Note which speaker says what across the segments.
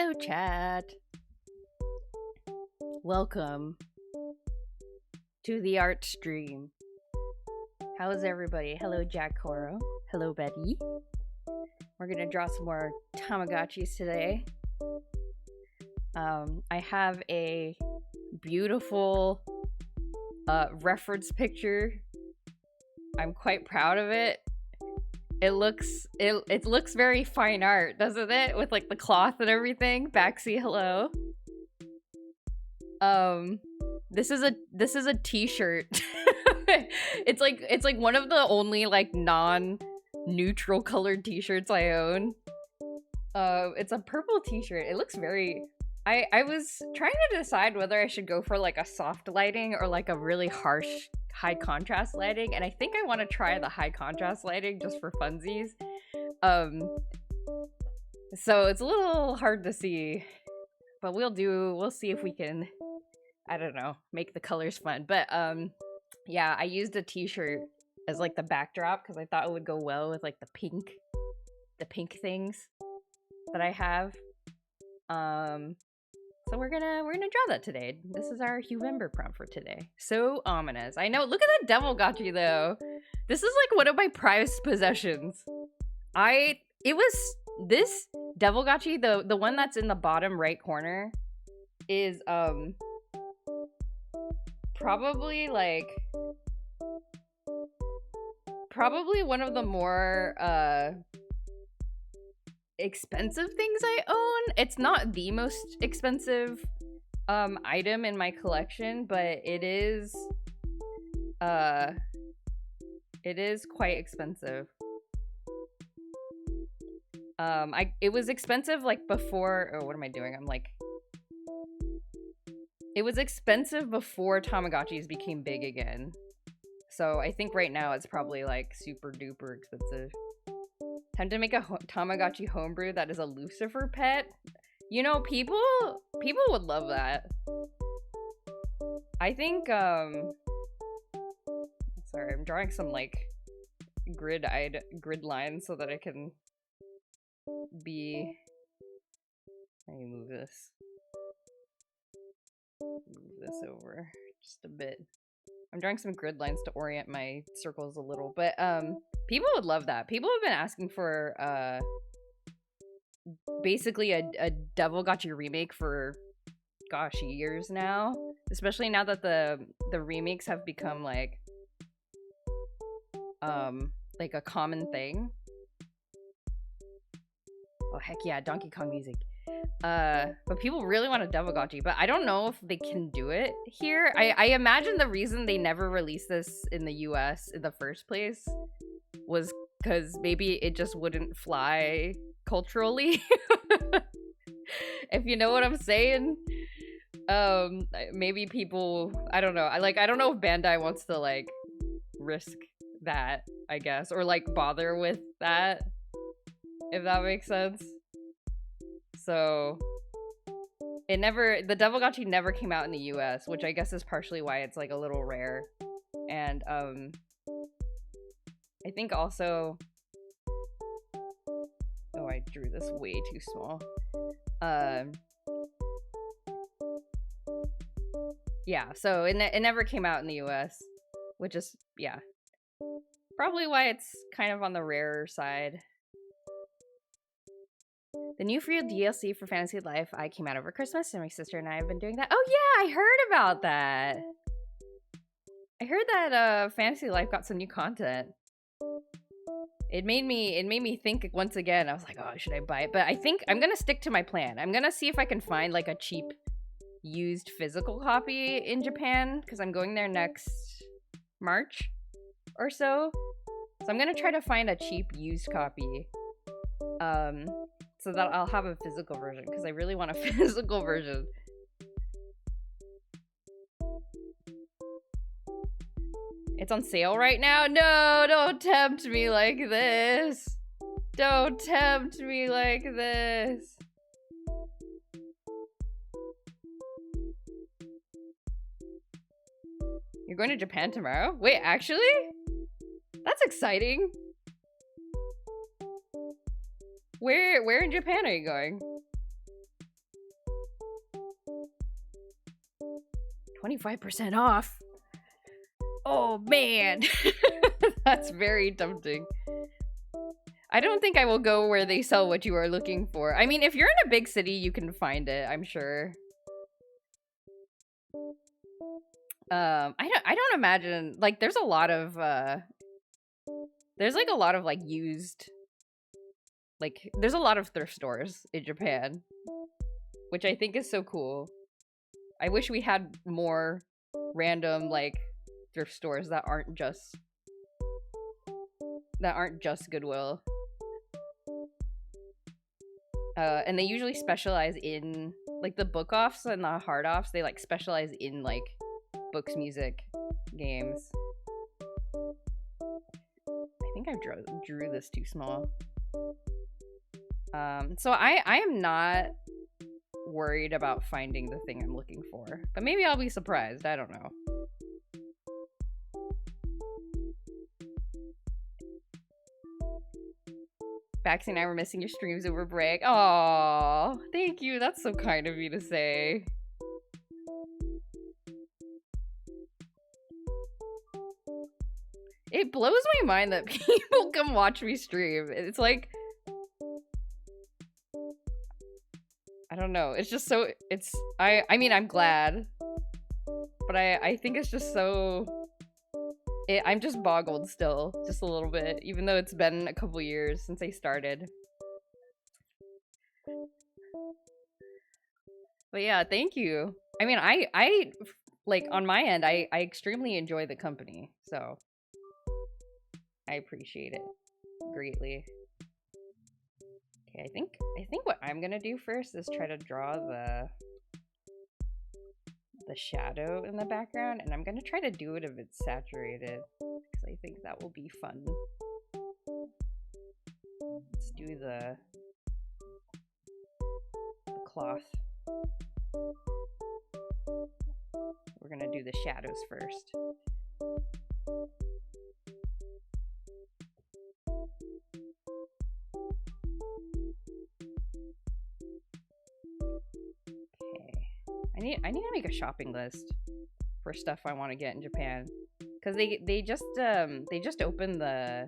Speaker 1: Hello, chat. Welcome to the art stream. How is everybody? Hello, Jack Coro. Hello, Betty. We're gonna draw some more Tamagotchis today. I have a beautiful reference picture. I'm quite proud of it. It looks very fine art, doesn't it? With like the cloth and everything. Baxi, hello. This is a t-shirt. it's like one of the only like non-neutral colored t-shirts I own. It's a purple t-shirt. It looks very I was trying to decide whether I should go for like a soft lighting or like a really harsh high contrast lighting, and I think I want to try the high contrast lighting just for funsies. So it's a little hard to see, but we'll see if we can, I don't know, make the colors fun. But yeah, I used a t-shirt as like the backdrop because I thought it would go well with like the pink things that I have. So we're gonna draw that today. This is our Huevember prompt for today. So ominous. I know. Look at that Devilgotchi though. This is like one of my prized possessions. This Devilgotchi, the one that's in the bottom right corner, is probably one of the more expensive things I own. It's not the most expensive item in my collection, but it is quite expensive. It was expensive like before. Oh, what am I doing? It was expensive before Tamagotchis became big again. So I think right now it's probably like super duper expensive. Time to make a Tamagotchi homebrew that is a Lucifer pet. You know, people would love that. I think, sorry, I'm drawing some, like, grid lines so that I can be... Let me move this. Move this over just a bit. I'm drawing some grid lines to orient my circles a little, but, people would love that. People have been asking for, basically a Devilgotchi remake for, gosh, years now. Especially now that the remakes have become, like a common thing. Oh, heck yeah, Donkey Kong music. But people really want a Devilgotchi, but I don't know if they can do it here. I imagine the reason they never released this in the US in the first place was because maybe it just wouldn't fly culturally. If you know what I'm saying. Maybe people, I don't know. I don't know if Bandai wants to like risk that, I guess, or like bother with that, if that makes sense. So the Devilgotchi never came out in the US, which I guess is partially why it's like a little rare. And I think also, oh, I drew this way too small. Yeah, so it never came out in the US, which is, yeah, probably why it's kind of on the rarer side. The new free DLC for Fantasy Life I came out over Christmas, and my sister and I have been doing that. Oh yeah, I heard about that. I heard that Fantasy Life got some new content. It made me think once again. I was like, oh, should I buy it? But I think I'm gonna stick to my plan. I'm gonna see if I can find like a cheap used physical copy in Japan, because I'm going there next March or so. So I'm gonna try to find a cheap used copy. So that I'll have a physical version, because I really want a physical version. It's on sale right now? No, don't tempt me like this. Don't tempt me like this. You're going to Japan tomorrow? Wait, actually? That's exciting. Where in Japan are you going? 25% off. Oh man. That's very tempting. I don't think I will go where they sell what you are looking for. I mean, if you're in a big city, you can find it, I'm sure. I don't imagine, like, there's a lot of like used, like, there's a lot of thrift stores in Japan, which I think is so cool. I wish we had more random, like, thrift stores that aren't just Goodwill. And they usually specialize in, like, the book offs and the hard offs, they, like, specialize in, like, books, music, games. I think I drew this too small. So I am not worried about finding the thing I'm looking for, but maybe I'll be surprised. I don't know. Baxi and I were missing your streams over break. Aww, thank you. That's so kind of you to say. It blows my mind that people come watch me stream. It's like, I don't know. It's just so, I mean, I'm glad, but I think it's just so, I'm just boggled still, just a little bit, even though it's been a couple years since I started. But yeah, thank you. I mean, I like, on my end, I extremely enjoy the company, so I appreciate it greatly. Okay, I think what I'm gonna do first is try to draw the shadow in the background, and I'm gonna try to do it if it's saturated, because I think that will be fun. Let's do the cloth. We're gonna do the shadows first. I need to make a shopping list for stuff I want to get in Japan, because they just opened the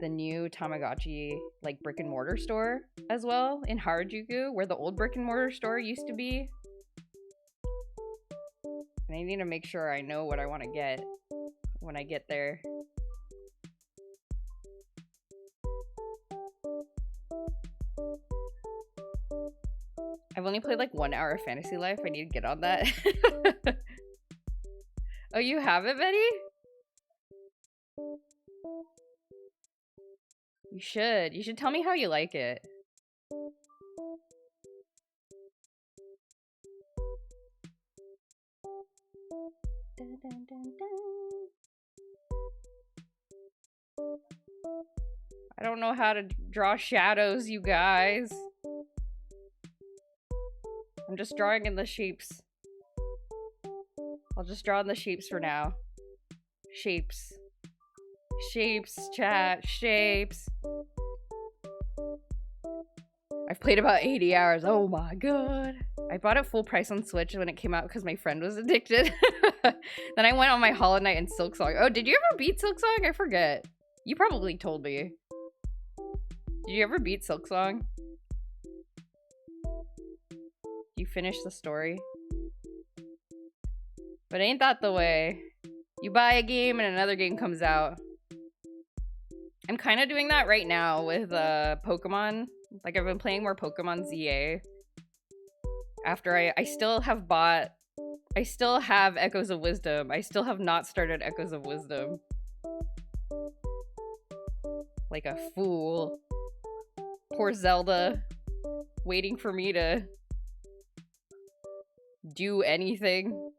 Speaker 1: new Tamagotchi, like, brick and mortar store as well in Harajuku, where the old brick and mortar store used to be. And I need to make sure I know what I want to get when I get there. I've only played like 1 hour of Fantasy Life. I need to get on that. Oh, you have it, Betty? You should. You should tell me how you like it. Dun, dun, dun, dun. I don't know how to draw shadows, you guys. I'm just drawing in the shapes. I'll just draw in the shapes for now. Shapes. Shapes, chat. Shapes. I've played about 80 hours. Oh my god. I bought it full price on Switch when it came out because my friend was addicted. Then I went on my Hollow Knight and Silksong. Oh, did you ever beat Silksong? I forget. You probably told me. Did you ever beat Silksong? You finish the story? But ain't that the way? You buy a game and another game comes out. I'm kind of doing that right now with Pokemon. Like, I've been playing more Pokemon ZA. After I still have Echoes of Wisdom. I still have not started Echoes of Wisdom. Like a fool. Poor Zelda. Waiting for me to do anything.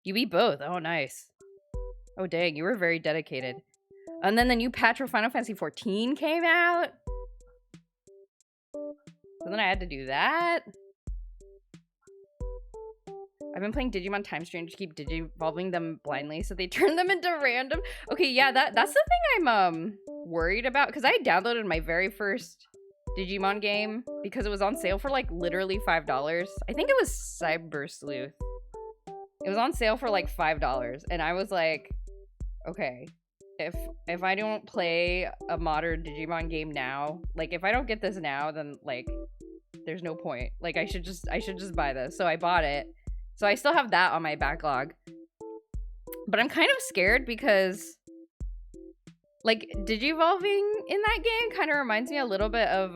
Speaker 1: You beat both. Oh, nice. Oh, dang. You were very dedicated. And then the new patch for Final Fantasy XIV came out. So then I had to do that. I've been playing Digimon Time Strange to keep digivolving them blindly so they turn them into random. Okay, yeah, that's the thing I'm worried about, because I downloaded my very first Digimon game because it was on sale for like literally $5. I think it was Cyber Sleuth. It was on sale for like $5, and I was like, okay, if I don't play a modern Digimon game now, like if I don't get this now, then like there's no point. Like I should just buy this. So I bought it. So I still have that on my backlog. But I'm kind of scared because like digivolving in that game kind of reminds me a little bit of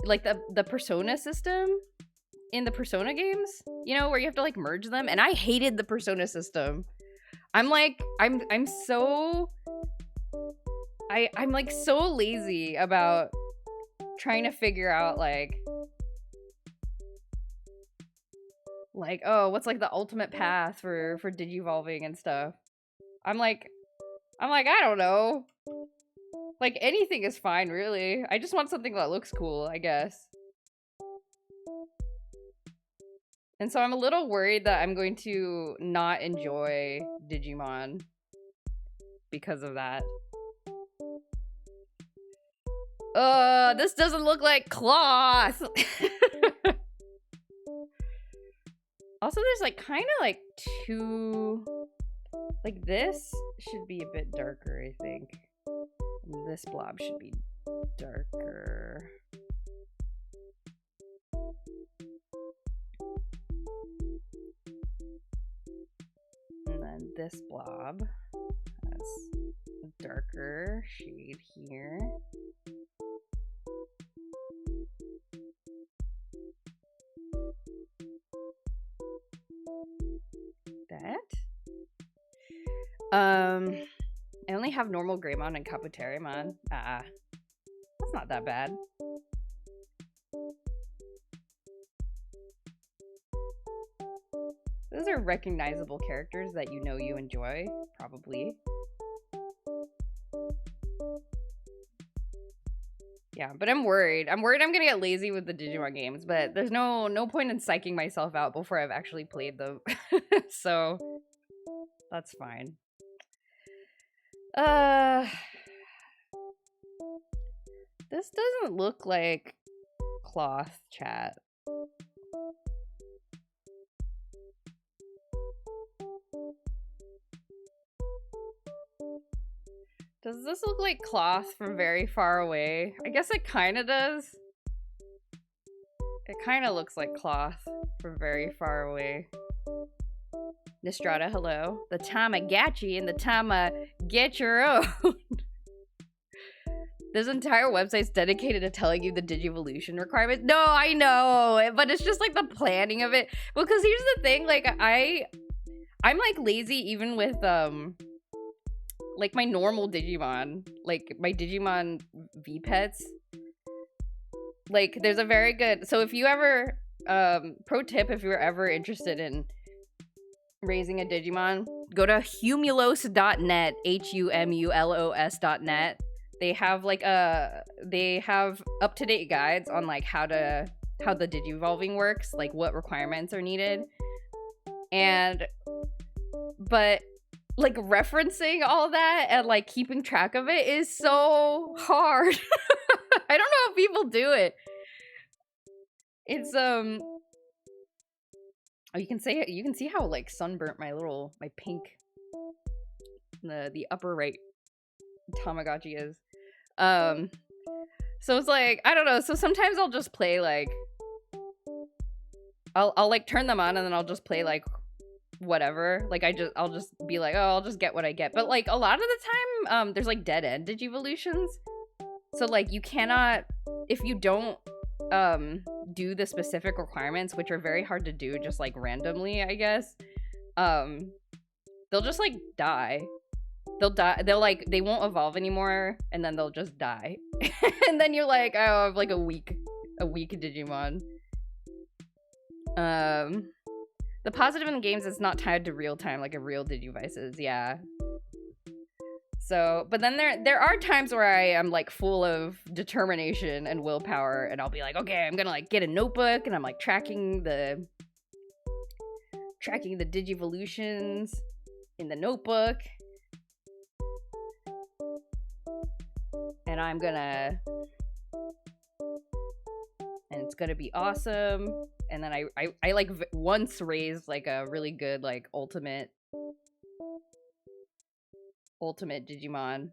Speaker 1: like the Persona system in the Persona games, you know, where you have to like merge them, and I hated the Persona system. I'm like I'm so lazy about trying to figure out like oh, what's like the ultimate path for digivolving and stuff. I'm like I don't know. Like anything is fine, really. I just want something that looks cool, I guess. And so I'm a little worried that I'm going to not enjoy Digimon because of that. This doesn't look like cloth. Also, there's like kind of like two, like this should be a bit darker, I think. And this blob should be darker. And then this blob has a darker shade here. That. I only have normal Greymon and Kabuterimon. That's not that bad. Those are recognizable characters that you know you enjoy, probably. Yeah, but I'm worried. I'm worried I'm gonna get lazy with the Digimon games, but there's no point in psyching myself out before I've actually played them. So that's fine. This doesn't look like cloth, chat. Does this look like cloth from very far away? I guess it kind of does. It kind of looks like cloth from very far away. Nistrata, hello. The Tamagotchi and the Tama get your own. This entire website's dedicated to telling you the Digivolution requirements. No, I know, but it's just like the planning of it. Well, because here's the thing, like I'm like lazy even with like my normal Digimon, like my Digimon V-Pets. Like there's a very good, so if you ever pro tip, if you're ever interested in raising a Digimon, go to humulos.net, HUMULOS.net. They have like they have up-to-date guides on like how the digivolving works, like what requirements are needed. But like referencing all that and like keeping track of it is so hard. I don't know if people do it. It's oh, you can see how like sunburnt my pink the upper right Tamagotchi is. So it's like, I don't know, so sometimes I'll just play like I'll like turn them on and then I'll just play like whatever. Like I'll just be like, oh, I'll just get what I get. But like a lot of the time there's like dead end Digivolutions. So like you cannot, if you don't do the specific requirements, which are very hard to do just like randomly, I guess, they'll just like die. They'll die. They won't evolve anymore, and then they'll just die. And then you're like, oh, I have like a weak Digimon. The positive in the games is not tied to real time like a real Digivice is, yeah. So, but then there are times where I am like full of determination and willpower, and I'll be like, okay, I'm gonna like get a notebook, and I'm like tracking the Digivolutions. in the notebook. And it's gonna be awesome. And then I like once raised like a really good like ultimate Digimon.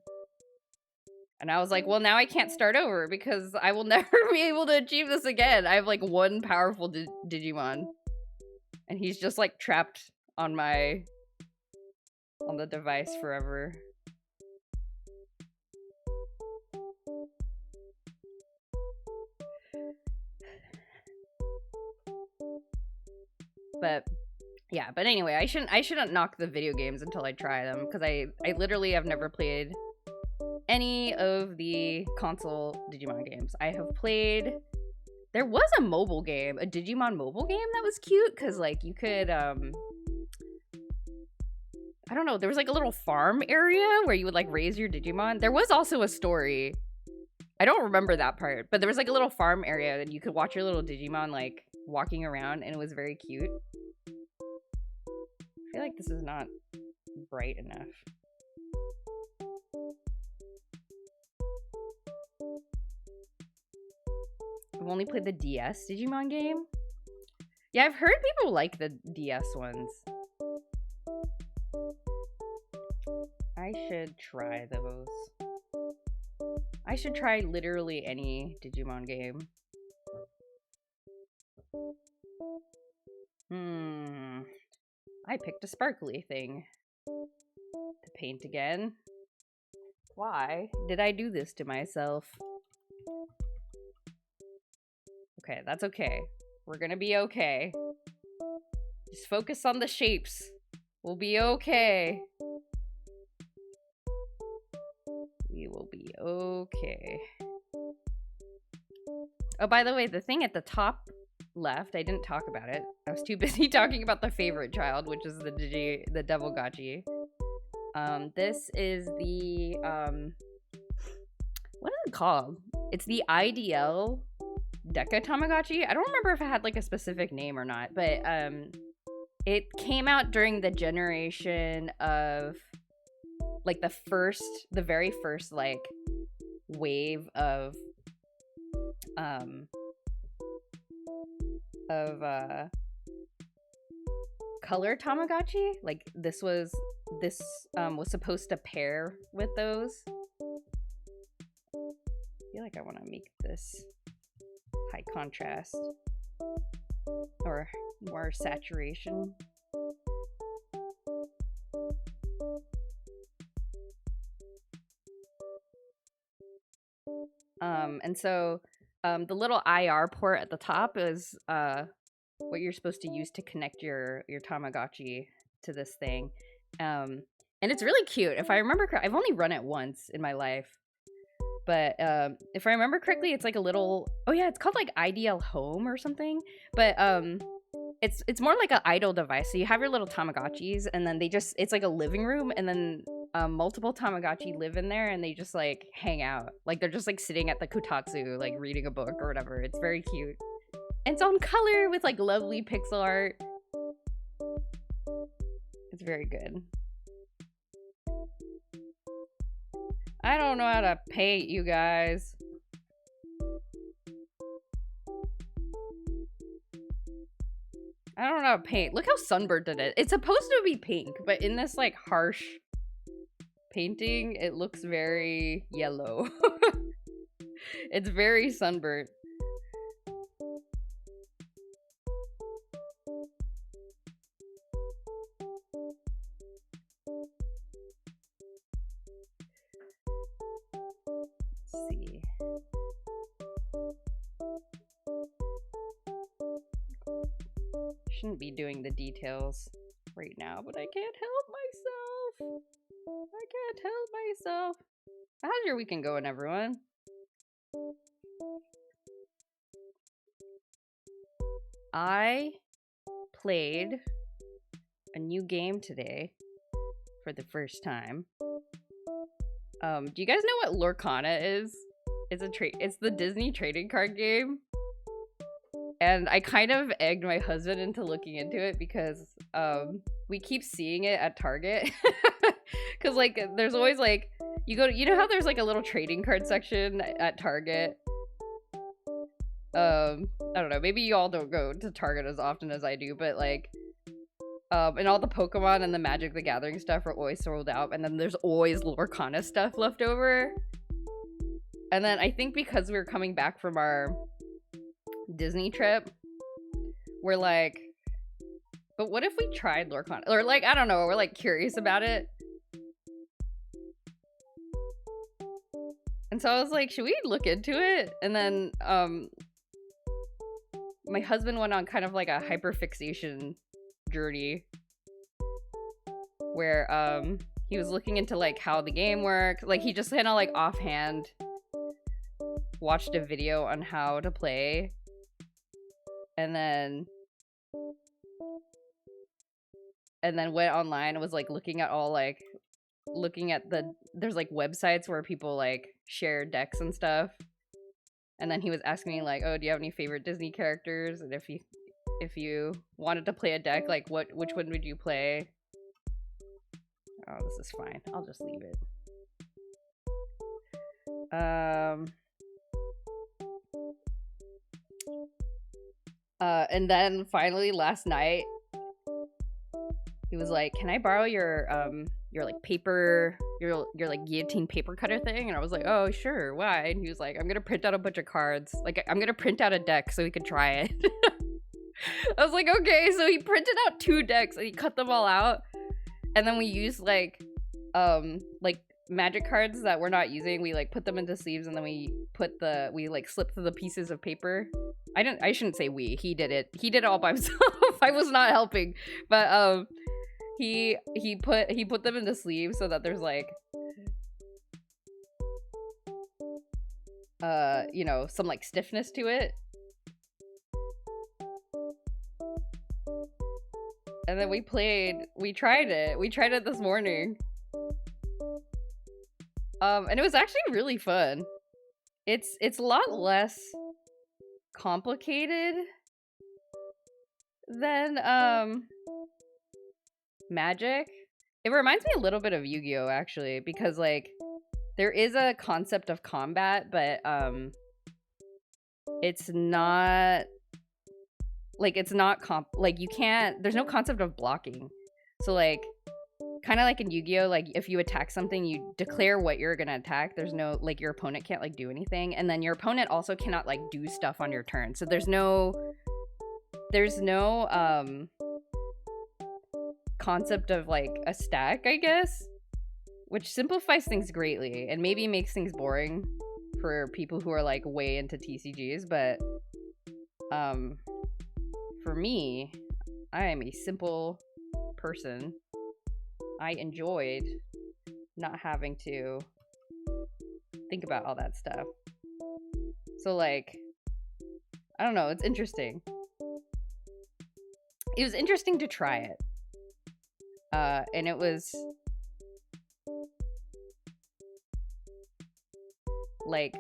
Speaker 1: And I was like, well, now I can't start over because I will never be able to achieve this again. I have like one powerful Digimon. And he's just like trapped on the device forever. But yeah, but anyway, I shouldn't knock the video games until I try them, because I literally have never played any of the console Digimon games. I have played, there was a mobile game, a Digimon mobile game that was cute, because like you could I don't know, there was like a little farm area where you would like raise your Digimon. There was also a story. I don't remember that part, but there was like a little farm area and you could watch your little Digimon like walking around, and it was very cute. I feel like this is not bright enough. I've only played the DS Digimon game. Yeah, I've heard people like the DS ones. I should try those. I should try literally any Digimon game. I picked a sparkly thing to paint again. Why did I do this to myself? Okay, that's okay. We're gonna be okay. Just focus on the shapes. We'll be okay. We will be okay. Oh, by the way, the thing at the top left, I didn't talk about it. I was too busy talking about the favorite child, which is the Devilgotchi. This is the what is it called? It's the IDL Deca Tamagotchi. I don't remember if it had like a specific name or not, but it came out during the generation of like the very first like wave of color Tamagotchi. Like this was supposed to pair with those. I feel like I want to make this high contrast or more saturation. And so the little IR port at the top is what you're supposed to use to connect your Tamagotchi to this thing. And it's really cute. If I remember correctly, I've only run it once in my life. But if I remember correctly, it's like a little, oh yeah, it's called like IDL Home or something. But it's more like an idle device. So you have your little Tamagotchis, and then it's like a living room, and then multiple Tamagotchi live in there, and they just like hang out. Like they're just like sitting at the kotatsu, like reading a book or whatever. It's very cute. And it's on color with like lovely pixel art. It's very good. I don't know how to paint, you guys. I don't know how to paint. Look how sunburnt it is. It's supposed to be pink, but in this like harsh painting, it looks very yellow. It's very sunburnt. Let's see. Shouldn't be doing the details right now, but I can't help myself. I can't help myself. How's your weekend going, everyone? I played a new game today for the first time. Do you guys know what Lorcana is? It's the Disney trading card game. And I kind of egged my husband into looking into it because we keep seeing it at Target. Because, like, there's always, like, you know how there's, like, a little trading card section at Target? I don't know, maybe y'all don't go to Target as often as I do, but, like, and all the Pokemon and the Magic the Gathering stuff are always sold out, and then there's always Lorcana stuff left over. And then I think because we were coming back from our Disney trip, we're like, but what if we tried Lorcana? Or, like, I don't know, we're, like, curious about it. And so I was like, should we look into it? And then, my husband went on kind of, like, a hyperfixation journey where, he was looking into, like, how the game works. Like, he just kind of, like, offhand watched a video on how to play. And then went online and was, like, looking at there's, like, websites where people, like, share decks and stuff. And then he was asking me, like, oh, do you have any favorite Disney characters? And if you wanted to play a deck, like, which one would you play? Oh, this is fine. I'll just leave it. And then finally last night, he was like, can I borrow your like paper, your like guillotine paper cutter thing? And I was like, oh, sure, why? And he was like, I'm gonna print out a bunch of cards. Like, I'm gonna print out a deck so we could try it. I was like, okay. So he printed out 2 decks and he cut them all out. And then we used like magic cards that we're not using. We like put them into sleeves, and then we like slipped through the pieces of paper. I shouldn't say we. He did it. He did it all by himself. I was not helping. But he put them into sleeves so that there's like you know, some like stiffness to it. And then we tried it this morning. And it was actually really fun. It's a lot less complicated than Magic. It reminds me a little bit of Yu-Gi-Oh! Actually, because like there is a concept of combat, but it's not like you can't, there's no concept of blocking. So like kind of like in Yu-Gi-Oh, like if you attack something, you declare what you're gonna attack. There's no, like, your opponent can't like do anything, and then your opponent also cannot like do stuff on your turn. So there's no concept of like a stack, I guess, which simplifies things greatly and maybe makes things boring for people who are like way into TCGs. But for me, I am a simple person. I enjoyed not having to think about all that stuff. So like, I don't know, it's interesting. It was interesting to try it. And it was like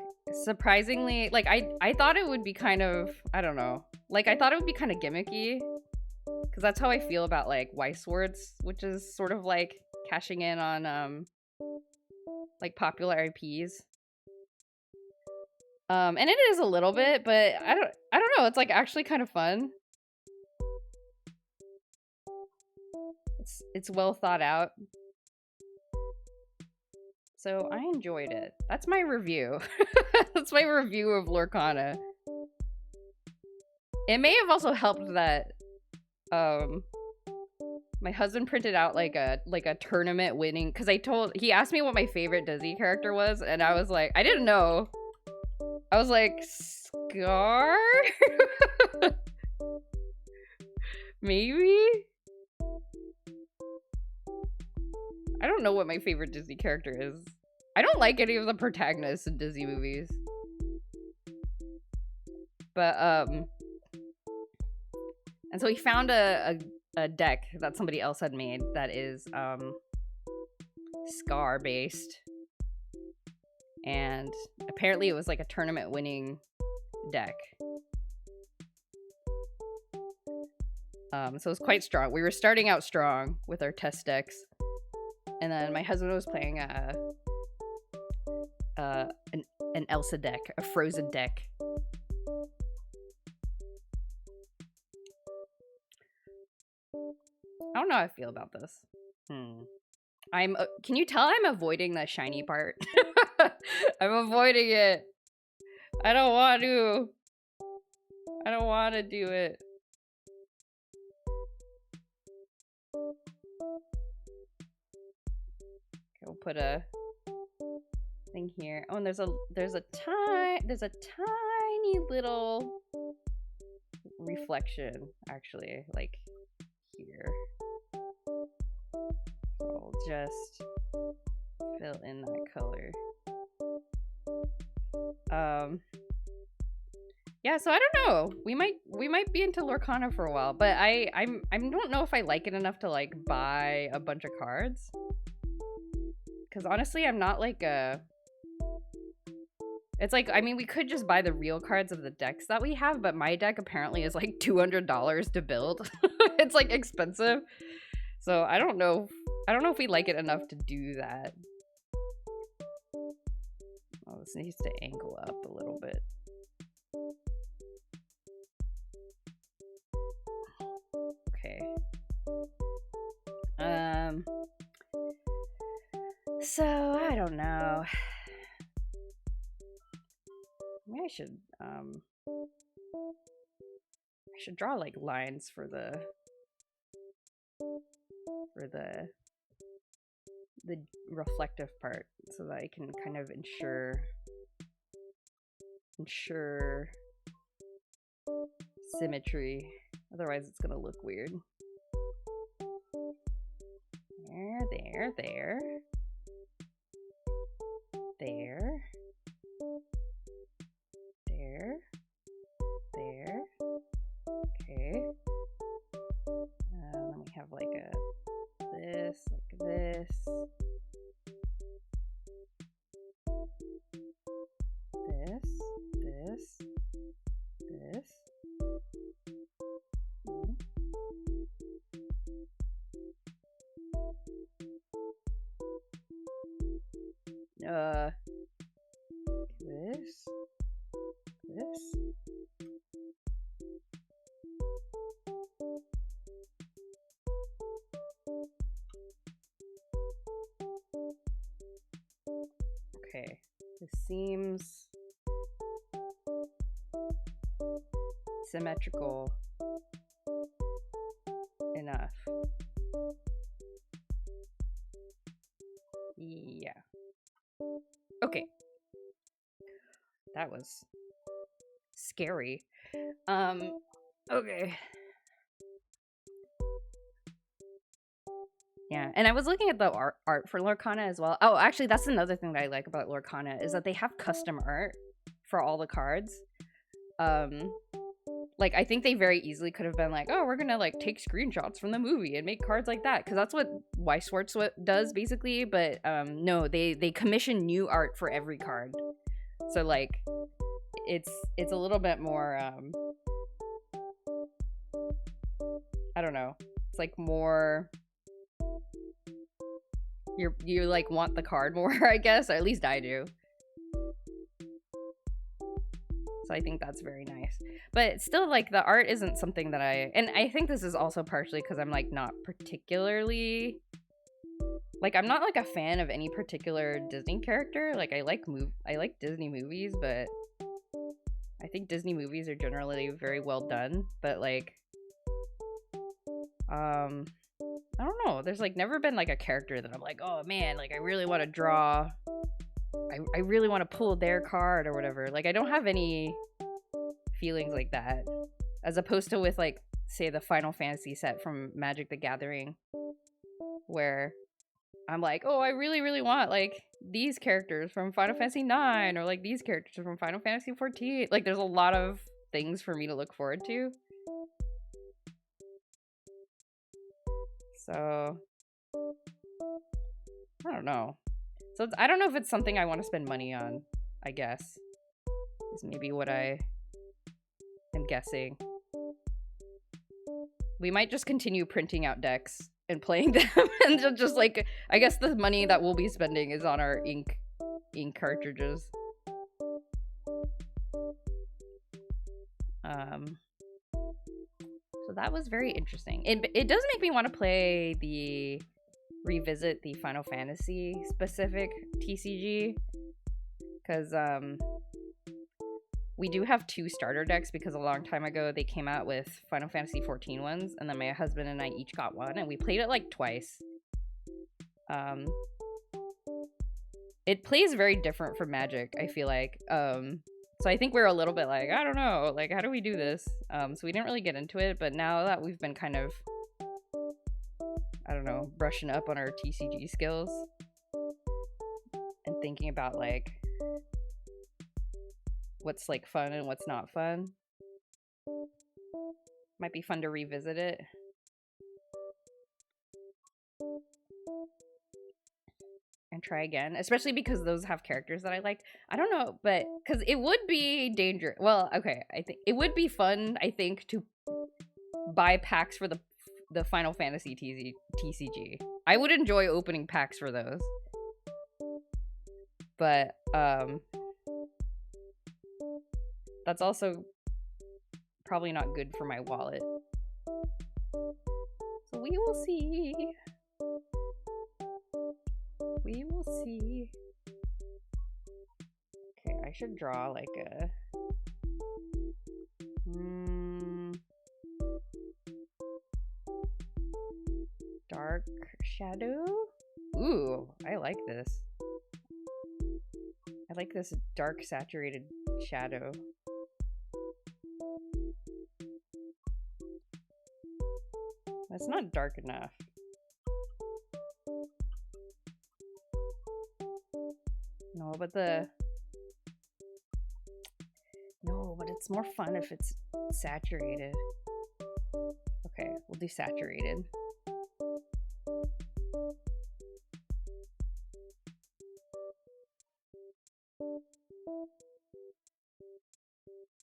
Speaker 1: surprisingly, like I thought it would be kind of, I don't know, like I thought it would be kind of gimmicky, because that's how I feel about like Weiss Swords, which is sort of like cashing in on like popular IPs. And it is a little bit, but I don't know, it's like actually kind of fun. It's well thought out. So I enjoyed it. That's my review. That's my review of Lorcana. It may have also helped that my husband printed out like a tournament winning, because he asked me what my favorite Disney character was, and I was like, I didn't know. I was like, Scar? Maybe? I don't know what my favorite Disney character is. I don't like any of the protagonists in Disney movies. But, and so he found a deck that somebody else had made that is, Scar based. And apparently it was like a tournament winning deck. So it was quite strong. We were starting out strong with our test decks, and then my husband was playing an Elsa deck, a Frozen deck. I don't know how I feel about this. Can you tell I'm avoiding the shiny part? I'm avoiding it. I don't want to. I don't want to do it. Okay, we'll put a thing here. Oh, and there's a tiny little reflection, actually, like here. So I'll just fill in that color. Yeah, so I don't know. We might be into Lorcana for a while, but I don't know if I like it enough to like buy a bunch of cards. Cause honestly, I'm not like a. It's like, I mean, we could just buy the real cards of the decks that we have, but my deck apparently is like $200 to build. It's like expensive. So I don't know if we like it enough to do that. Oh, this needs to angle up a little bit. Okay. So I don't know. Maybe I should draw like lines for the reflective part so that I can kind of ensure symmetry. Otherwise it's gonna look weird. There. Okay. Then we have like this, like this. This. This. Okay, this seems symmetrical enough. Yeah. Okay. That was scary. Okay. Yeah, and I was looking at the art for Lorcana as well. Oh, actually, that's another thing that I like about Lorcana is that they have custom art for all the cards. Like, I think they very easily could have been like, oh, we're gonna, like, take screenshots from the movie and make cards like that. Because that's what Weiss-Schwarz does, basically. But, no, they commission new art for every card. So, like, it's a little bit more, I don't know. It's, like, more... You like want the card more, I guess, or at least I do. So I think that's very nice. But still, like, the art isn't something that and I think this is also partially because I'm like not particularly like I'm not like a fan of any particular Disney character. Like I like Disney movies, but I think Disney movies are generally very well done, but like I don't know. There's like never been like a character that I'm like, oh man, like I really want to draw. I really want to pull their card or whatever. Like I don't have any feelings like that. As opposed to with like, say, the Final Fantasy set from Magic the Gathering, where I'm like, oh, I really, really want like these characters from Final Fantasy IX or like these characters from Final Fantasy 14. Like there's a lot of things for me to look forward to. So, I don't know. So, I don't know if it's something I want to spend money on, I guess. Is maybe what I am guessing. We might just continue printing out decks and playing them, and just like, I guess the money that we'll be spending is on our ink cartridges. So that was very interesting. It does make me want to play revisit the Final Fantasy specific TCG, because we do have 2 starter decks, because a long time ago they came out with Final Fantasy 14 ones, and then my husband and I each got one, and we played it like twice. It plays very different from Magic, I feel like. So I think we're a little bit like, I don't know, like, how do we do this? So we didn't really get into it, but now that we've been kind of, I don't know, brushing up on our TCG skills and thinking about like what's like fun and what's not fun, might be fun to revisit it. And try again, especially because those have characters that I liked. I don't know, but because it would be dangerous. Well, okay, I think it would be fun, I think, to buy packs for the Final Fantasy TCG. I would enjoy opening packs for those. But that's also probably not good for my wallet. So we will see. We will see. Okay, I should draw like a... dark shadow? Ooh, I like this. I like this dark saturated shadow. That's not dark enough. No, but it's more fun if it's saturated. Okay, we'll do saturated.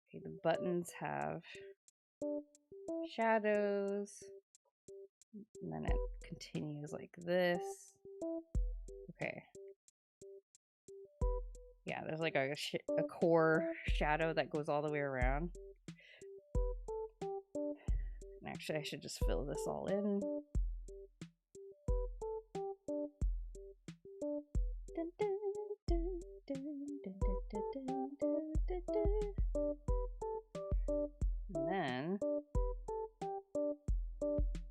Speaker 1: Okay, the buttons have shadows, and then it continues like this. Okay. Yeah, there's like a core shadow that goes all the way around. And actually, I should just fill this all in.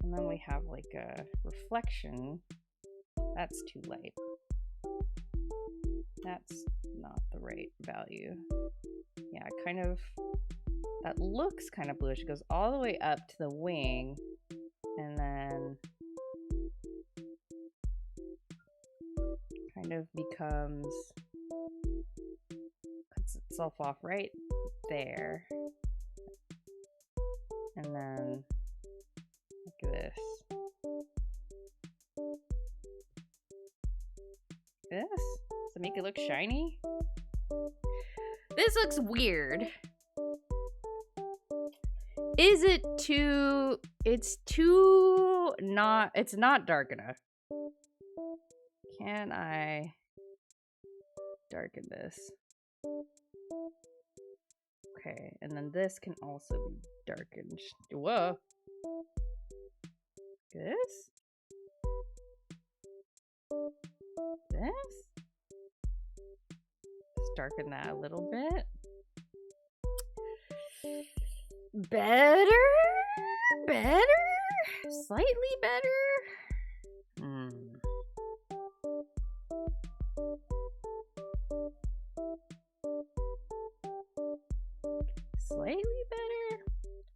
Speaker 1: And then we have like a reflection. That's too light. That's not the right value. Yeah, kind of, that looks kind of bluish. It goes all the way up to the wing, and then kind of cuts itself off right there. And then like this. This? Does it make it look shiny? This looks weird. Is it too... It's too not... It's not dark enough. Can I darken this? Okay, and then this can also be darkened. Whoa. This? This? Let's darken that a little bit. Better? Better? Slightly better? Slightly better?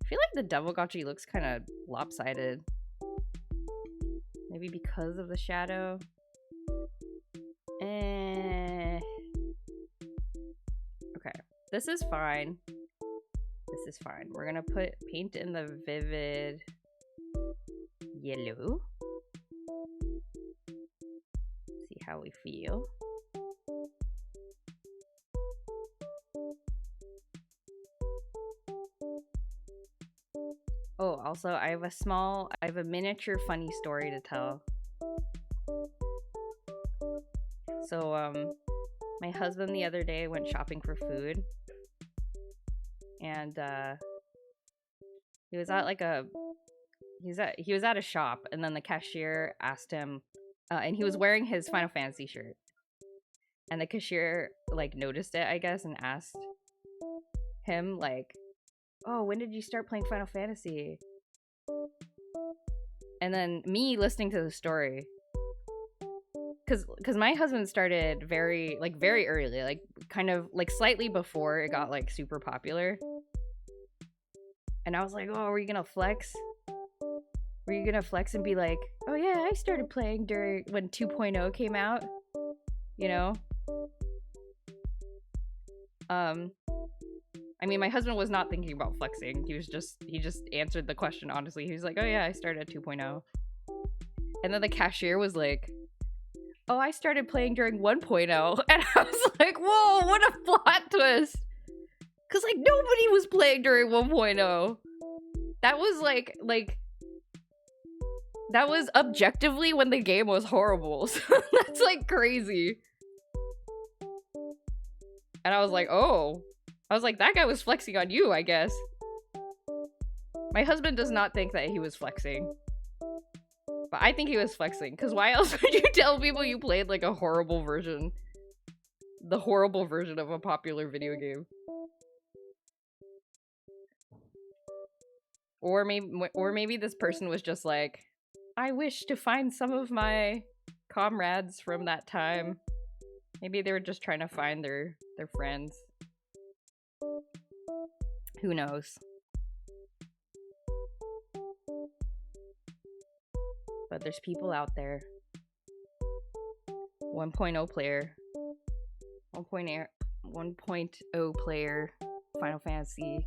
Speaker 1: I feel like the Devilgotchi looks kind of lopsided. Maybe because of the shadow. Okay, this is fine. This is fine. We're gonna paint in the vivid yellow. See how we feel. Oh, also, I have a miniature funny story to tell. So, my husband the other day went shopping for food, and he was at like a he was at a shop, and then the cashier asked him, and he was wearing his Final Fantasy shirt, and the cashier like noticed it, I guess, and asked him like, "Oh, when did you start playing Final Fantasy?" And then me listening to the story, because my husband started very early, like kind of like slightly before it got like super popular, and I was like, "Oh, were you gonna flex? Were you gonna flex and be like, oh yeah, I started playing during when 2.0 came out, you know?" I mean, my husband was not thinking about flexing. He just answered the question honestly. He was like, "Oh yeah, I started at 2.0." And then the cashier was like, "Oh, I started playing during 1.0." And I was like, "Whoa, what a plot twist." Cuz like nobody was playing during 1.0. That was like that was objectively when the game was horrible. So that's like crazy. And I was like, "Oh." I was like, "That guy was flexing on you, I guess." My husband does not think that he was flexing. But I think he was flexing, because why else would you tell people you played like a horrible version? The horrible version of a popular video game. Or maybe this person was just like, "I wish to find some of my comrades from that time." Maybe they were just trying to find their friends. Who knows? But there's people out there. 1.0 player. 1.0 player. Final Fantasy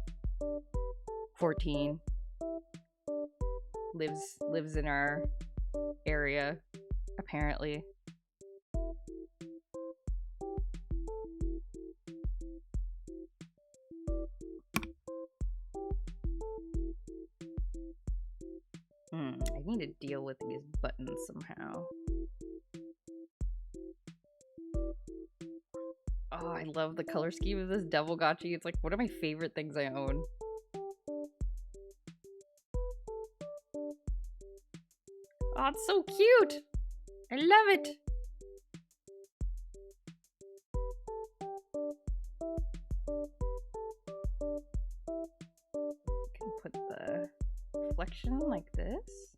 Speaker 1: 14. Lives in our area, apparently. I need to deal with these buttons somehow. Oh, I love the color scheme of this Devilgotchi. It's like one of my favorite things I own. Oh, it's so cute! I love it! I can put the reflection like this.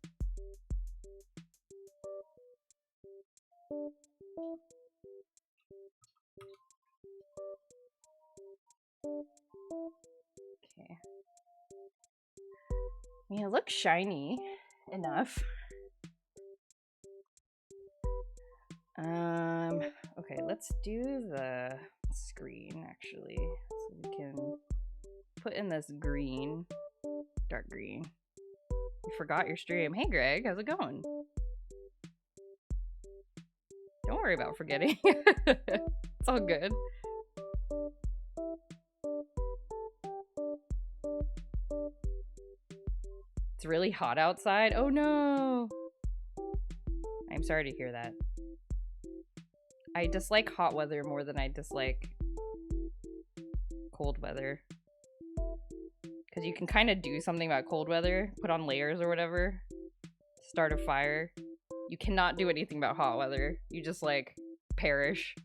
Speaker 1: Okay. I mean, it looks shiny enough. Okay, let's do the screen actually. So we can put in this green, dark green. You forgot your stream. Hey Greg, how's it going? Don't worry about forgetting. It's all good. It's really hot outside. Oh no! I'm sorry to hear that. I dislike hot weather more than I dislike cold weather. Because you can kind of do something about cold weather, put on layers or whatever, start a fire. You cannot do anything about hot weather. You just like perish.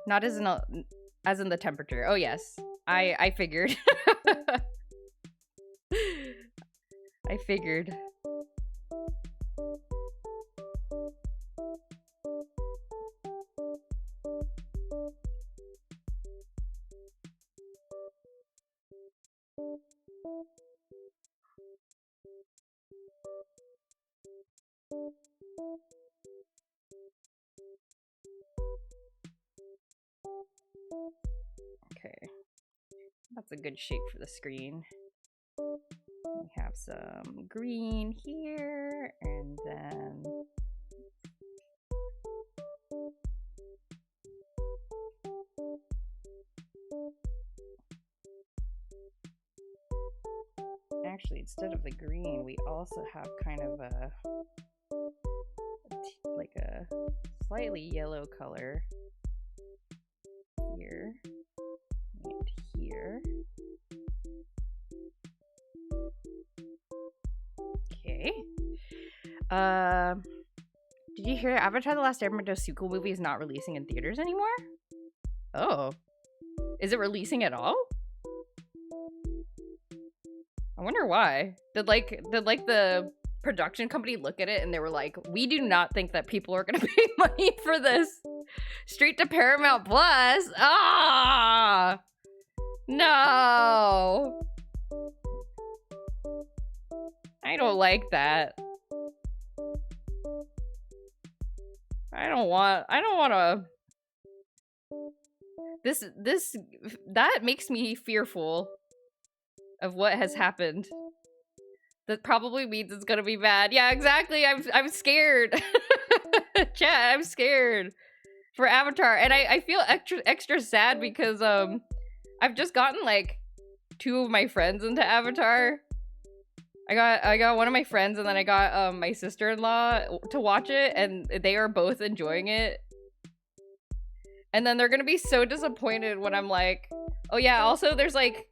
Speaker 1: Not as in the temperature. Oh yes, I figured. I figured. Okay, that's a good shape for the screen. We have some green here, and then actually, instead of the green, we also have kind of like a slightly yellow color here and here. Okay. Did you hear Avatar: The Last Airbender sequel movie is not releasing in theaters anymore? Oh. Is it releasing at all? I wonder why. Did the production company look at it and they were like, we do not think that people are gonna pay money for this. Straight to Paramount Plus. Ah! No. I don't like that. I don't want to. That makes me fearful of what has happened. That probably means it's gonna be bad. Yeah, exactly. I'm scared. Chat, I'm scared for Avatar, and I feel extra sad because I've just gotten like 2 of my friends into Avatar. I got one of my friends, and then I got my sister-in-law to watch it, and they are both enjoying it. And then they're gonna be so disappointed when I'm like, oh yeah, also there's like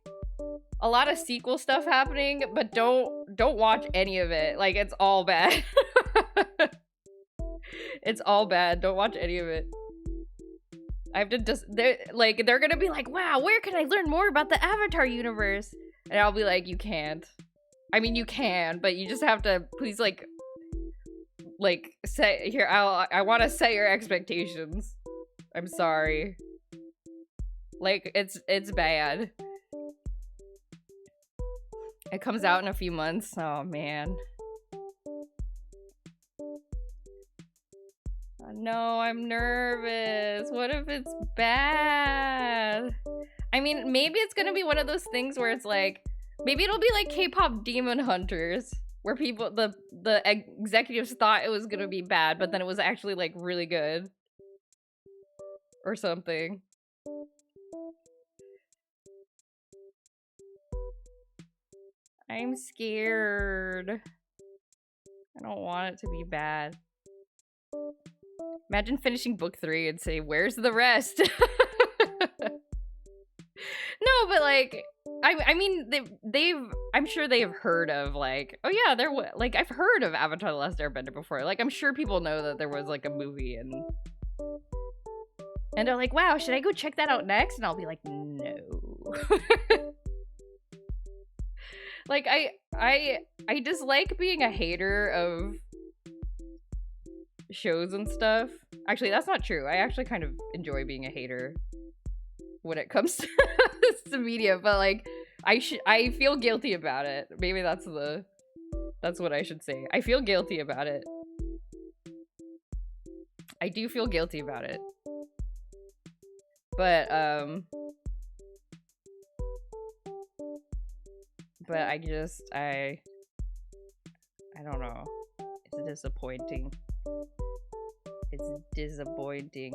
Speaker 1: a lot of sequel stuff happening, but don't watch any of it. Like, it's all bad. It's all bad. Don't watch any of it. I have to just they're gonna be like, wow, where can I learn more about the Avatar universe? And I'll be like, you can't. I mean, you can, but you just have to please like say here. I want to set your expectations. I'm sorry. Like, it's bad. It comes out in a few months. Oh man. No, I'm nervous. What if it's bad? I mean, maybe it's gonna be one of those things where it's like, maybe it'll be like K-pop Demon Hunters, where people, the executives thought it was gonna be bad, but then it was actually like really good. Or something. I'm scared. I don't want it to be bad. Imagine finishing book 3 and say, where's the rest? No, but like, I mean, I'm sure they've heard of like, oh yeah, like, I've heard of Avatar: The Last Airbender before. Like, I'm sure people know that there was like a movie and they're like, wow, should I go check that out next? And I'll be like, no. Like, I dislike being a hater of shows and stuff. Actually, that's not true. I actually kind of enjoy being a hater when it comes to media, but like, I feel guilty about it. Maybe that's what I should say. I feel guilty about it. I do feel guilty about it. But I don't know. It's disappointing. It's disappointing.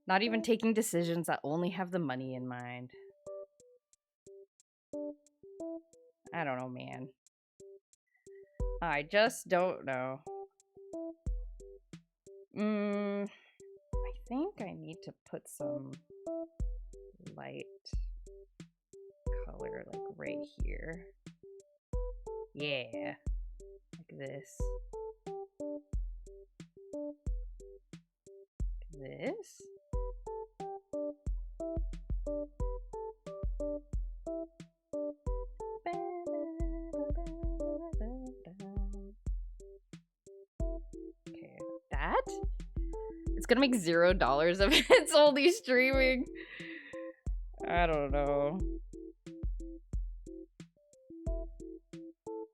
Speaker 1: Not even taking decisions that only have the money in mind. I don't know, man. I just don't know. I think I need to put some light color like right here. Yeah. Like this. This. Okay, that? It's gonna make $0 if it's only streaming. I don't know.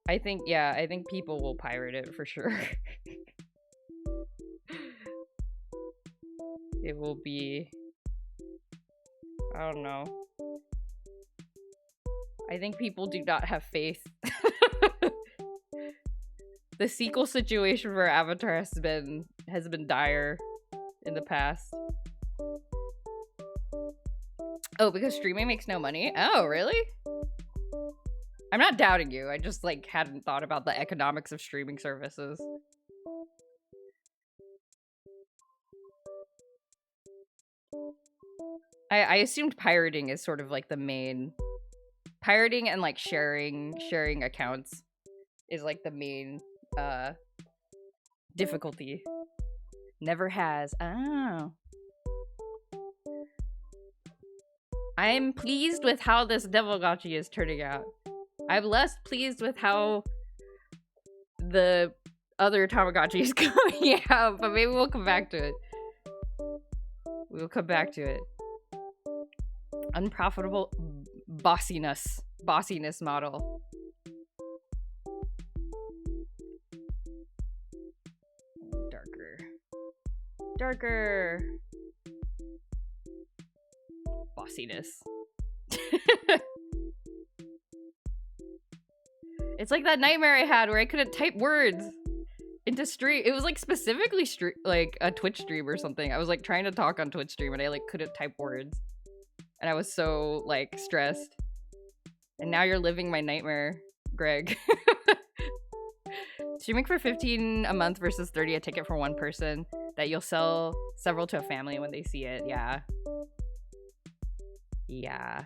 Speaker 1: I think people will pirate it for sure. It will be, I don't know. I think people do not have faith. The sequel situation for Avatar has been dire in the past. Oh, because streaming makes no money? Oh, really? I'm not doubting you. I just, like, hadn't thought about the economics of streaming services. I assumed pirating is sort of, like, the main... Pirating and, like, sharing accounts is, like, the main, difficulty. Never has. Oh. I'm pleased with how this Devilgotchi is turning out. I'm less pleased with how the other Tamagotchi is coming out, but maybe we'll come back to it. We'll come back to it. Unprofitable bossiness model. Darker. Bossiness. It's like that nightmare I had where I couldn't type words into stream. It was like specifically like a Twitch stream or something. I was like trying to talk on Twitch stream and I like couldn't type words. And I was so like stressed. And now you're living my nightmare, Greg. Streaming for $15 a month versus $30 a ticket for one person that you'll sell several to a family when they see it. Yeah. Yeah.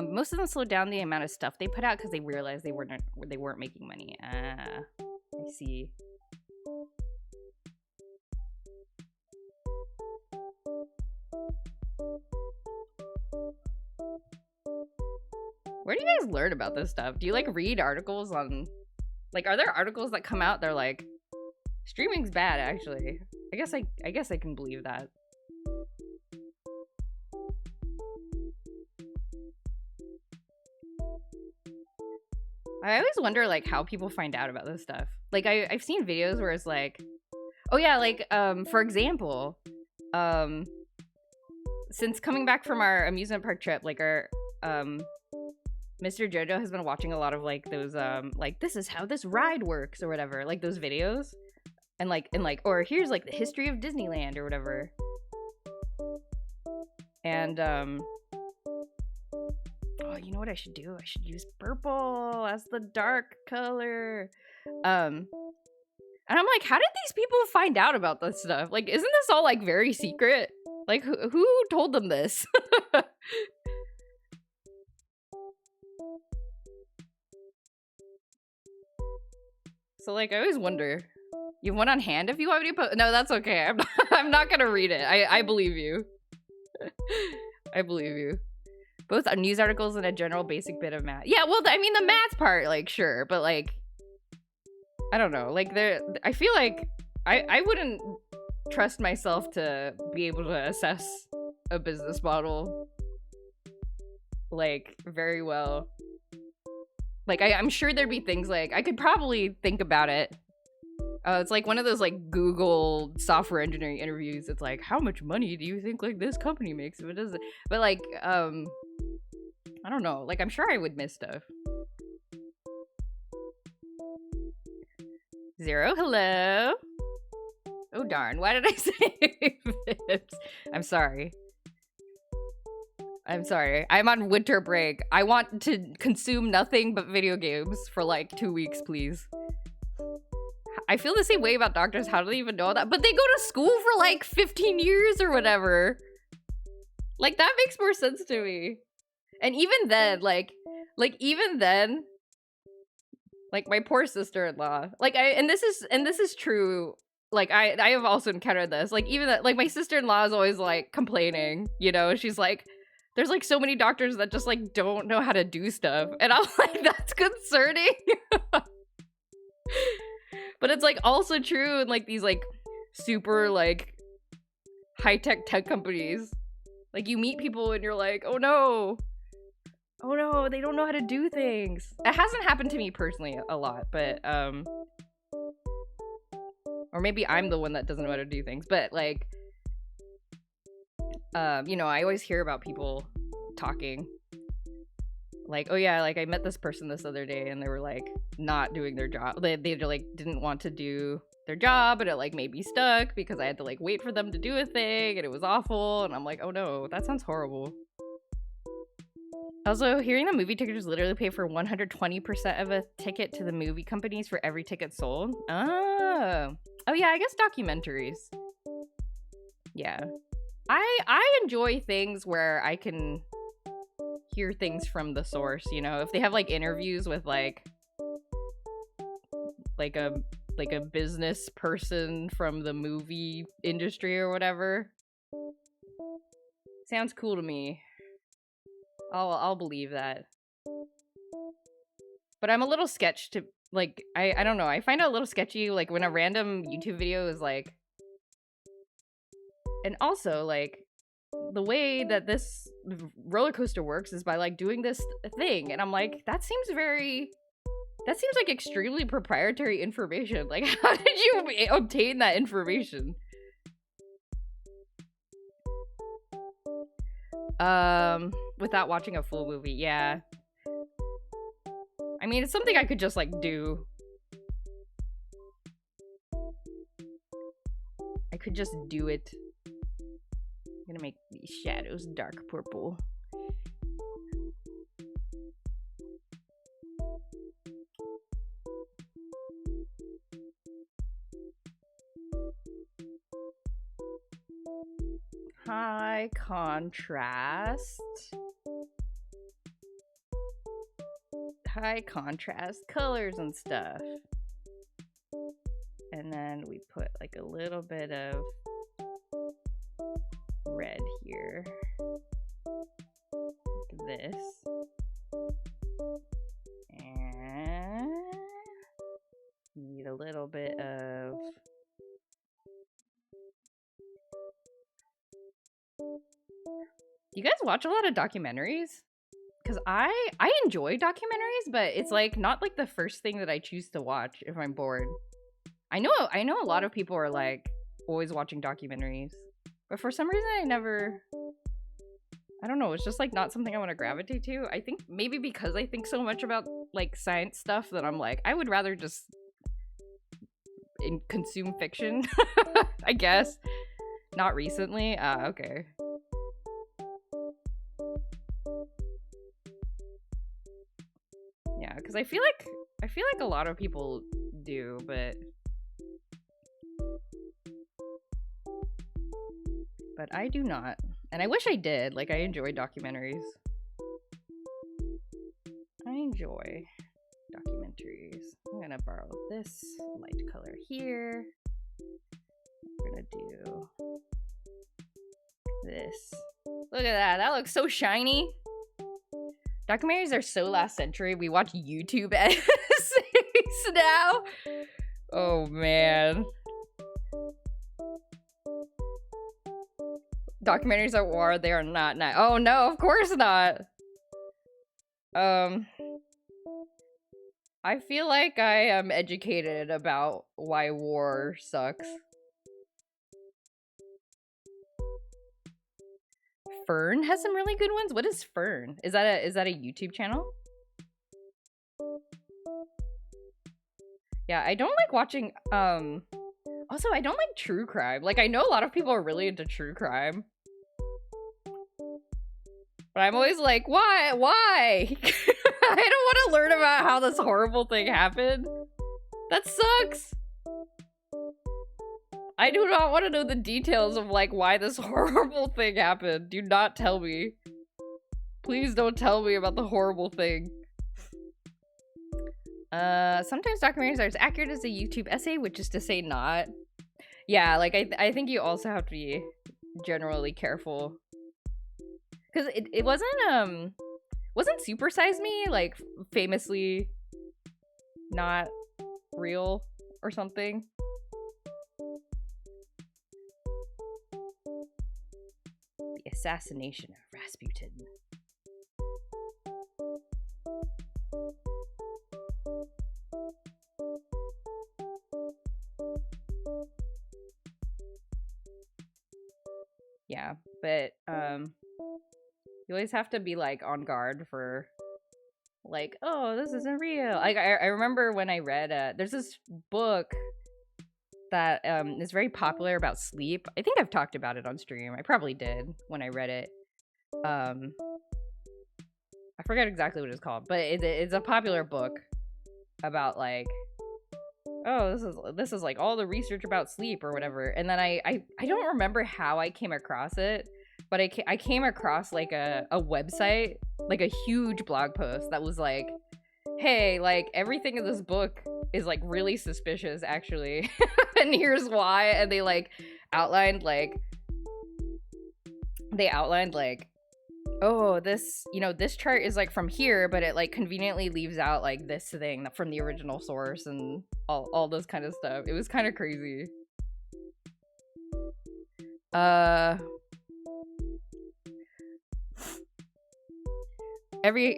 Speaker 1: Most of them slowed down the amount of stuff they put out because they realized they weren't making money. I see. Where do you guys learn about this stuff? Do you like read articles on, like, are there articles that come out? They're like, streaming's bad. Actually, I guess I can believe that. I always wonder, like, how people find out about this stuff. Like, I've seen videos where it's like, oh yeah, like, for example, since coming back from our amusement park trip, like, our, Mr. Jojo has been watching a lot of, like, those, like, this is how this ride works, or whatever, like, those videos, and, like, or here's, like, the history of Disneyland, or whatever, and, oh, you know what I should do? I should use purple as the dark color. And I'm like, how did these people find out about this stuff? Like, isn't this all, like, very secret? Like, who told them this? So, like, I always wonder. You have one on hand if you want me to No, that's okay. I'm not gonna read it. I believe you. I believe you. Both news articles and a general basic bit of math. Yeah, well, I mean, the math part, like, sure. But, like, I don't know. Like, I feel like I wouldn't trust myself to be able to assess a business model, like, very well. Like, I'm sure there'd be things, like, I could probably think about it. It's like one of those, like, Google software engineering interviews. It's like, how much money do you think, like, this company makes? If it doesn't, but, like, I don't know. Like, I'm sure I would miss stuff. Zero, hello. Oh, darn. Why did I say this? I'm sorry. I'm sorry. I'm on winter break. I want to consume nothing but video games for, like, 2 weeks, please. I feel the same way about doctors. How do they even know that? But they go to school for, like, 15 years or whatever. Like, that makes more sense to me. And even then, like even then, like, my poor sister-in-law, like, and this is true, like, I have also encountered this, like, even that, like, my sister-in-law is always, like, complaining, you know, she's like, there's, like, so many doctors that just, like, don't know how to do stuff, and I'm like, that's concerning. But it's, like, also true in, like, these, like, super, like, high-tech tech companies. Like, you meet people and you're like, oh no, they don't know how to do things. It hasn't happened to me personally a lot, but Or maybe I'm the one that doesn't know how to do things. But like, you know, I always hear about people talking like, oh yeah, like I met this person this other day and they were like not doing their job. They like didn't want to do their job, and it like made me stuck because I had to like wait for them to do a thing, and it was awful. And I'm like, oh no, that sounds horrible. Also, hearing that movie tickets literally pay for 120% of a ticket to the movie companies for every ticket sold. Oh yeah, I guess documentaries. Yeah, I enjoy things where I can hear things from the source, you know, if they have like interviews with like a business person from the movie industry or whatever. Sounds cool to me. I'll believe that. But I'm a little sketched to like I don't know, I find it a little sketchy like when a random YouTube video is like, and also like the way that this roller coaster works is by like doing this thing, and I'm like, that seems like extremely proprietary information. Like, how did you obtain that information? Without watching a full movie, yeah. I mean, it's something I could just like do. I could just do it. I'm gonna make these shadows dark purple. High contrast. High contrast colors and stuff. And then we put like a little bit of red here. Like this. And need a little bit of you guys watch a lot of documentaries? Because I enjoy documentaries, but it's like not like the first thing that I choose to watch if I'm bored. I know a lot of people are like always watching documentaries, but for some reason I don't know, it's just like not something I want to gravitate to. I think maybe because I think so much about like science stuff that I'm like, I would rather just consume fiction. I guess. Not recently. Okay. Yeah, because I feel like a lot of people do, but I do not. And I wish I did. Like, I enjoy documentaries. I enjoy documentaries. I'm gonna borrow this light color here. We're gonna do this. Look at that. That looks so shiny. Documentaries are so last century. We watch YouTube essays now. Oh, man. Documentaries are war. They are not nice. Oh, no, of course not. I feel like I am educated about why war sucks. Fern has some really good ones. What is Fern? Is that a YouTube channel? Yeah, I don't like watching also I don't like true crime. Like, I know a lot of people are really into true crime. But I'm always like, why? I don't want to learn about how this horrible thing happened. That sucks. I do not want to know the details of, like, why this horrible thing happened. Do not tell me. Please don't tell me about the horrible thing. Sometimes documentaries are as accurate as a YouTube essay, which is to say not. Yeah, like, I think you also have to be generally careful. Because it wasn't Super Size Me, like, famously not real or something? The assassination of Rasputin. Yeah, but you always have to be like on guard for like, oh, this isn't real. Like I remember when I read there's this book that is very popular about sleep. I think I've talked about it on stream. I probably did when I read it. I forget exactly what it's called, but it's a popular book about like, oh, this is like all the research about sleep or whatever. And then I don't remember how I came across it, but I came across like a website, like a huge blog post that was like, hey, like everything in this book is like really suspicious actually. And here's why. And they like outlined like oh, this, you know, this chart is like from here, but it like conveniently leaves out like this thing from the original source and all this kind of stuff. It was kind of crazy.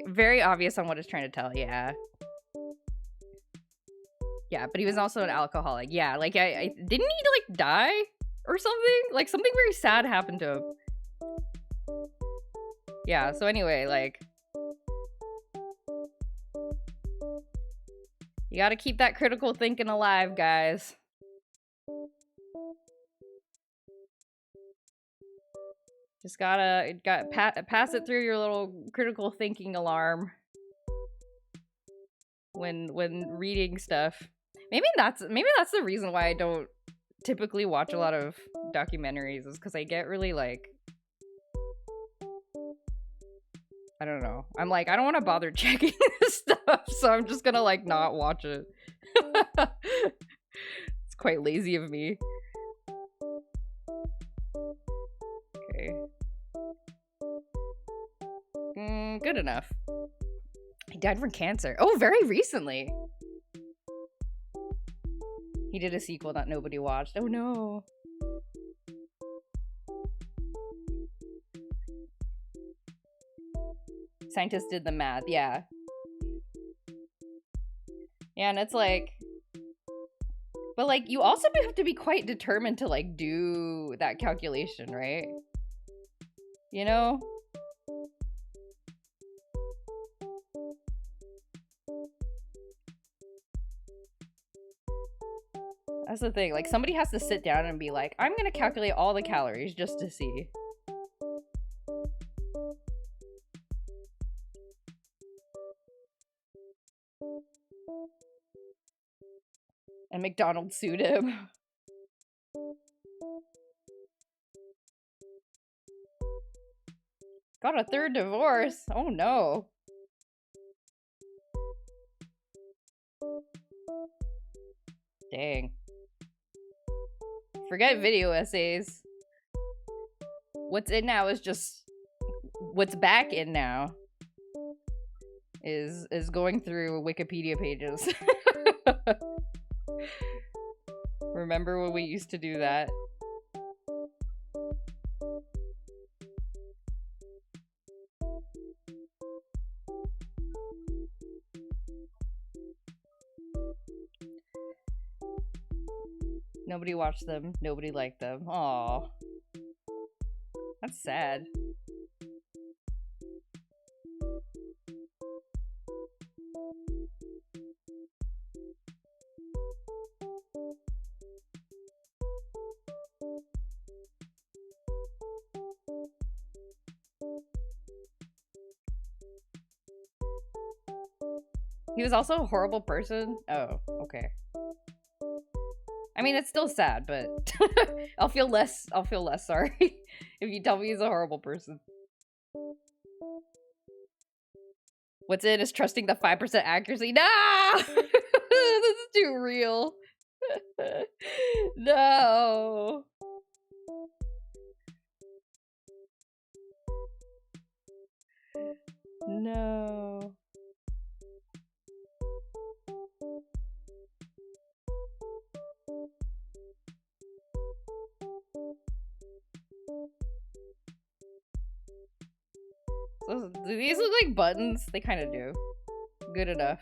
Speaker 1: Very obvious on what it's trying to tell, yeah. Yeah, but he was also an alcoholic. Yeah, like I didn't he like die or something? Like something very sad happened to him. Yeah, so anyway, like you gotta keep that critical thinking alive, guys. Just gotta pass it through your little critical thinking alarm when reading stuff. Maybe that's the reason why I don't typically watch a lot of documentaries, is because I get really like, I don't know. I'm like, I don't want to bother checking this stuff, so I'm just gonna like not watch it. It's quite lazy of me. Okay. Good enough. He died from cancer. Oh, very recently. He did a sequel that nobody watched. Oh no. Scientists did the math, yeah. Yeah, and it's like, but like you also have to be quite determined to like do that calculation, right? You know? That's the thing. Like somebody has to sit down and be like, I'm gonna calculate all the calories just to see. And McDonald's sued him. Got a third divorce. Oh no. Dang. Forget video essays. What's in now is just what's back in now is going through Wikipedia pages. Remember when we used to do that? Nobody watched them. Nobody liked them. Aww. That's sad. He was also a horrible person? Oh, okay. I mean, it's still sad, but I'll feel less sorry if you tell me he's a horrible person. What's in is trusting the 5% accuracy. No! This is too real. No. No. Do these look like buttons? They kind of do. Good enough.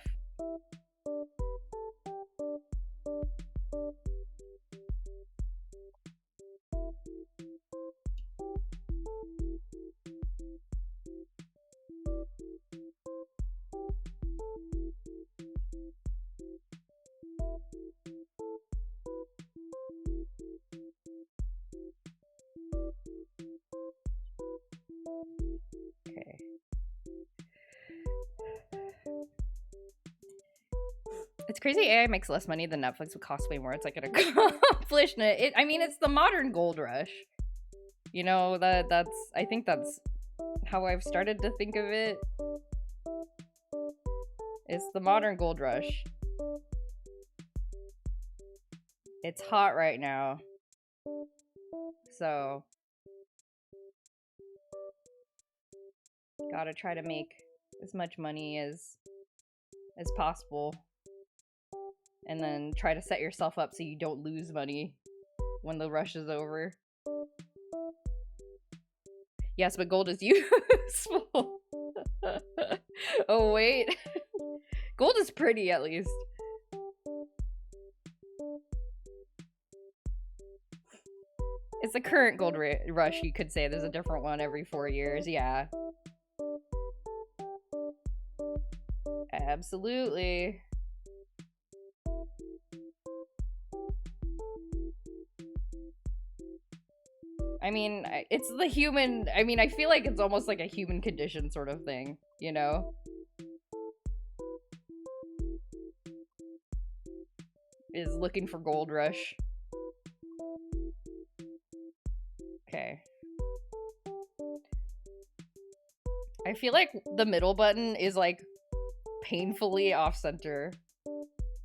Speaker 1: It's crazy AI makes less money than Netflix would cost way more. It's like an accomplishment. I mean, it's the modern gold rush. You know, I think that's how I've started to think of it. It's the modern gold rush. It's hot right now. So gotta try to make as much money as possible. And then try to set yourself up so you don't lose money when the rush is over. Yes, but gold is useful. Oh, wait. Gold is pretty, at least. It's the current gold rush, you could say. There's a different one every 4 years, yeah. Absolutely. I mean, it's the human... I mean, I feel like it's almost like a human condition sort of thing, you know? Is looking for gold rush. Okay. I feel like the middle button is, like, painfully off-center.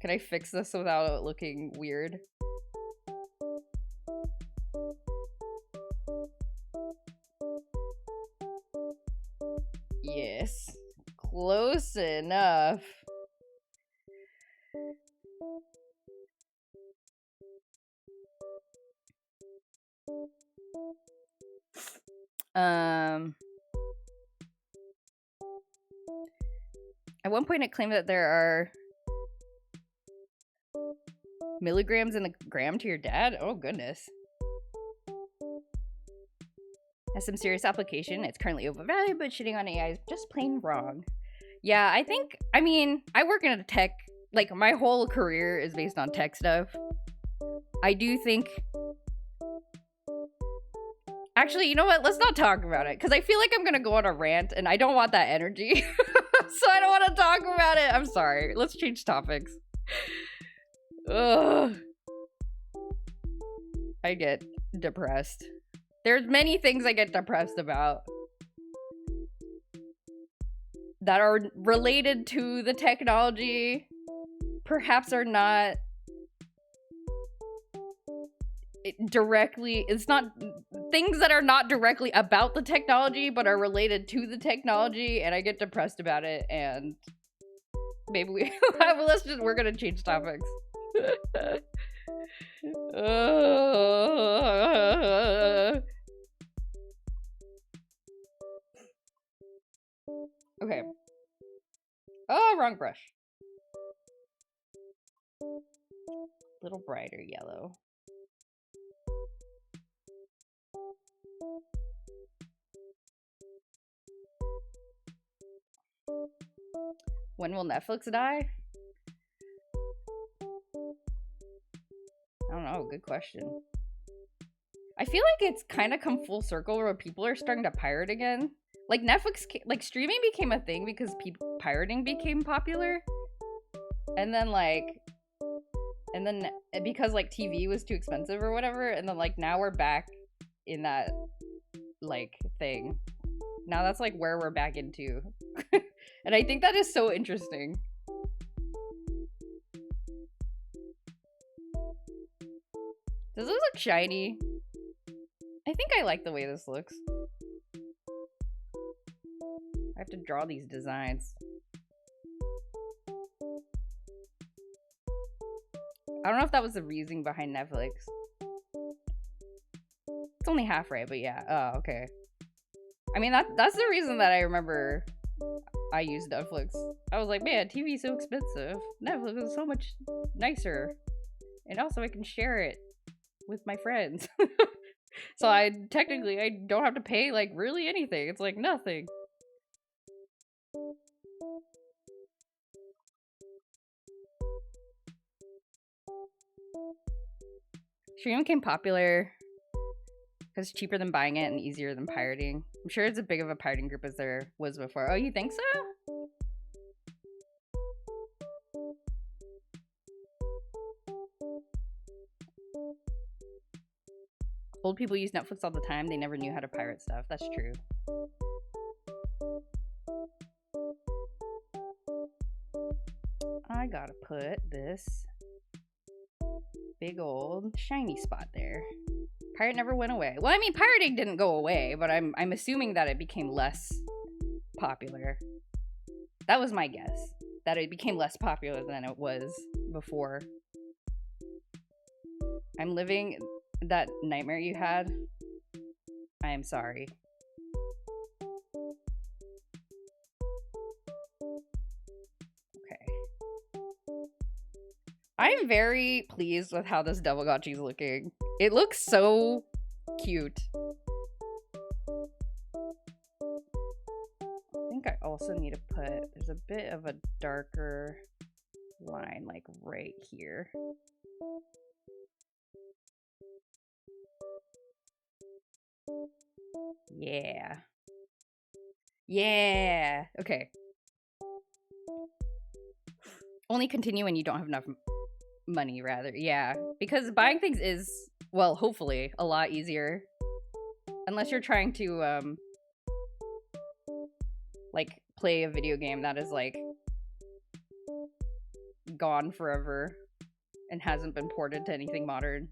Speaker 1: Can I fix this without it looking weird? Yes. Close enough. At one point it claimed that there are milligrams in a gram to your dad. Oh, goodness. Has some serious application. It's currently overvalued, but shitting on AI is just plain wrong. Yeah, I mean, I work in a tech, like, my whole career is based on tech stuff. I do think... Actually, you know what? Let's not talk about it, because I feel like I'm gonna go on a rant, and I don't want that energy. So I don't want to talk about it. I'm sorry. Let's change topics. Ugh. I get depressed. There's many things I get depressed about that are related to the technology, perhaps are not directly, it's not things that are not directly about the technology but are related to the technology, and I get depressed about it. And maybe we're gonna change topics. Okay. Oh, wrong brush. Little brighter yellow. When will Netflix die? I don't know. Good question. I feel like it's kind of come full circle where people are starting to pirate again. Like Netflix, like streaming became a thing because pirating became popular. And then because like TV was too expensive or whatever. And then like now we're back in that like thing. Now that's like where we're back into. And I think that is so interesting. Does this look shiny? I think I like the way this looks. I have to draw these designs. I don't know if that was the reasoning behind Netflix. It's only half right, but yeah. Oh, okay. I mean, that's the reason that I remember I used Netflix. I was like, man, TV is so expensive. Netflix is so much nicer. And also I can share it with my friends. So I don't have to pay like really anything. It's like nothing. Streaming became popular because it's cheaper than buying it and easier than pirating. I'm sure it's as big of a pirating group as there was before. Oh, you think so? Old people use Netflix all the time. They never knew how to pirate stuff. That's true. I gotta put this big old shiny spot there. Pirate never went away. Well, I mean, pirating didn't go away, but I'm assuming that it became less popular. That was my guess. That it became less popular than it was before. I'm living that nightmare you had. I am sorry. I'm very pleased with how this Devilgotchi is looking. It looks so cute. I think I also need to put, there's a bit of a darker line like right here. Yeah. Yeah. Okay. Only continue when you don't have enough money, rather. Yeah, because buying things is, well, hopefully a lot easier, unless you're trying to like play a video game that is like gone forever and hasn't been ported to anything modern.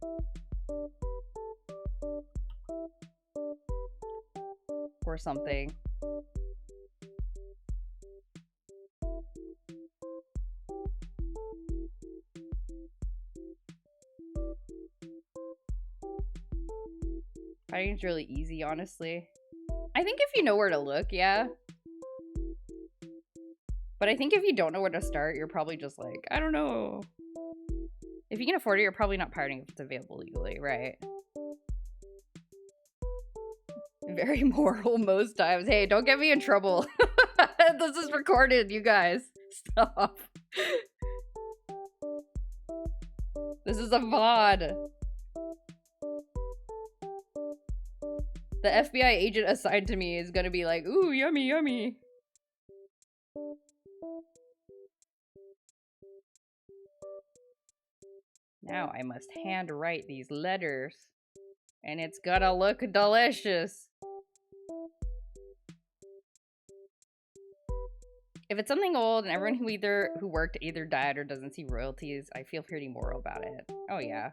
Speaker 1: Or something. Fighting's really easy, honestly. I think if you know where to look, yeah. But I think if you don't know where to start, you're probably just like, I don't know. If you can afford it, you're probably not pirating if it's available legally, right? Very moral most times. Hey, don't get me in trouble. This is recorded, you guys. Stop. This is a VOD. The FBI agent assigned to me is gonna be like, ooh, yummy, yummy. Now I must handwrite these letters. And it's gonna look delicious. If it's something old and everyone who worked either died or doesn't see royalties, I feel pretty moral about it. Oh yeah.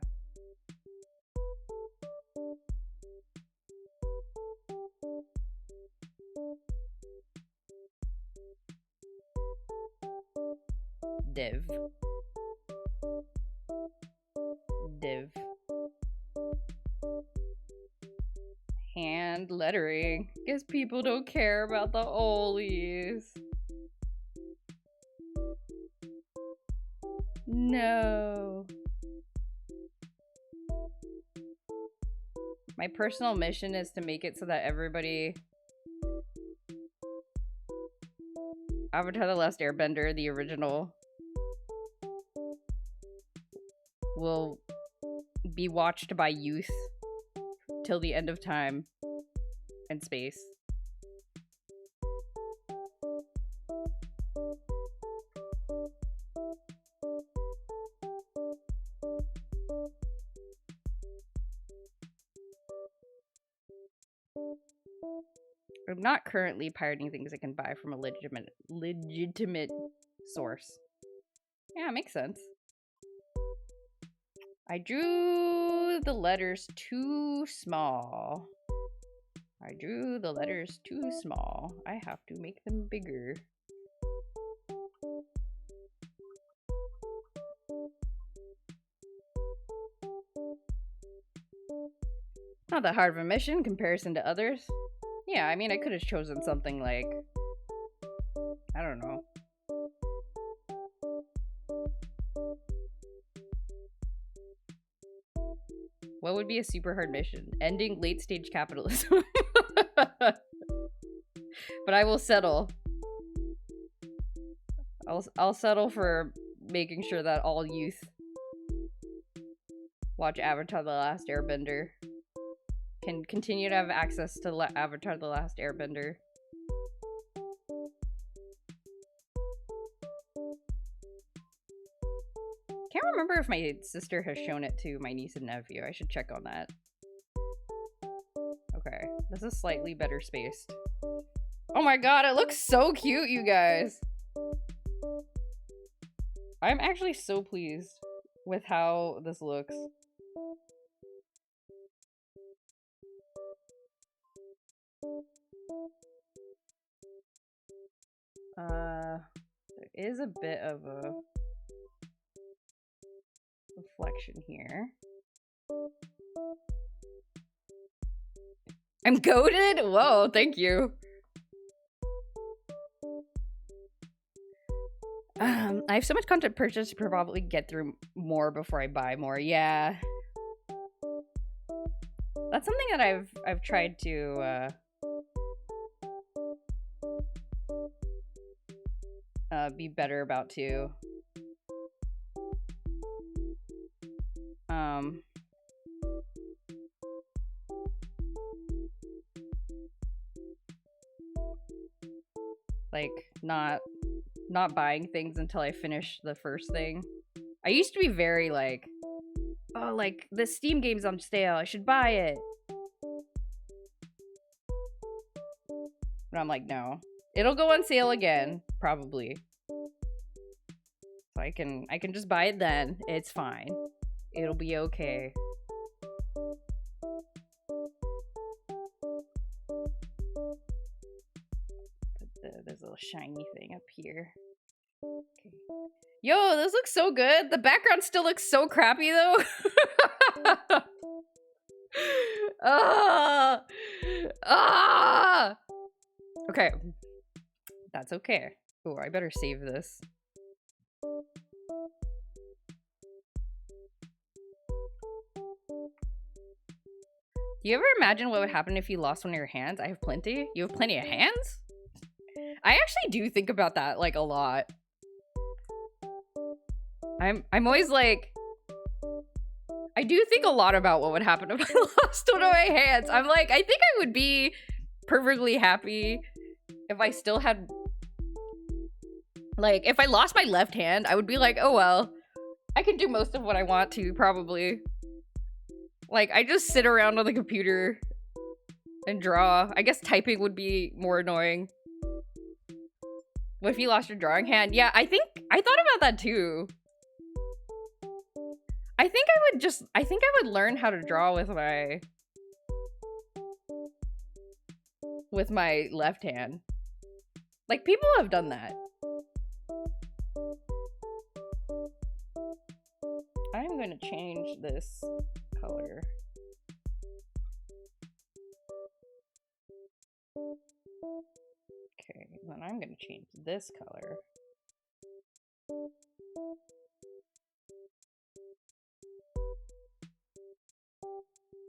Speaker 1: Div. Hand lettering. Guess people don't care about the oldies. No. My personal mission is to make it so that everybody... Avatar: The Last Airbender, the original, will be watched by youth till the end of time and space. I'm not currently pirating things I can buy from a legitimate source. Yeah, it makes sense. I drew the letters too small. I drew the letters too small. I have to make them bigger. Not that hard of a mission in comparison to others. Yeah, I mean, I could have chosen something like, I don't know. What would be a super hard mission? Ending late stage capitalism. But I will settle. I'll settle for making sure that all youth watch Avatar: The Last Airbender. Can continue to have access to Avatar: The Last Airbender. Can't remember if my sister has shown it to my niece and nephew. I should check on that. Okay, this is slightly better spaced. Oh my god, it looks so cute, you guys. I'm actually so pleased with how this looks. There is a bit of a reflection here. I'm goated? Whoa, thank you. I have so much content purchased to probably get through more before I buy more. Yeah. That's something that I've tried to be better about too. Like not buying things until I finish the first thing. I used to be very like, oh, like the Steam game's on sale, I should buy it. But I'm like, no. It'll go on sale again, probably. So I can just buy it then. It's fine. It'll be okay. Put this little shiny thing up here. Okay. Yo, this looks so good. The background still looks so crappy though. Okay. That's okay. Oh, I better save this. Do you ever imagine what would happen if you lost one of your hands? I have plenty. You have plenty of hands? I actually do think about that like a lot. I'm always like, I do think a lot about what would happen if I lost one of my hands. I'm like, I think I would be perfectly happy if I still had, like, if I lost my left hand, I would be like, oh well, I can do most of what I want to, probably. Like, I just sit around on the computer and draw. I guess typing would be more annoying. What if you lost your drawing hand? Yeah, I thought about that too. I think I would learn how to draw with my left hand. Like, people have done that. I'm going to change this color. Okay, then I'm going to change this color.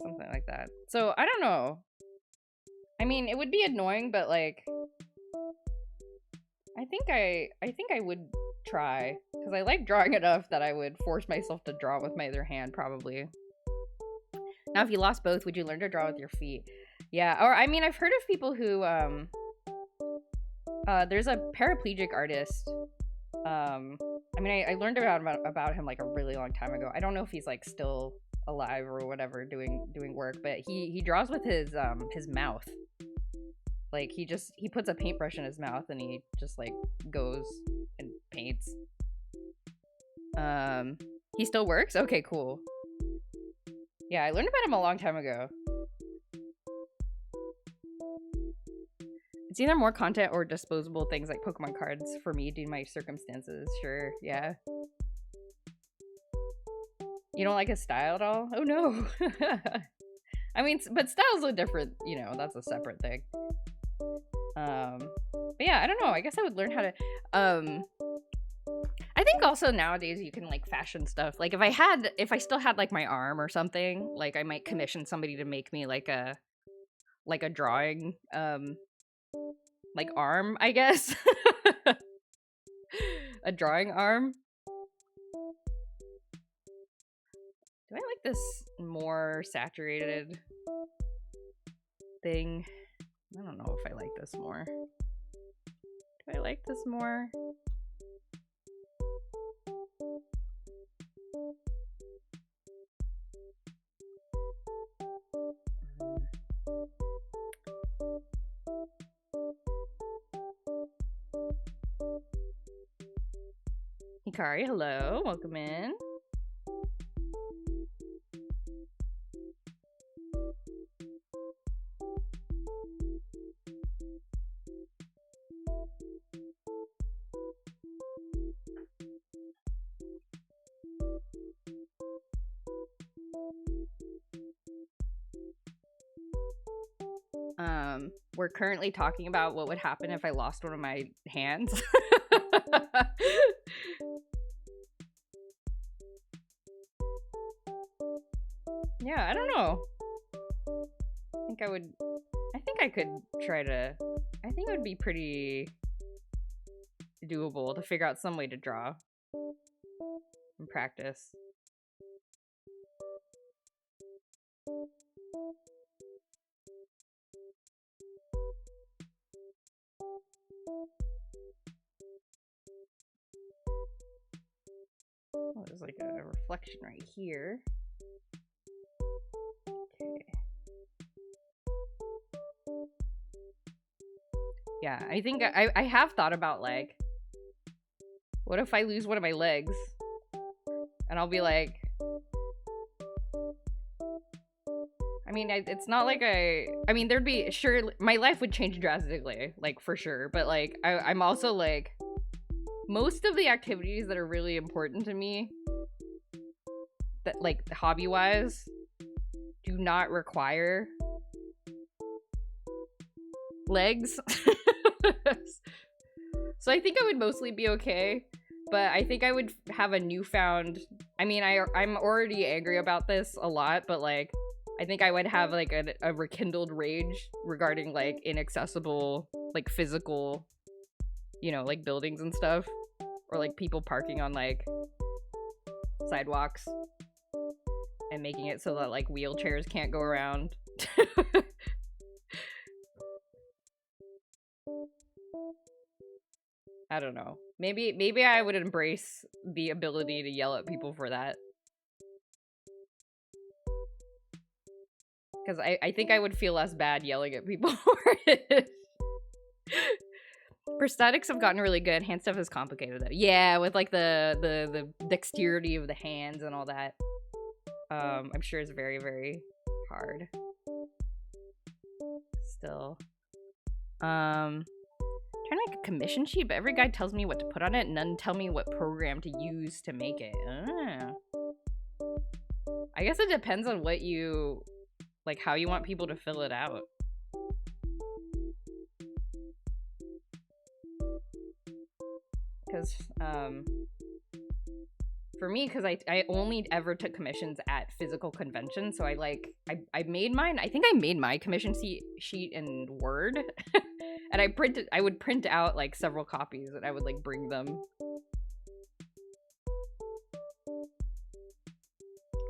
Speaker 1: Something like that. So, I don't know. I mean, it would be annoying, but like, I think I would try, because I like drawing enough that I would force myself to draw with my other hand, probably. Now, if you lost both, would you learn to draw with your feet? Yeah, or I mean, I've heard of people who, there's a paraplegic artist. I mean, I learned about him like a really long time ago. I don't know if he's like still alive or whatever doing work, but he draws with his mouth. Like, he puts a paintbrush in his mouth and he just like goes and paints. He still works? Okay, cool. Yeah, I learned about him a long time ago. It's either more content or disposable things like Pokemon cards for me due to my circumstances. Sure, yeah. You don't like his style at all? Oh no. I mean, but styles are different, you know, that's a separate thing. But yeah, I don't know. I guess I would learn how to, I think also nowadays you can like fashion stuff. Like if I still had like my arm or something, like I might commission somebody to make me like a drawing, like arm, I guess. A drawing arm. Do I like this more saturated thing? I don't know if I like this more. Do I like this more? Hikari, hello. Welcome in. We're currently talking about what would happen if I lost one of my hands. Yeah, I don't know. I think I could try to, I think it would be pretty doable to figure out some way to draw and practice. Oh, there's like a reflection right here. Okay. Yeah, I think I have thought about, like, what if I lose one of my legs? And I'll be like, I mean, it's not like I mean, there'd be, sure, my life would change drastically, like, for sure. But, like, I'm also, like, most of the activities that are really important to me, that, like, hobby-wise, do not require legs. So I think I would mostly be okay, but I think I would have a newfound, I mean, I'm already angry about this a lot, but, like, I think I would have, like, a rekindled rage regarding, like, inaccessible, like, physical, you know, like, buildings and stuff, or, like, people parking on, like, sidewalks and making it so that, like, wheelchairs can't go around. I don't know. Maybe I would embrace the ability to yell at people for that. Because I think I would feel less bad yelling at people for it. Prosthetics have gotten really good. Hand stuff is complicated though. Yeah, with like the dexterity of the hands and all that. I'm sure it's very, very hard. Still. Trying to make a commission sheet, but every guide tells me what to put on it, and none tell me what program to use to make it. I guess it depends on what you, like, how you want people to fill it out. Because, for me, because I only ever took commissions at physical conventions, so I made mine, I think I made my commission sheet in Word, and I would print out, like, several copies, and I would, like, bring them.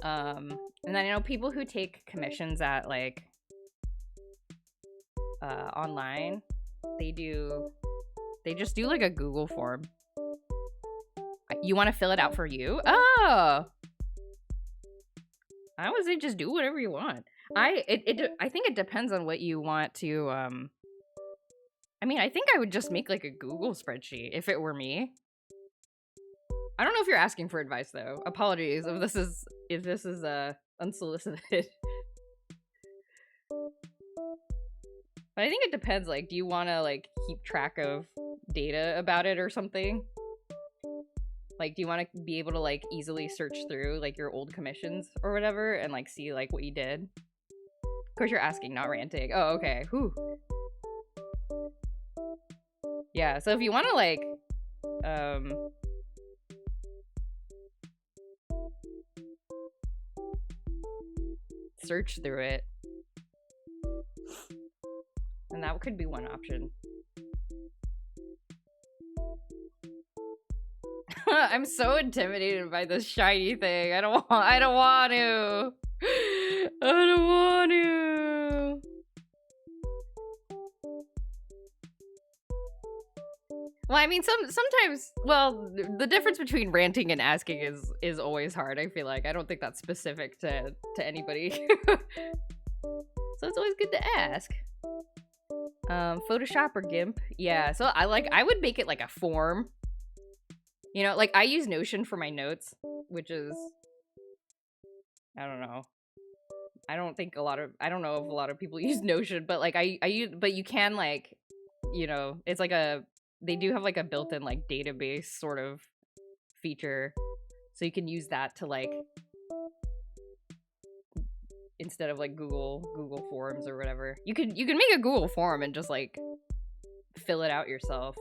Speaker 1: And then I know people who take commissions at, like, online, they just do, like, a Google form. You want to fill it out for you? Oh! I would say just do whatever you want. I think it depends on what you want to, I mean, I think I would just make, like, a Google spreadsheet if it were me. I don't know if you're asking for advice, though. Apologies if this is unsolicited. But I think it depends, like, do you want to, like, keep track of data about it or something? Like, do you want to be able to, like, easily search through, like, your old commissions or whatever and, like, see, like, what you did? Of course you're asking, not ranting. Oh, okay. Whew. Yeah, so if you want to, like, search through it, and that could be one option. I'm so intimidated by this shiny thing. I don't want to. I don't want to. Well, I mean, sometimes, well, the difference between ranting and asking is always hard, I feel like. I don't think that's specific to anybody. So it's always good to ask. Photoshop or GIMP? Yeah, so I would make it like a form. You know, like I use Notion for my notes, which is, I don't know. I don't know if a lot of people use Notion, but like I use, but you can like, you know, it's like they do have like a built-in like database sort of feature. So you can use that to like, instead of like Google Forms or whatever. You can make a Google form and just like fill it out yourself.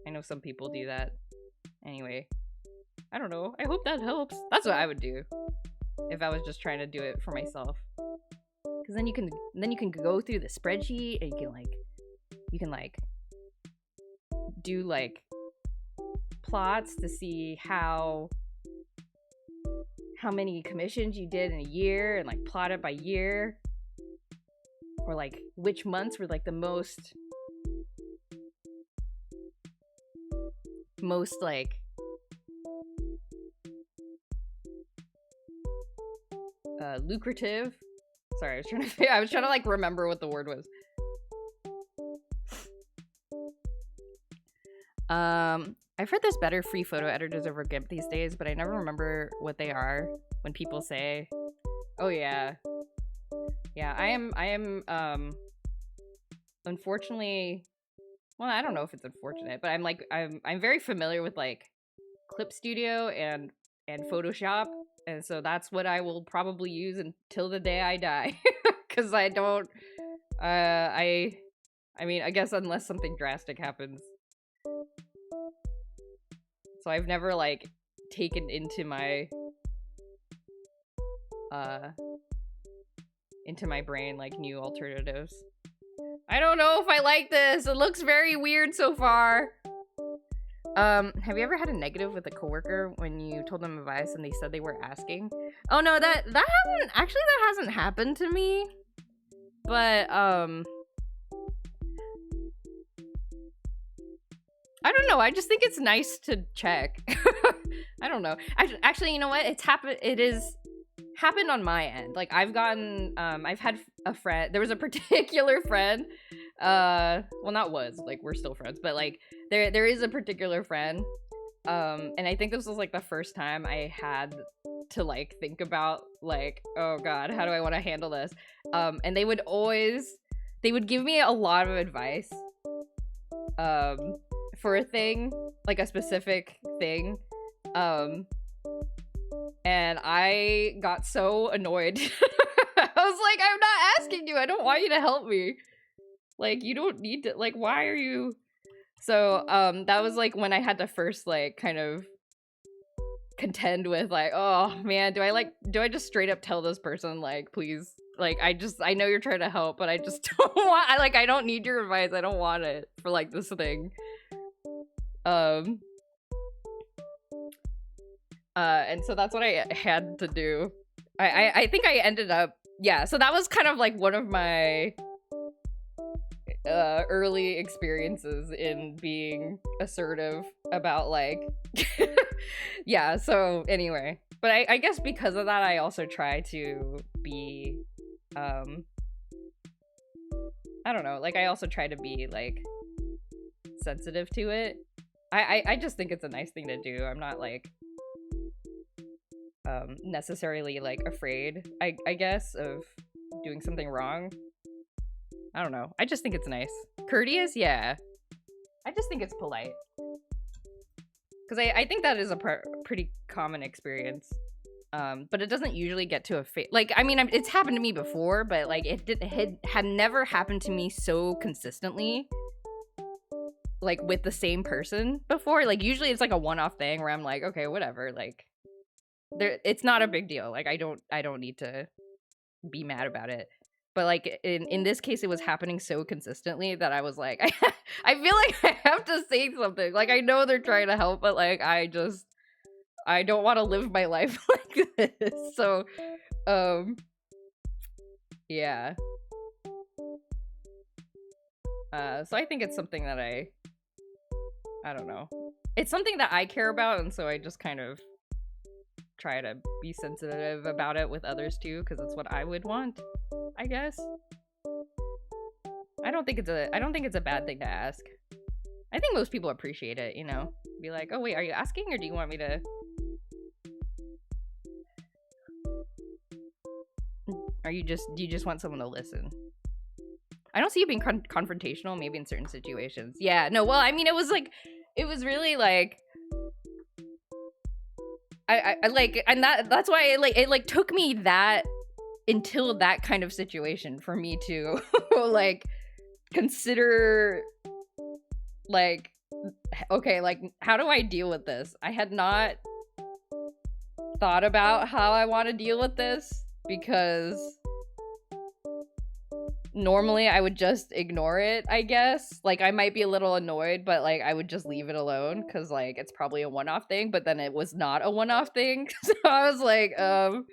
Speaker 1: I know some people do that. Anyway, I don't know. I hope that helps. That's what I would do if I was just trying to do it for myself. Cuz then you can go through the spreadsheet and you can do like plots to see how many commissions you did in a year and like plot it by year, or like which months were like the most like lucrative. Sorry, I was trying to like remember what the word was. I've heard there's better free photo editors over GIMP these days, but I never remember what they are when people say, "Oh yeah." Yeah, I am unfortunately, well, I don't know if it's unfortunate, but I'm very familiar with like Clip Studio and Photoshop, and so that's what I will probably use until the day I die. Cuz I don't I mean, I guess unless something drastic happens. So I've never like taken into my brain like new alternatives. I don't know if I like this. It looks very weird so far. Have you ever had a negative with a coworker when you told them advice and they said they were asking? Oh no, that hasn't happened to me. But I don't know. I just think it's nice to check. I don't know. Actually, you know what? It is happened on my end. Like I've had a friend. There was a particular friend. Well, not was, like we're still friends, but like there is a particular friend. And I think this was like the first time I had to like think about like, oh God, how do I want to handle this? And they would give me a lot of advice. For a thing, like a specific thing, and I got so annoyed. I was like, I'm not asking you, I don't want you to help me, like you don't need to, like why are you. So that was like when I had to first like kind of contend with like, oh man, do I just straight up tell this person like, please, like I know you're trying to help, but I just don't want, I don't need your advice, I don't want it for like this thing. And so that's what I had to do. I think I ended up, yeah, so that was kind of like one of my early experiences in being assertive about like yeah, so anyway, but I guess because of that I also try to be I don't know, like I also try to be like sensitive to it. I just think it's a nice thing to do. I'm not like necessarily like afraid, I guess, of doing something wrong. I don't know. I just think it's nice. Courteous? Yeah. I just think it's polite. Because I think that is a pretty common experience. But it doesn't usually get to like, I mean, it's happened to me before, but like it had never happened to me so consistently, like with the same person before. Like usually it's like a one-off thing where I'm like, okay, whatever, like it's not a big deal, like I don't need to be mad about it. But like in this case, it was happening so consistently that I was like, I feel like I have to say something. Like I know they're trying to help, but like I don't want to live my life like this. So yeah. So I think it's something that I don't know. It's something that I care about, and so I just kind of try to be sensitive about it with others too, because it's what I would want, I guess. I don't think it's a bad thing to ask. I think most people appreciate it, you know? Be like, oh wait, are you asking or do you want me to? Do you just want someone to listen? I don't see you being confrontational, maybe in certain situations. Yeah, no, well, I mean, it was really like, I like, and that's why it took me that until that kind of situation for me to like consider like, okay, like, how do I deal with this? I had not thought about how I want to deal with this because normally I would just ignore it, I guess. Like, I might be a little annoyed, but like I would just leave it alone because like it's probably a one-off thing, but then it was not a one-off thing. So I was like, well,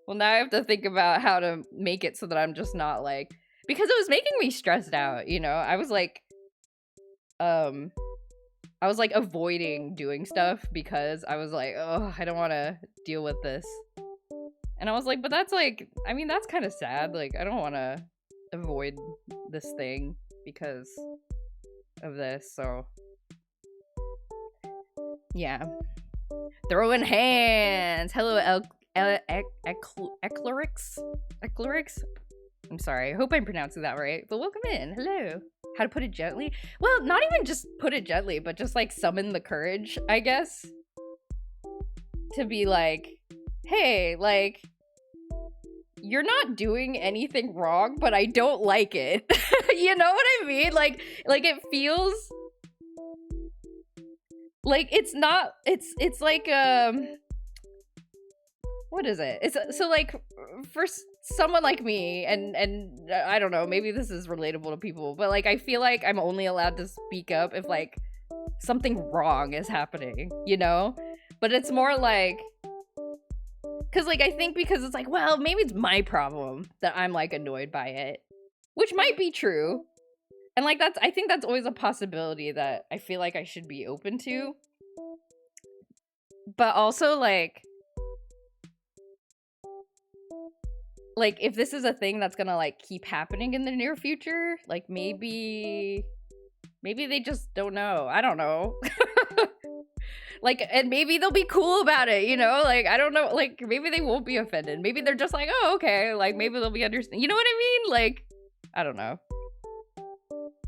Speaker 1: now I have to think about how to make it so that I'm just not like, because it was making me stressed out, you know? I was like avoiding doing stuff because I was like, oh, I don't want to deal with this. And I was like, but that's like, I mean, that's kind of sad. Like, I don't want to avoid this thing because of this, so yeah. Throwing hands. Hello, Eclorix. I'm sorry, I hope I'm pronouncing that right, but welcome in. Hello. How to put it gently? Well, not even just put it gently, but just like summon the courage, I guess, to be like, hey, like, you're not doing anything wrong, but I don't like it. You know what I mean? Like it feels like it's not, it's like, what is it? It's so like for someone like me, and I don't know, maybe this is relatable to people, but like I feel like I'm only allowed to speak up if like something wrong is happening, you know? But it's more like, because like I think because it's like, well, maybe it's my problem that I'm like annoyed by it, which might be true, and like I think that's always a possibility that I feel like I should be open to. But also like if this is a thing that's gonna like keep happening in the near future, like maybe they just don't know. I don't know. Like, and maybe they'll be cool about it, you know? Like, I don't know. Like, maybe they won't be offended. Maybe they're just like, oh, okay. Like, maybe they'll be understand. You know what I mean? Like, I don't know.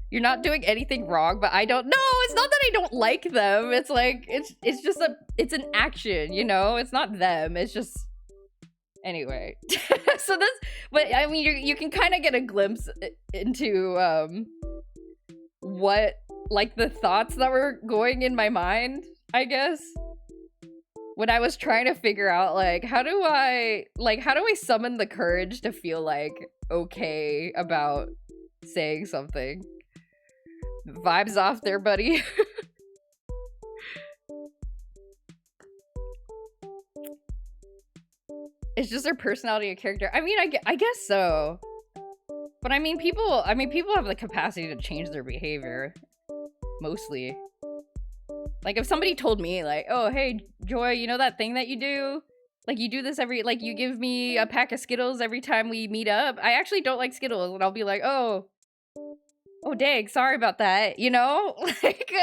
Speaker 1: You're not doing anything wrong, but I don't. No, it's not that I don't like them. It's like, it's just it's an action, you know? It's not them. It's just, anyway. So this, but I mean, you can kind of get a glimpse into, what, like, the thoughts that were going in my mind, I guess, when I was trying to figure out, like, how do I summon the courage to feel, like, okay about saying something? Vibes off there, buddy. It's just their personality and character. I mean, I guess so. But I mean, people have the capacity to change their behavior. Mostly. Like, if somebody told me, like, oh, hey, Joy, you know that thing that you do? Like, you do this like, you give me a pack of Skittles every time we meet up. I actually don't like Skittles. And I'll be like, oh, dang, sorry about that. You know?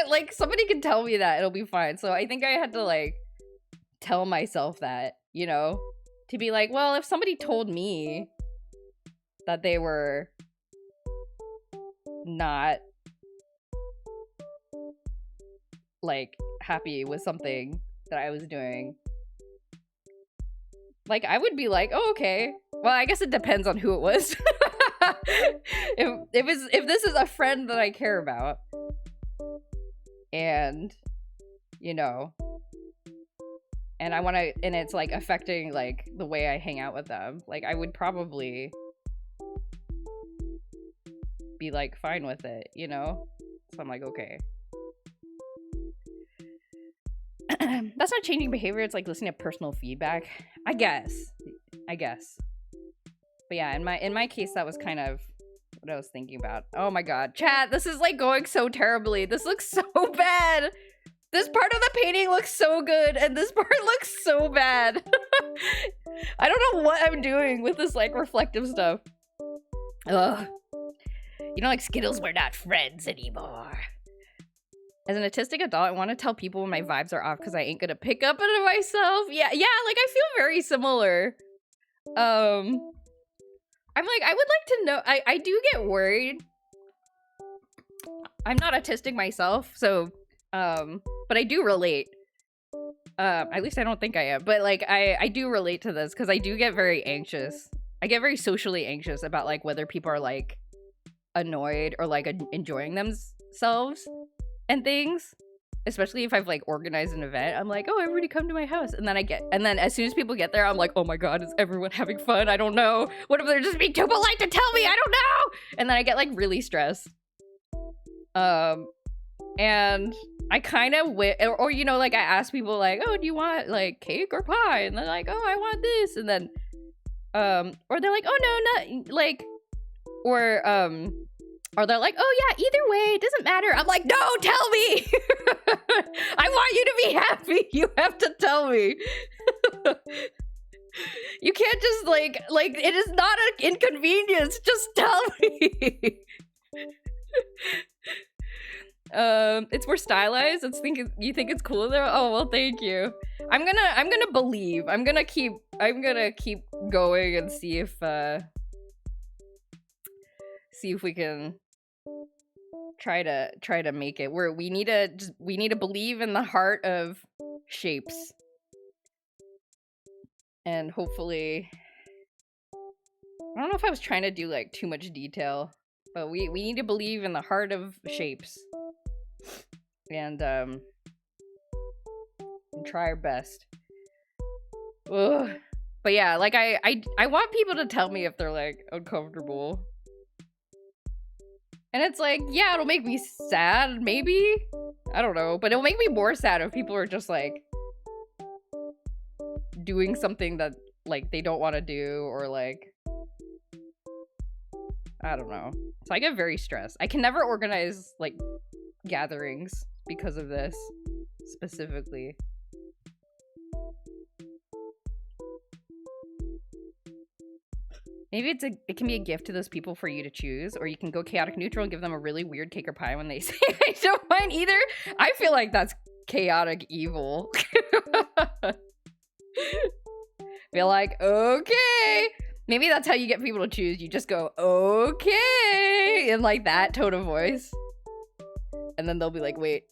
Speaker 1: Like, somebody can tell me that. It'll be fine. So I think I had to, like, tell myself that, you know? To be like, well, if somebody told me that they were not, like, happy with something that I was doing, like, I would be like, oh, okay. Well, I guess it depends on who it was. If this is a friend that I care about, and, you know, and I want to, and it's, like, affecting, like, the way I hang out with them, like, I would probably be, like, fine with it, you know? So I'm like, okay. That's not changing behavior, it's, like, listening to personal feedback. I guess. But yeah, in my case, that was kind of what I was thinking about. Oh my god. Chat, this is, like, going so terribly. This looks so bad. This part of the painting looks so good, and this part looks so bad. I don't know what I'm doing with this, like, reflective stuff. Ugh. You know, like, Skittles, we're not friends anymore. As an autistic adult, I want to tell people when my vibes are off because I ain't gonna pick up on it myself. Yeah, like I feel very similar. I'm like, I would like to know. I do get worried. I'm not autistic myself, so but I do relate. At least I don't think I am, but like I do relate to this because I do get very anxious. I get very socially anxious about like whether people are like annoyed or like enjoying themselves and things. Especially if I've like organized an event, I'm like, oh, everybody come to my house, and then as soon as people get there, I'm like, oh my god, is everyone having fun? I don't know. What if they're just being too polite to tell me? I don't know. And then I get like really stressed. And I kind of or you know, like I ask people like, oh, do you want like cake or pie? And they're like, oh, I want this. And then or they're like, oh no, not like, or they're like, oh yeah, either way, it doesn't matter. I'm like, no, tell me. I want you to be happy. You have to tell me. You can't just like it is not an inconvenience. Just tell me. It's more stylized. You think it's cool though? Oh well, thank you. I'm gonna believe. I'm gonna keep going and see if we can try to make it where we need to believe in the heart of shapes, and hopefully, I don't know if I was trying to do like too much detail, but we need to believe in the heart of shapes, and try our best. Ugh. But yeah, like I want people to tell me if they're like uncomfortable. And it's like, yeah, it'll make me sad, maybe? I don't know. But it'll make me more sad if people are just like doing something that like they don't want to do, or like, I don't know. So I get very stressed. I can never organize like gatherings because of this specifically. Maybe it can be a gift to those people for you to choose, or you can go chaotic neutral and give them a really weird cake or pie when they say I don't mind either. I feel like that's chaotic evil. Feel like, okay. Maybe that's how you get people to choose. You just go, okay, in like that tone of voice. And then they'll be like, wait,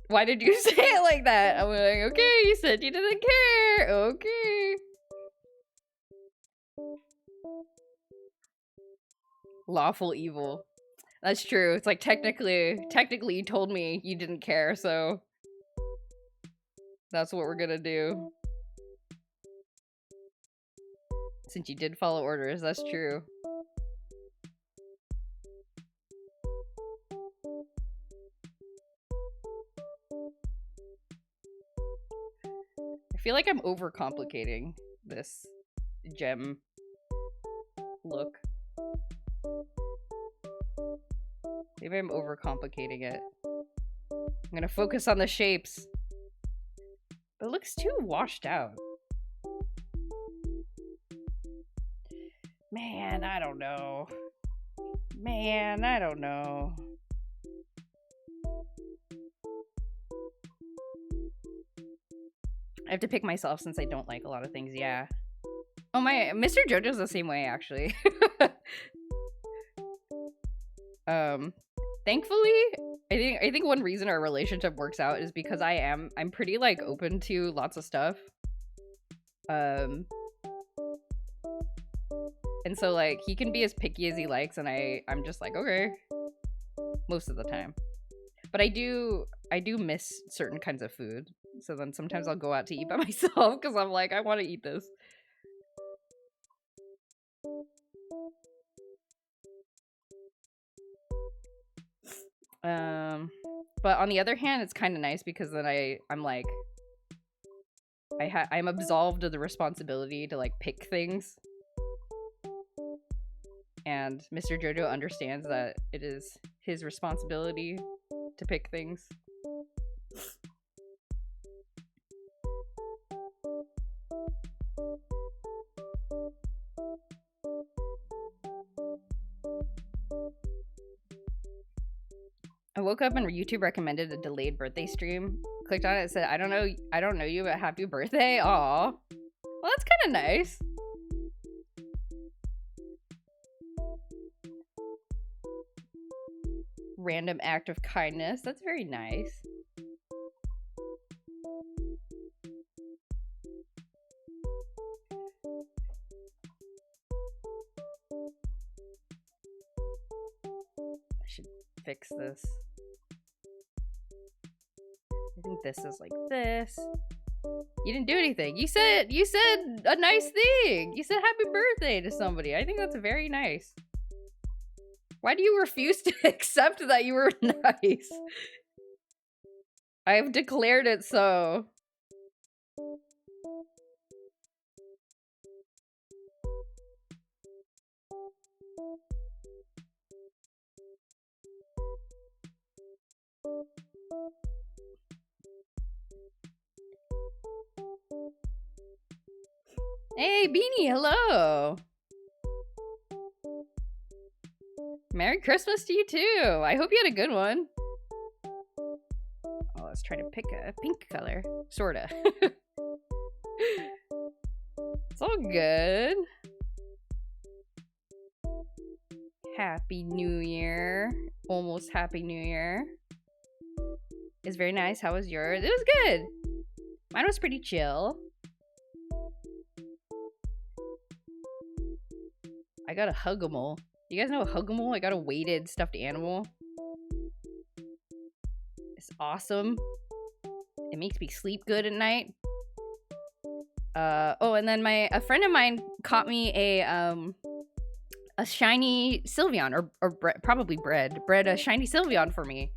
Speaker 1: why did you say it like that? I'm like, okay, you said you didn't care. Okay. Lawful evil. That's true. It's like technically you told me you didn't care, so that's what we're gonna do. Since you did follow orders, that's true. I feel like I'm overcomplicating this gem look. Maybe I'm overcomplicating it. I'm gonna focus on the shapes. But it looks too washed out. Man, I don't know. Man, I don't know. I have to pick myself since I don't like a lot of things, yeah. Oh my, Mr. JoJo's the same way, actually. Thankfully, I think one reason our relationship works out is because I'm pretty like open to lots of stuff. And so like he can be as picky as he likes, and I'm just like, okay, most of the time. But I do miss certain kinds of food. So then sometimes I'll go out to eat by myself because I'm like, I want to eat this. But on the other hand, it's kind of nice because then I'm like, I'm absolved of the responsibility to like pick things. And Mr. JoJo understands that it is his responsibility to pick things. woke up and YouTube recommended a delayed birthday stream. Clicked on it, it said, I don't know you, but happy birthday. Aw. Well, that's kind of nice. Random act of kindness. That's very nice. I should fix this. I think this is like this. You didn't do anything. You said a nice thing. You said happy birthday to somebody. I think that's very nice. Why do you refuse to accept that you were nice? I have declared it so. Hey, Beanie, hello. Merry Christmas to you too. I hope you had a good one. Oh, let's try to pick a pink color. Sorta. It's all good. Happy New Year. Almost Happy New Year. It's very nice. How was yours? It was good. Mine was pretty chill. I got a Huggimal. You guys know a Huggimal? I got a weighted stuffed animal. It's awesome. It makes me sleep good at night. Oh, and then a friend of mine caught me a shiny Sylveon, or probably bred a shiny Sylveon for me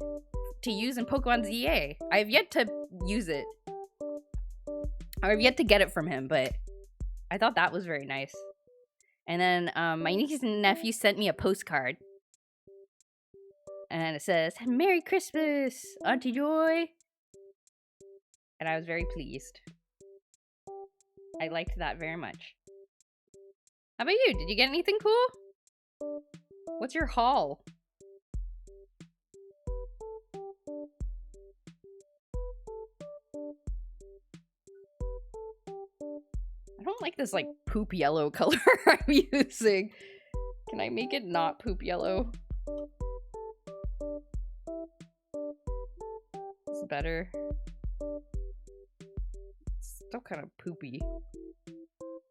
Speaker 1: to use in Pokemon ZA. I have yet to use it. I have yet to get it from him, but I thought that was very nice. And then my niece and nephew sent me a postcard. And it says, Merry Christmas, Auntie Joy. And I was very pleased. I liked that very much. How about you? Did you get anything cool? What's your haul? I don't like this, like, poop yellow color I'm using. Can I make it not poop yellow? It's better. It's still kind of poopy.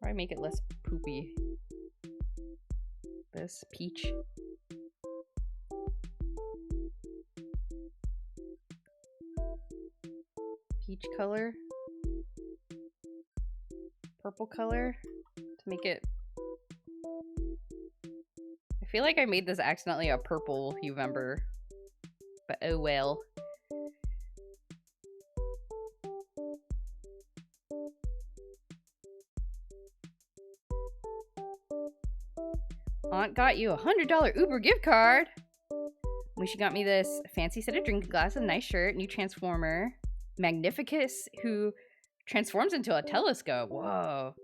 Speaker 1: Or I make it less poopy. This peach. Peach color. Purple color to make it. I feel like I made this accidentally a purple Huevember, but oh well. Aunt got you a $100 Uber gift card. When she got me this fancy set of drinking glasses, nice shirt, new transformer, Magnificus, who transforms into a telescope. Whoa.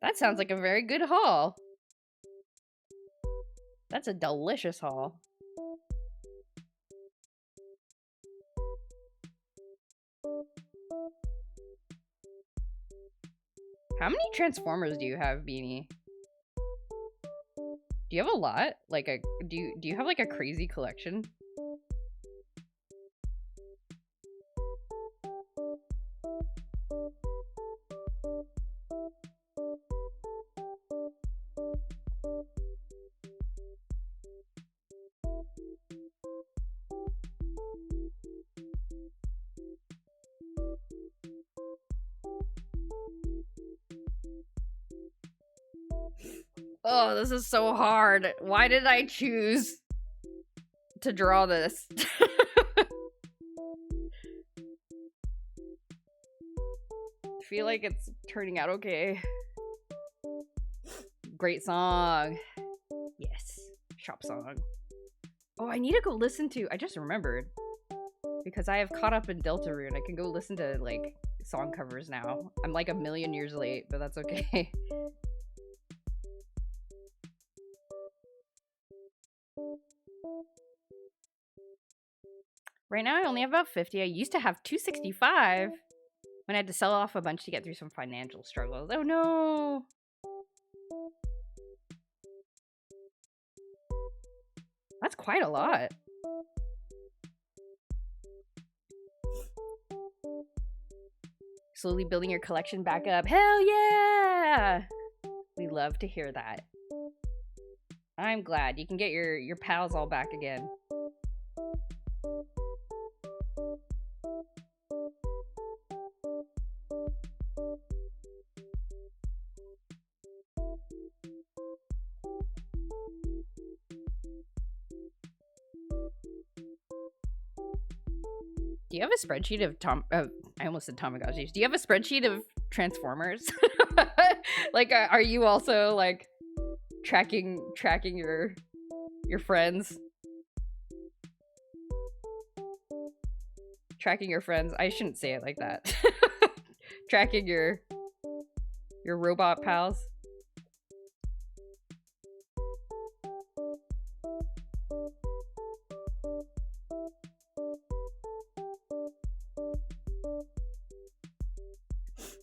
Speaker 1: That sounds like a very good haul. That's a delicious haul. How many transformers do you have, Beanie? Do you have a lot? Like do you have like a crazy collection? Oh, this is so hard. Why did I choose to draw this? I feel like it's turning out okay. Great song. Yes. Shop song. Oh, I need to go listen to... I just remembered. Because I have caught up in Deltarune. I can go listen to, like, song covers now. I'm like a million years late, but that's okay. Right now I only have about 50. I used to have 265 when I had to sell off a bunch to get through some financial struggles. Oh no! That's quite a lot. Slowly building your collection back up. Hell yeah! We love to hear that. I'm glad you can get your pals all back again. Do you have a spreadsheet of I almost said Tamagotchis. Do you have a spreadsheet of Transformers? Like, are you also like tracking your friends? Tracking your friends. I shouldn't say it like that. Tracking your robot pals.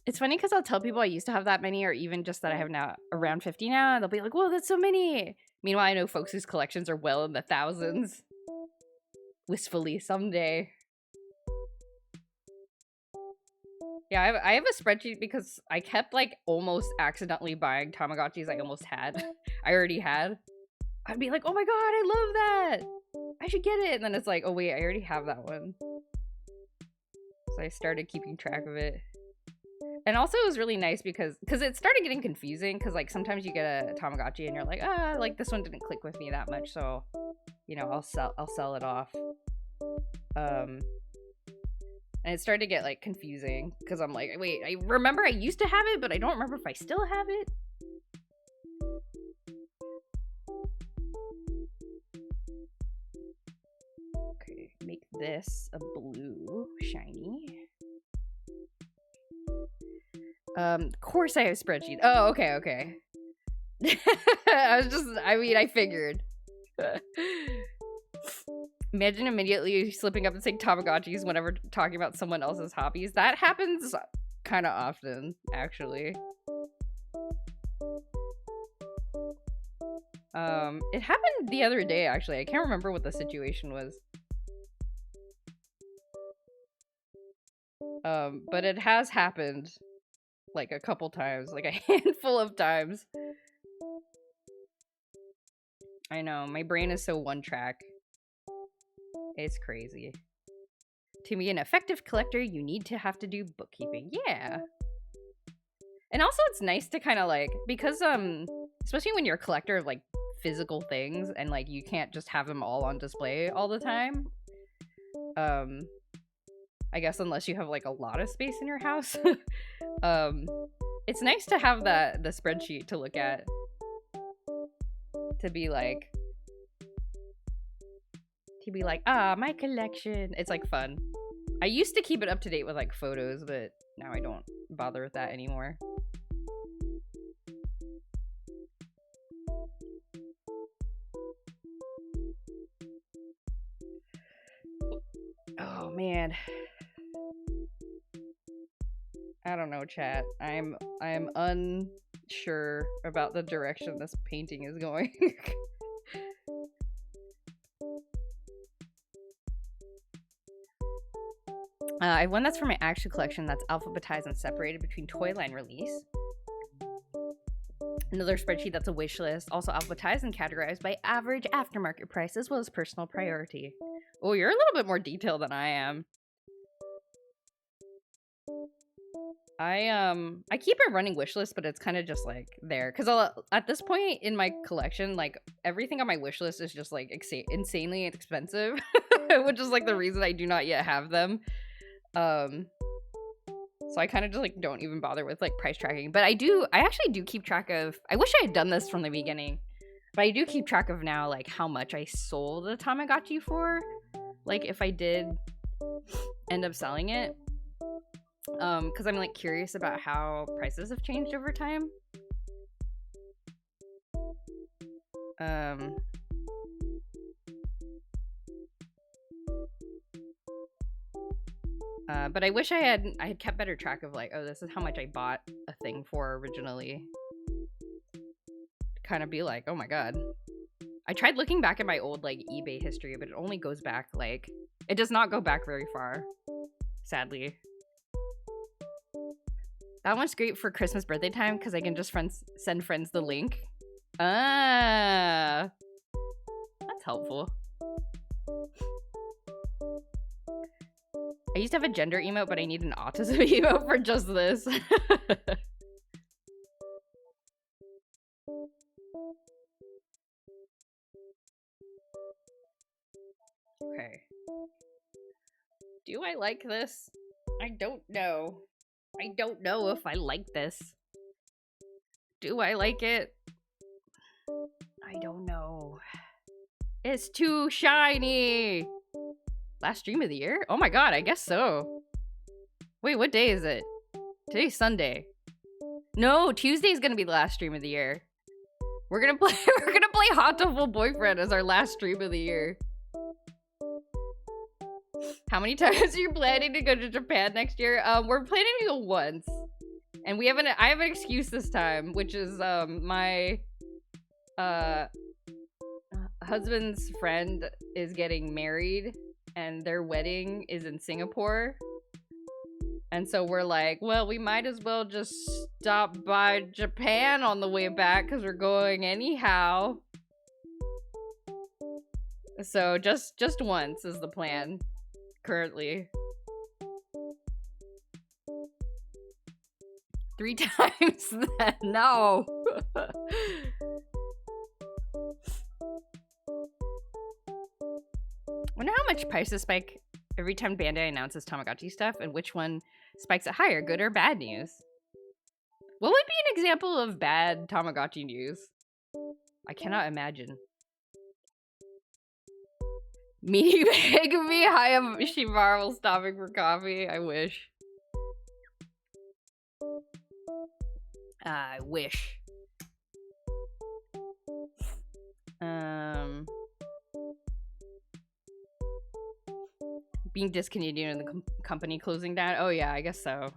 Speaker 1: It's funny because I'll tell people I used to have that many, or even just that I have now around 50 now, and they'll be like, whoa, that's so many. Meanwhile, I know folks whose collections are well in the thousands. Wistfully, someday. Yeah, I have a spreadsheet because I kept like almost accidentally buying Tamagotchis I almost had. I already had. I'd be like, oh my god, I love that! I should get it! And then it's like, oh wait, I already have that one. So I started keeping track of it. And also it was really nice because it started getting confusing, because like sometimes you get a Tamagotchi and you're like, like this one didn't click with me that much, so you know, I'll sell it off. And it started to get like confusing because I'm like, wait, I remember I used to have it, but I don't remember if I still have it. Okay, make this a blue shiny. Of course I have a spreadsheet. Oh, okay. I figured. Imagine immediately slipping up and saying Tamagotchis whenever talking about someone else's hobbies. That happens kind of often, actually. It happened the other day, actually. I can't remember what the situation was. But it has happened like a couple times, like a handful of times. I know, my brain is so one track. It's crazy. To be an effective collector, you need to have to do bookkeeping. Yeah. And also it's nice to kind of like, because especially when you're a collector of like physical things and like you can't just have them all on display all the time. I guess unless you have like a lot of space in your house. It's nice to have the spreadsheet to look at. To be like, my collection. It's like fun. I used to keep it up to date with like photos, but now I don't bother with that anymore. Oh man. I don't know, chat. I'm unsure about the direction this painting is going. I have one that's for my actual collection that's alphabetized and separated between toy line release. Another spreadsheet that's a wish list, also alphabetized and categorized by average aftermarket price as well as personal priority. Oh, you're a little bit more detailed than I am. I keep a running wish list, but it's kind of just like there, because at this point in my collection, like everything on my wish list is just like insanely expensive, which is like the reason I do not yet have them. So I kind of just like don't even bother with like price tracking, but I actually do keep track of. I wish I had done this from the beginning, but I do keep track of now like how much I sold a Tamagotchi for, like if I did end up selling it. Because I'm like curious about how prices have changed over time. But I wish I had kept better track of like, oh, this is how much I bought a thing for originally. Kind of be like, oh my god. I tried looking back at my old like eBay history, but it only goes back like, it does not go back very far, sadly. That one's great for Christmas birthday time because I can just send friends the link. Ah, that's helpful. I used to have a gender emote, but I need an autism emote for just this. Okay. Do I like this? I don't know. I don't know if I like this. Do I like it? I don't know. It's too shiny! Last stream of the year? Oh my god, I guess so. Wait, what day is it? Today's Sunday. No, Tuesday's gonna be the last stream of the year. We're gonna play Hot to Full Boyfriend as our last stream of the year. How many times are you planning to go to Japan next year? We're planning to go once. And I have an excuse this time, which is my husband's friend is getting married and their wedding is in Singapore. And so we're like, well, we might as well just stop by Japan on the way back because we're going anyhow. So just once is the plan currently. 3 times then. No. Wonder how much prices spike every time Bandai announces Tamagotchi stuff and which one spikes it higher, good or bad news? What would be an example of bad Tamagotchi news? I cannot imagine. Me begging me Hayabushi Marvel stopping for coffee. I wish. I wish. Being discontinued and the company closing down. Oh yeah, I guess so.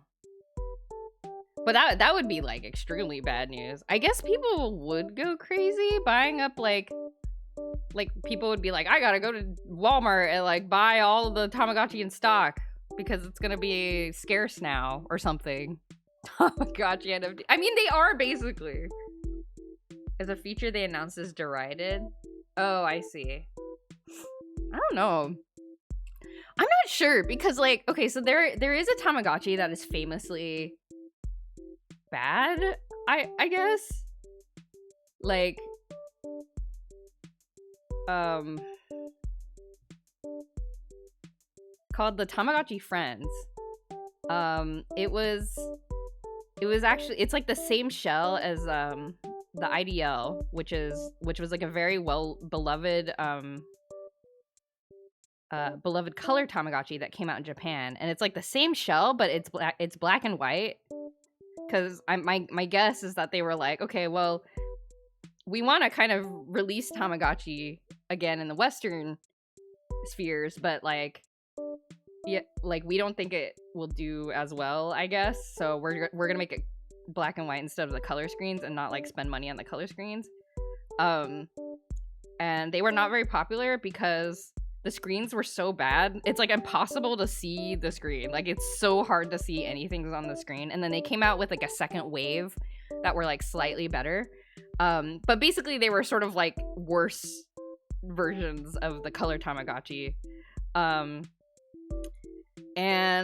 Speaker 1: But that would be like extremely bad news. I guess people would go crazy buying up like people would be like, I gotta go to Walmart and like buy all the Tamagotchi in stock because it's gonna be scarce now or something. Tamagotchi NFT. I mean, they are basically. As a feature they announced is derided. Oh, I see. I don't know. I'm not sure because like, okay, so there is a Tamagotchi that is famously bad, I guess. Like called the Tamagotchi Friends. It was actually, it's like the same shell as the IDL, which was like a very beloved beloved color Tamagotchi that came out in Japan, and it's like the same shell, but it's black and white. Because my guess is that they were like, okay, well, we want to kind of release Tamagotchi again in the Western spheres, but like, yeah, like we don't think it will do as well, I guess. So we're gonna make it black and white instead of the color screens, and not like spend money on the color screens. And they were not very popular because the screens were so bad. It's like impossible to see the screen. Like it's so hard to see anything on the screen. And then they came out with like a second wave that were like slightly better. But basically they were sort of like worse versions of the color Tamagotchi. And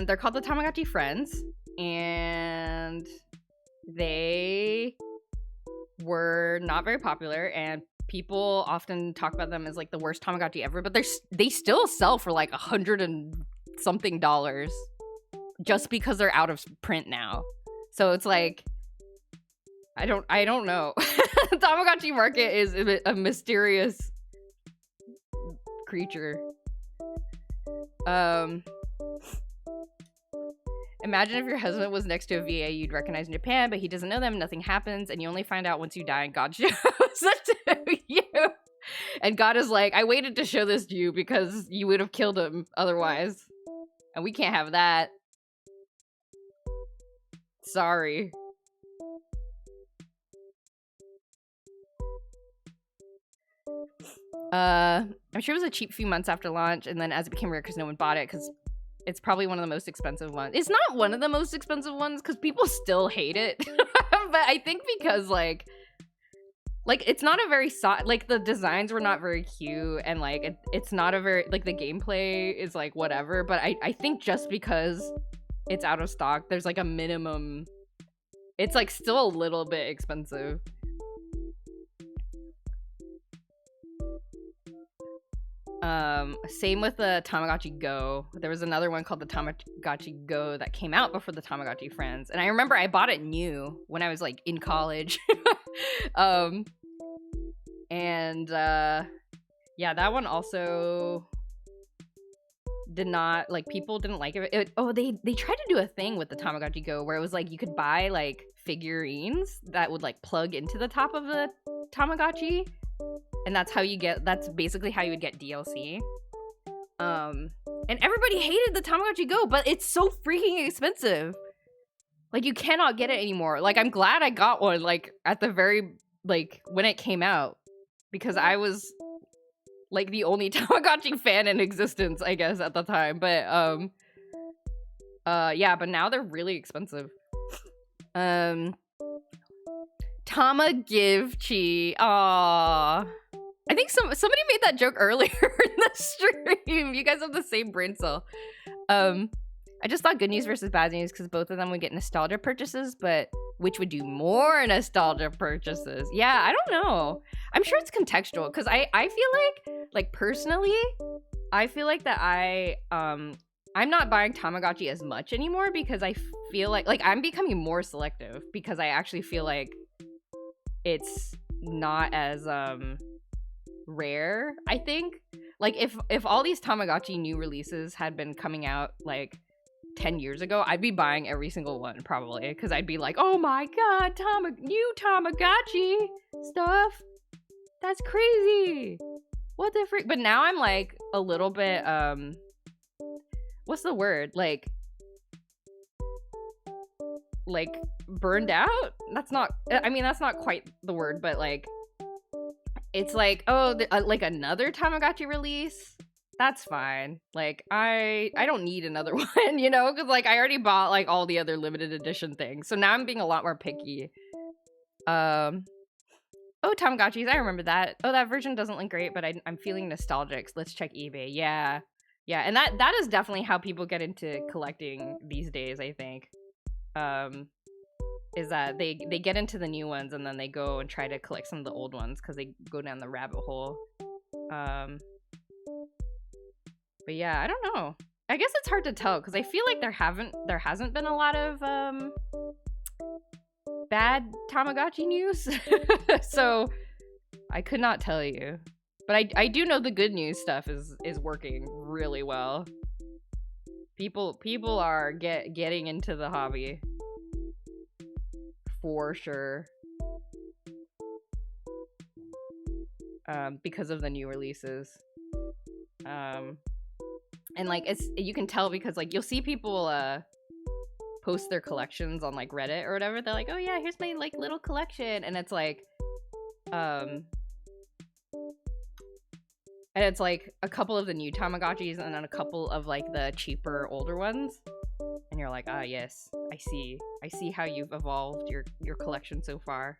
Speaker 1: they're called the Tamagotchi Friends. And they were not very popular, and people often talk about them as like the worst Tamagotchi ever, but they still sell for like $100 and something just because they're out of print now. So it's like, I don't know. The Tamagotchi market is a mysterious creature. Imagine if your husband was next to a VA you'd recognize in Japan, but he doesn't know them, nothing happens, and you only find out once you die and God shows it to you. And God is like, I waited to show this to you because you would have killed him otherwise. And we can't have that. Sorry. I'm sure it was a cheap few months after launch, and then as it became rare because no one bought it, because it's probably one of the most expensive ones. It's not one of the most expensive ones because people still hate it. But I think because like it's not a very like the designs were not very cute, and like it's not a very like the gameplay is like whatever, but I think just because it's out of stock, there's like a minimum, it's like still a little bit expensive. Same with the Tamagotchi Go. There was another one called the Tamagotchi Go that came out before the Tamagotchi Friends, and I remember I bought it new when I was like in college. Yeah, that one also did not like, people didn't like it. They tried to do a thing with the Tamagotchi Go where it was like you could buy like figurines that would like plug into the top of the Tamagotchi, and that's basically how you would get DLC. And everybody hated the Tamagotchi Go, but it's so freaking expensive. Like, you cannot get it anymore. Like, I'm glad I got one, like, at the very, like, when it came out. Because I was, like, the only Tamagotchi fan in existence, I guess, at the time. But, yeah, but now they're really expensive. Tamagotchi. Aww. I think somebody made that joke earlier in the stream. You guys have the same brain cell. I just thought good news versus bad news because both of them would get nostalgia purchases, but which would do more nostalgia purchases? Yeah, I don't know. I'm sure it's contextual because I feel like personally, I feel like that I'm not buying Tamagotchi as much anymore because I feel like I'm becoming more selective because I actually feel like it's not as rare. I think like if all these Tamagotchi new releases had been coming out like 10 years ago, I'd be buying every single one probably because I'd be like, oh my god, new Tamagotchi stuff, that's crazy, what the freak. But now I'm like a little bit what's the word, like burned out. That's not, I mean, that's not quite the word, but like it's like, oh, like another Tamagotchi release, that's fine. Like I don't need another one, you know, because like I already bought like all the other limited edition things, so now I'm being a lot more picky. Oh, Tamagotchis, I remember that. Oh, that version doesn't look great, but I'm feeling nostalgic. Let's check eBay. Yeah, and that is definitely how people get into collecting these days, I think. Is that they get into the new ones and then they go and try to collect some of the old ones because they go down the rabbit hole. But yeah, I don't know. I guess it's hard to tell because I feel like there hasn't been a lot of bad Tamagotchi news. So I could not tell you. But I do know the good news stuff is working really well. People are getting into the hobby. For sure. Because of the new releases. And like you can tell because like you'll see people post their collections on like Reddit or whatever. They're like, oh yeah, here's my like little collection, and it's like and it's like a couple of the new Tamagotchis and then a couple of like the cheaper older ones. And you're like, ah, yes, I see how you've evolved your collection so far.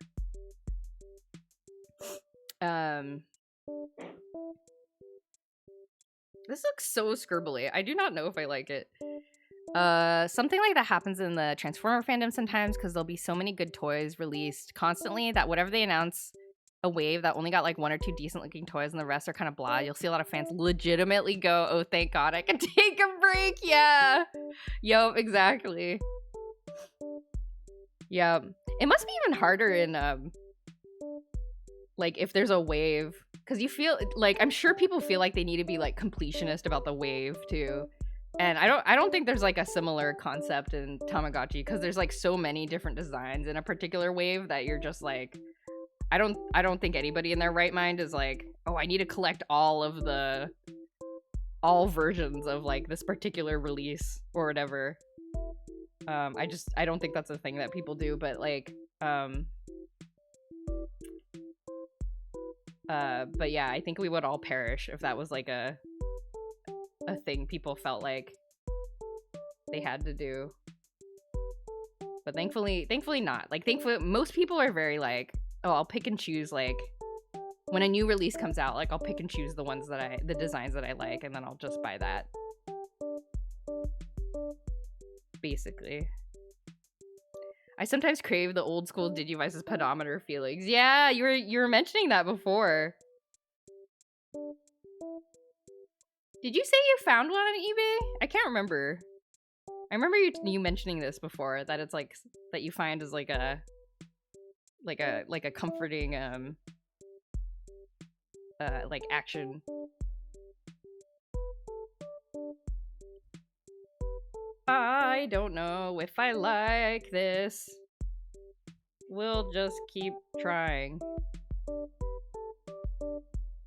Speaker 1: This looks so scribbly. I do not know if I like it. Something like that happens in the Transformer fandom sometimes because there'll be so many good toys released constantly that whatever they announce a wave that only got like one or two decent looking toys and the rest are kind of blah. You'll see a lot of fans legitimately go, oh, thank god I can take a break. Yeah. Yup, exactly. Yeah. It must be even harder in like if there's a wave, because you feel like, I'm sure people feel like they need to be like completionist about the wave too. And I don't think there's like a similar concept in Tamagotchi because there's like so many different designs in a particular wave that you're just like, I don't think anybody in their right mind is like, oh, I need to collect all of the all versions of like this particular release or whatever. I don't think that's a thing that people do, but like but yeah, I think we would all perish if that was like a thing people felt like they had to do. But thankfully not. Like thankfully most people are very like, oh, I'll pick and choose, like when a new release comes out, like I'll pick and choose the designs that I like, and then I'll just buy that. Basically. I sometimes crave the old school Digivice's pedometer feelings. Yeah, you were mentioning that before. Did you say you found one on eBay? I can't remember. I remember you mentioning this before, that it's like that you find as like a comforting like action. I don't know if I like this. We'll just keep trying.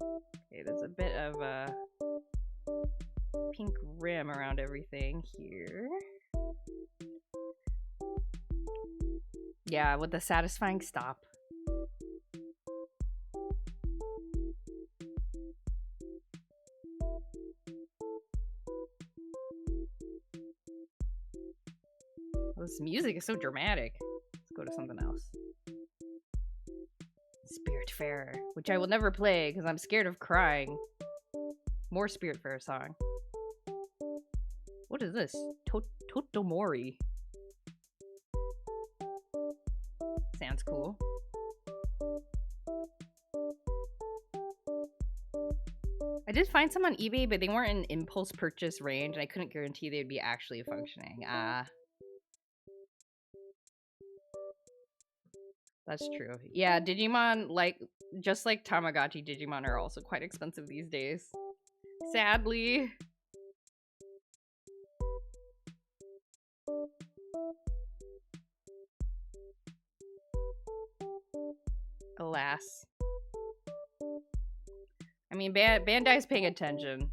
Speaker 1: Okay, there's a bit of a pink rim around everything here. Yeah, with the satisfying stop. This music is so dramatic. Let's go to something else. Spiritfarer, which I will never play because I'm scared of crying. More Spiritfarer song. What is this? Totomori. Sounds cool. I did find some on eBay, but they weren't in impulse purchase range, and I couldn't guarantee they'd be actually functioning. That's true. Yeah, Digimon, like, just like Tamagotchi, Digimon are also quite expensive these days. Sadly. Alas. I mean, Bandai's paying attention.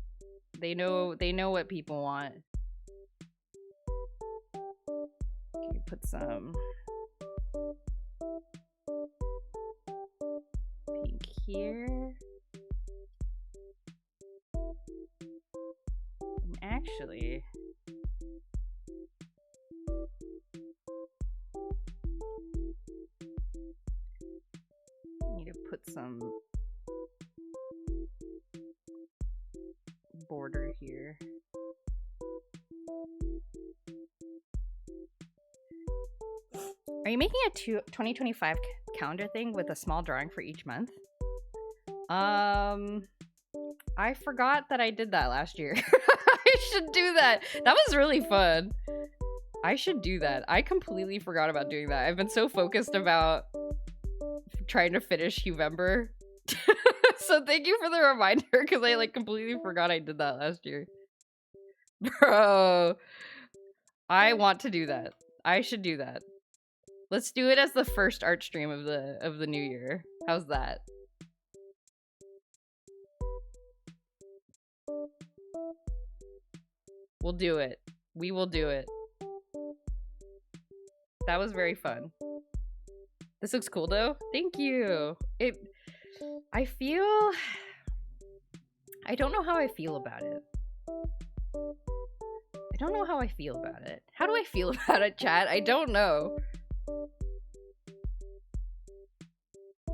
Speaker 1: They know what people want. Can you put some pink here? And actually, I need to put some border here. Are you making a 2025 calendar thing with a small drawing for each month? I forgot that I did that last year. I should do that. That was really fun. I should do that. I completely forgot about doing that. I've been so focused about trying to finish Huevember. So thank you for the reminder, because I like completely forgot I did that last year. Bro, I want to do that. I should do that. Let's do it as the first art stream of the new year. How's that? We'll do it. We will do it. That was very fun. This looks cool though. Thank you. I don't know how I feel about it. I don't know how I feel about it. How do I feel about it, chat? I don't know.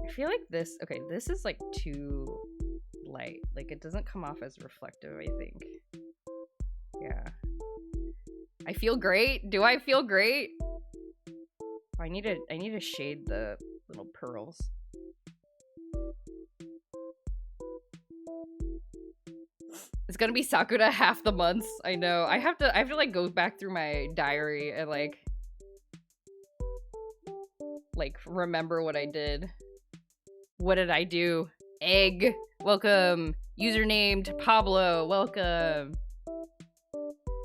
Speaker 1: I feel like this, okay, this is like too light. Like it doesn't come off as reflective, I think. Yeah. I feel great. Do I feel great? Oh, I need to shade the little pearls. It's gonna be Sakura half the months. I know. I have to like go back through my diary and like remember what I did. What did I do? Egg, welcome. Usernamed Pablo, welcome.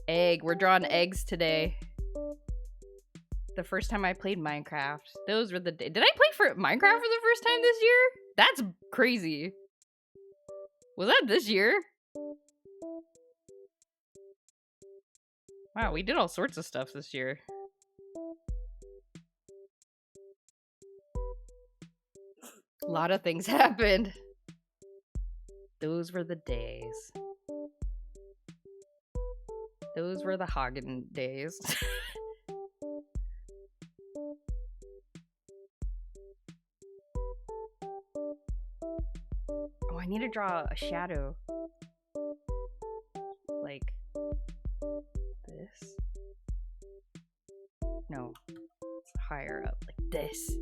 Speaker 1: Egg, we're drawing eggs today. The first time I played Minecraft. Those were the days. Did I play for Minecraft for the first time this year? That's crazy. Was that this year? Wow, we did all sorts of stuff this year. A lot of things happened. Those were the days. Those were the Hagen days. Oh, I need to draw a shadow. Like this. No, it's higher up, like this.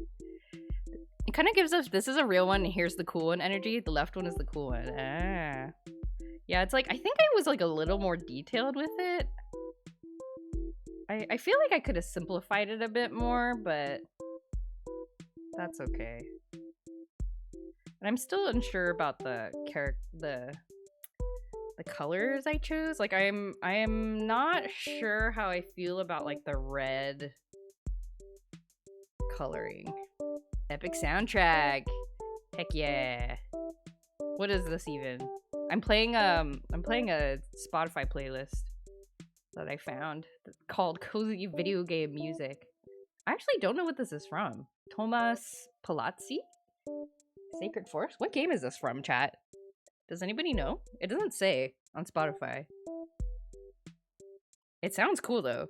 Speaker 1: It kind of gives us, this is a real one, and here's the cool one energy. The left one is the cool one. Ah. Yeah, it's like, I think I was like a little more detailed with it. I feel like I could have simplified it a bit more, but that's okay. And I'm still unsure about the colors I chose. Like I am not sure how I feel about like the red coloring. Epic soundtrack. Heck yeah. What is this even? I'm playing a Spotify playlist that I found called Cozy Video Game Music. I actually don't know what this is from. Thomas Palazzi? Sacred Force? What game is this from, chat? Does anybody know? It doesn't say on Spotify. It sounds cool though.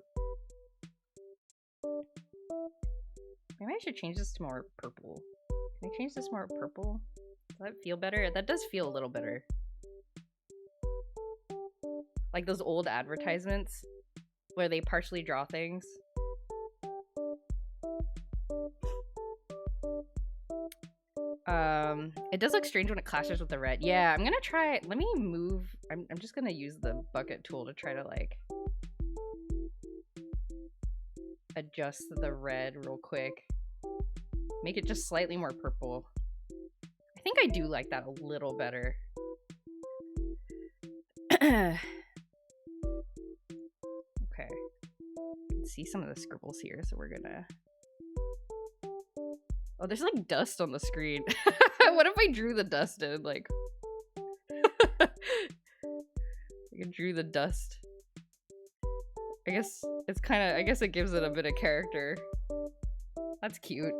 Speaker 1: Maybe I should change this to more purple. Can I change this more purple? Does that feel better? That does feel a little better. Like those old advertisements where they partially draw things. It does look strange when it clashes with the red. Yeah, I'm gonna try, let me move, I'm just gonna use the bucket tool to try to like adjust the red real quick. Make it just slightly more purple. I think I do like that a little better. Okay. Let's see some of the scribbles here, so we're gonna... Oh, there's like dust on the screen. What if I drew the dust in? Like... I drew the dust. I guess it's kind of... I guess it gives it a bit of character. That's cute.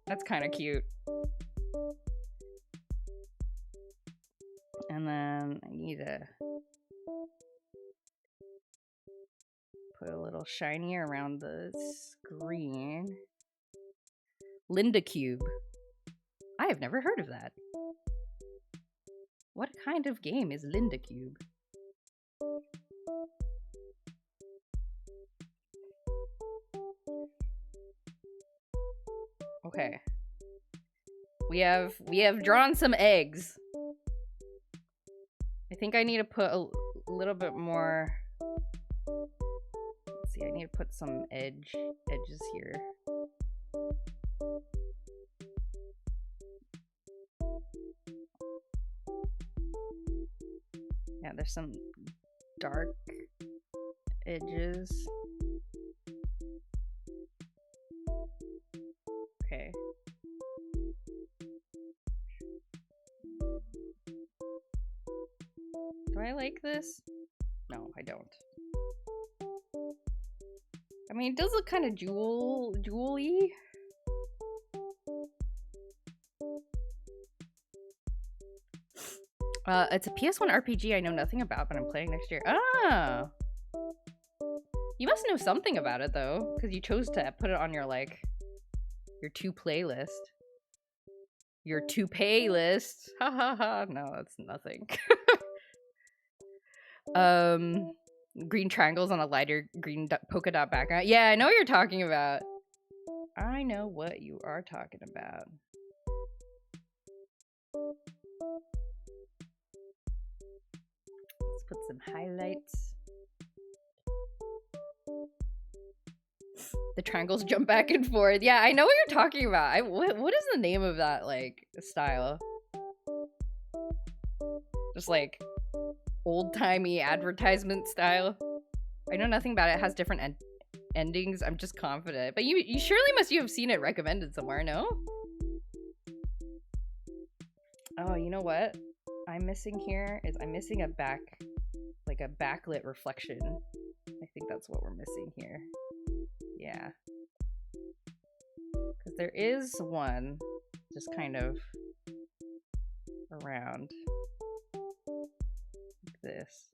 Speaker 1: That's kind of cute. And then I need to put a little shiny around the screen. Linda Cube. I have never heard of that. What kind of game is Linda Cube? Okay. We have drawn some eggs. I think I need to put a little bit more. Let's see, I need to put some edges here. Yeah, there's some dark edges. Okay. Do I like this? No, I don't. I mean, it does look kind of jewel-y. It's a PS1 RPG I know nothing about, but I'm playing next year. Ah! You must know something about it, though, because you chose to put it on your, like, your to-play list. Your to-pay list. Ha ha ha. No, that's nothing. Green triangles on a lighter green polka dot background. Yeah, I know what you're talking about. I know what you are talking about. Let's put some highlights. The triangles jump back and forth. Yeah, I know what you're talking about. What is the name of that, like, style? Just like old-timey advertisement style. I know nothing about it. It has different endings. I'm just confident. But you surely must have seen it recommended somewhere, no? Oh, you know what I'm missing here is I'm missing a backlit reflection. I think that's what we're missing here. Yeah. Because there is one just kind of around like this.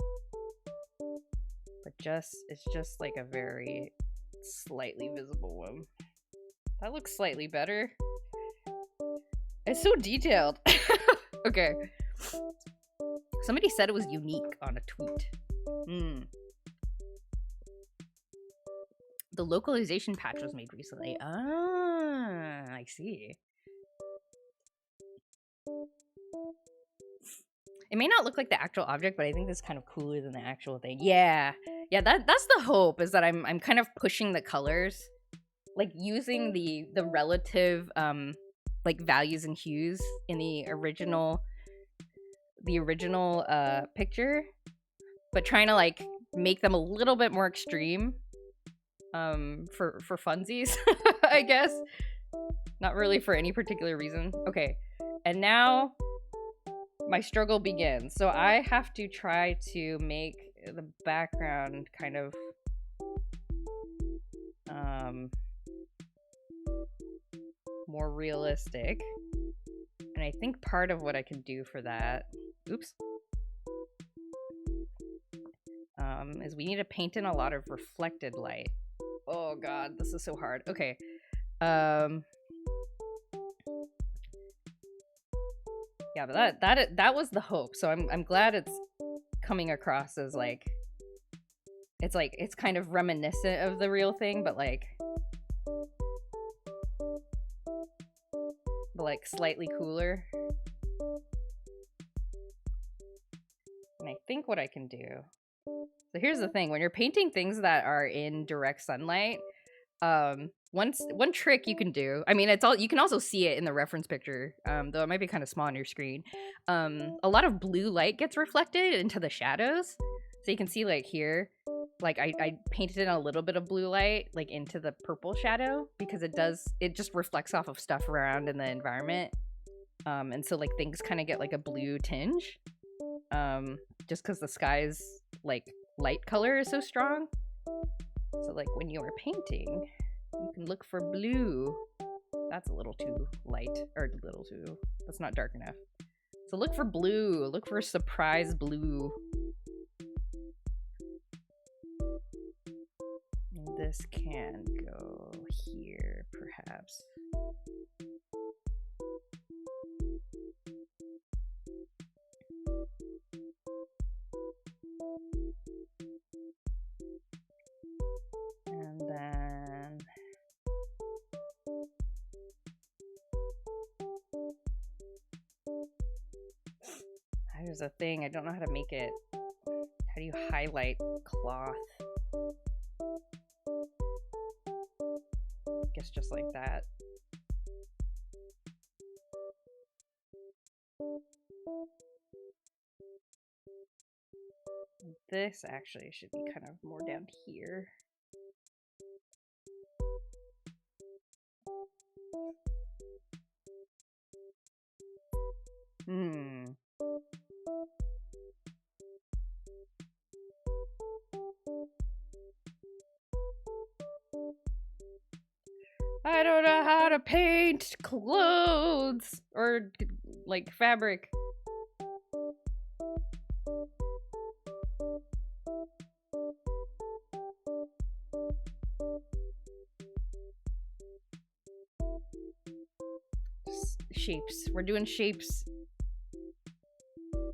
Speaker 1: But it's just like a very slightly visible one. That looks slightly better. It's so detailed. Okay. Somebody said it was unique on a tweet. The localization patch was made recently. Ah, I see. It may not look like the actual object, but I think this is kind of cooler than the actual thing. Yeah. Yeah, that's the hope, is that I'm kind of pushing the colors. Like using the relative like values and hues in the original picture, but trying to like make them a little bit more extreme for funsies. I guess not really for any particular reason. Okay, and now my struggle begins. So I have to try to make the background kind of more realistic. And I think part of what I can do for that, is we need to paint in a lot of reflected light. Oh god, this is so hard. Okay. Yeah, but that was the hope. So I'm glad it's coming across as like it's kind of reminiscent of the real thing, but like slightly cooler. And I think what I can do. So here's the thing: when you're painting things that are in direct sunlight, one trick you can do. I mean, you can also see it in the reference picture, though it might be kind of small on your screen. A lot of blue light gets reflected into the shadows, so you can see like here, like I painted in a little bit of blue light like into the purple shadow because it just reflects off of stuff around in the environment, and so like things kind of get like a blue tinge, just because the sky's like light color is so strong. So like when you are painting, you can look for blue. That's a little too light, or a little too, that's not dark enough. So look for blue, look for surprise blue. And this can go here, perhaps. And then there's a thing, I don't know how to make it. How do you highlight cloth? I guess just like that. This actually should be kind of more down here. I don't know how to paint clothes or like fabric. Shapes. We're doing shapes.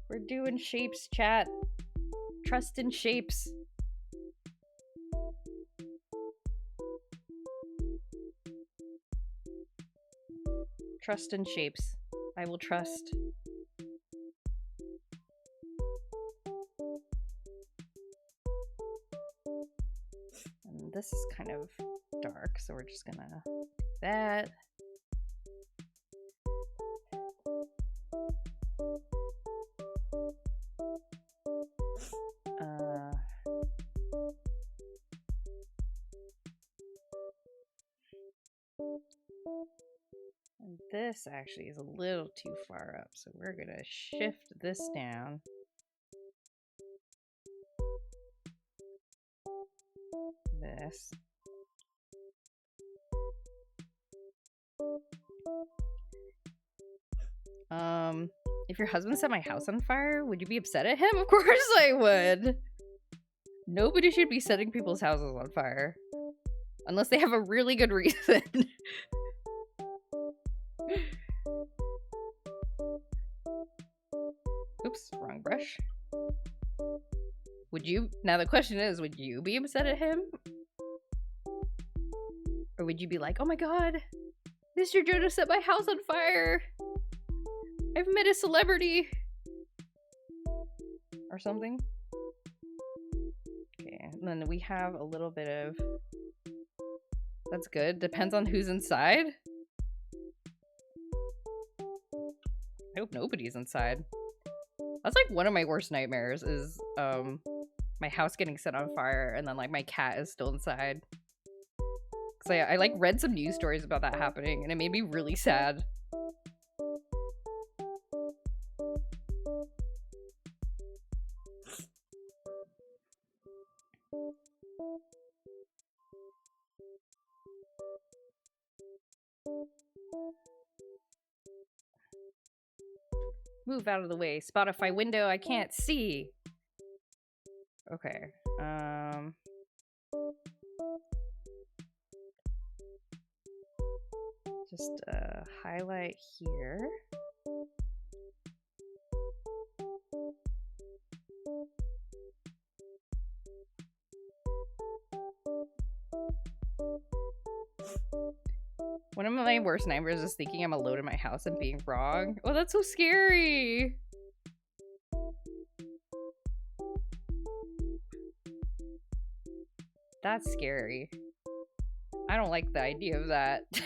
Speaker 1: We're doing shapes, chat. Trust in shapes. Trust in shapes. I will trust. And this is kind of dark, so we're just gonna do that. And this actually is a little too far up, so we're gonna shift this down. this. If your husband set my house on fire, would you be upset at him? Of course I would. Nobody should be setting people's houses on fire. Unless they have a really good reason. Oops, wrong brush. Would you? Now the question is, would you be upset at him? Or would you be like, oh my god, Mr. Jonah set my house on fire. I've met a celebrity. Or something. Okay, and then we have a little bit of... That's good. Depends on who's inside. I hope nobody's inside. That's like one of my worst nightmares is my house getting set on fire and then like my cat is still inside. Cause I like read some news stories about that happening and it made me really sad. Move out of the way. Spotify window, I can't see. Okay. Just highlight here. One of my worst nightmares is thinking I'm alone in my house and being wrong. Oh, that's so scary. That's scary. I don't like the idea of that. This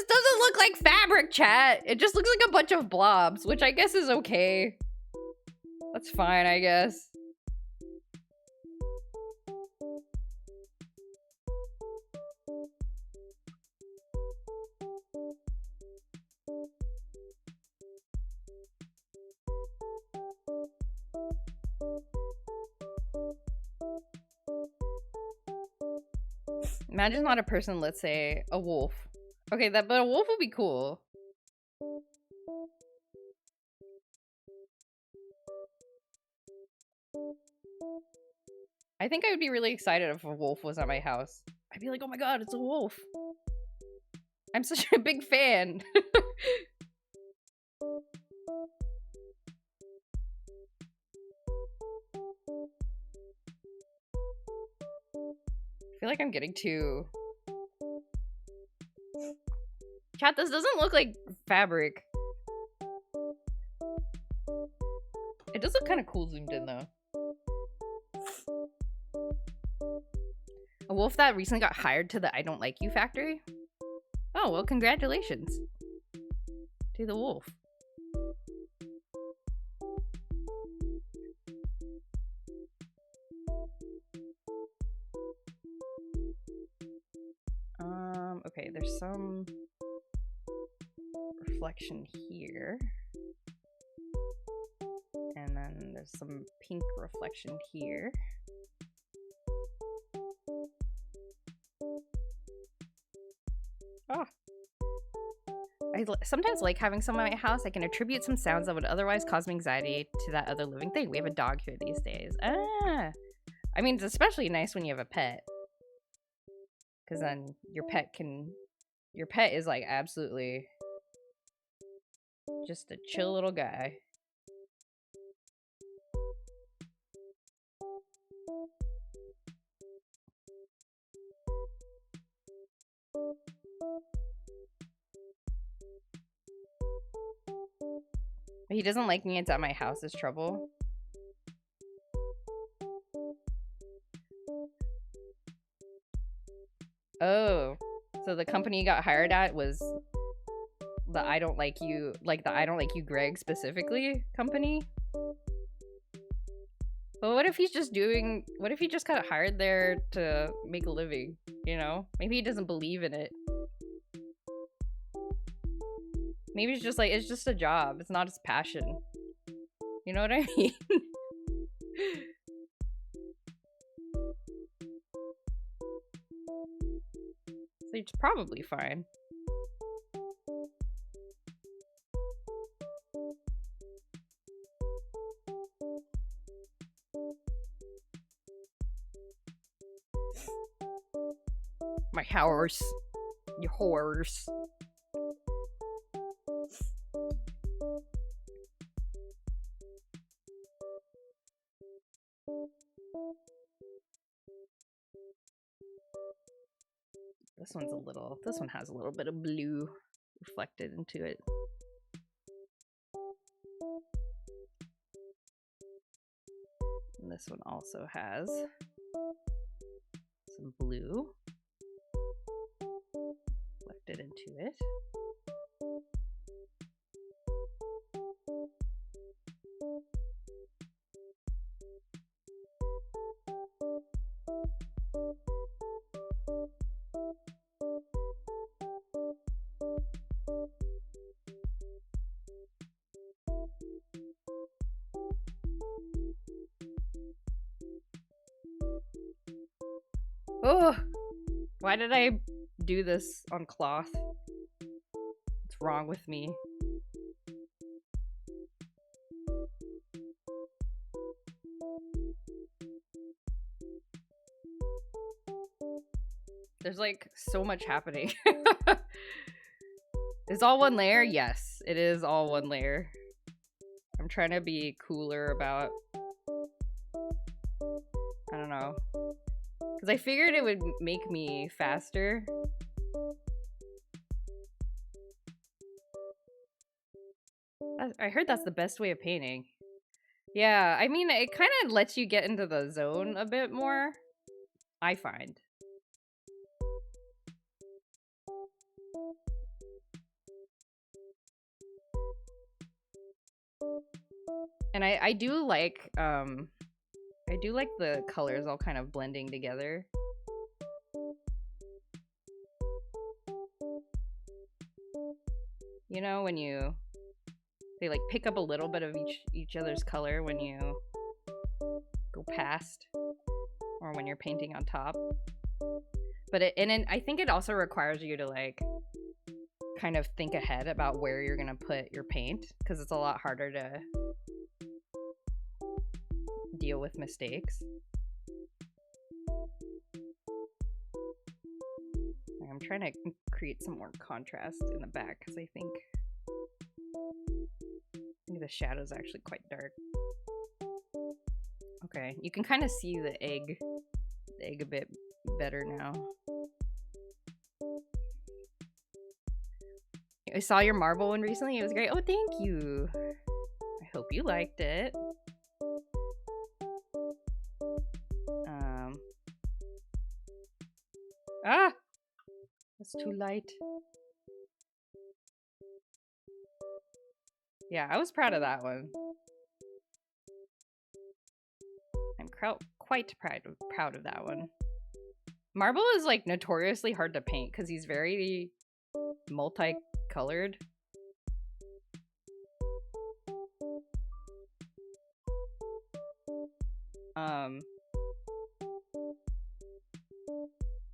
Speaker 1: doesn't look like fabric, chat. It just looks like a bunch of blobs, which I guess is okay. That's fine, I guess. Imagine not a person, let's say a wolf. Okay, but a wolf would be cool. I think I would be really excited if a wolf was at my house. I'd be like, oh my god, it's a wolf. I'm such a big fan. I feel like I'm getting too... Chat, this doesn't look like fabric. It does look kind of cool zoomed in, though. A wolf that recently got hired to the I Don't Like You factory? Oh, well, congratulations to the wolf. Okay, there's some reflection here. And then there's some pink reflection here. Oh. I sometimes like having someone at my house. I can attribute some sounds that would otherwise cause me anxiety to that other living thing. We have a dog here these days. Ah. I mean, it's especially nice when you have a pet. Because then your pet is like absolutely just a chill little guy. He doesn't like me. It's at my house is trouble. Oh, so the company you got hired at was the I Don't Like You, like the I Don't Like You Greg specifically company? But what if he's just doing, what if he just got hired there to make a living, you know? Maybe he doesn't believe in it. Maybe it's just like, it's just a job. It's not his passion. You know what I mean? It's probably fine. My horse. Your horse. This one has a little bit of blue reflected into it. And this one also has some blue reflected into it. Oh, why did I do this on cloth? What's wrong with me? There's like so much happening. Is all one layer? Yes, it is all one layer. I'm trying to be cooler about, I don't know, because I figured it would make me faster. I heard that's the best way of painting. Yeah, I mean, it kind of lets you get into the zone a bit more, I find. And I do like the colors all kind of blending together. You know, when they like pick up a little bit of each other's color when you go past or when you're painting on top. But I think it also requires you to like kind of think ahead about where you're gonna put your paint, because it's a lot harder to deal with mistakes. I'm trying to create some more contrast in the back because I think the shadow's actually quite dark. Okay, you can kind of see the egg a bit better now. I saw your marble one recently. It was great. Oh, thank you. I hope you liked it. Ah! That's too light. Yeah, I was proud of that one. I'm quite proud of that one. Marble is like notoriously hard to paint because he's very multicolored.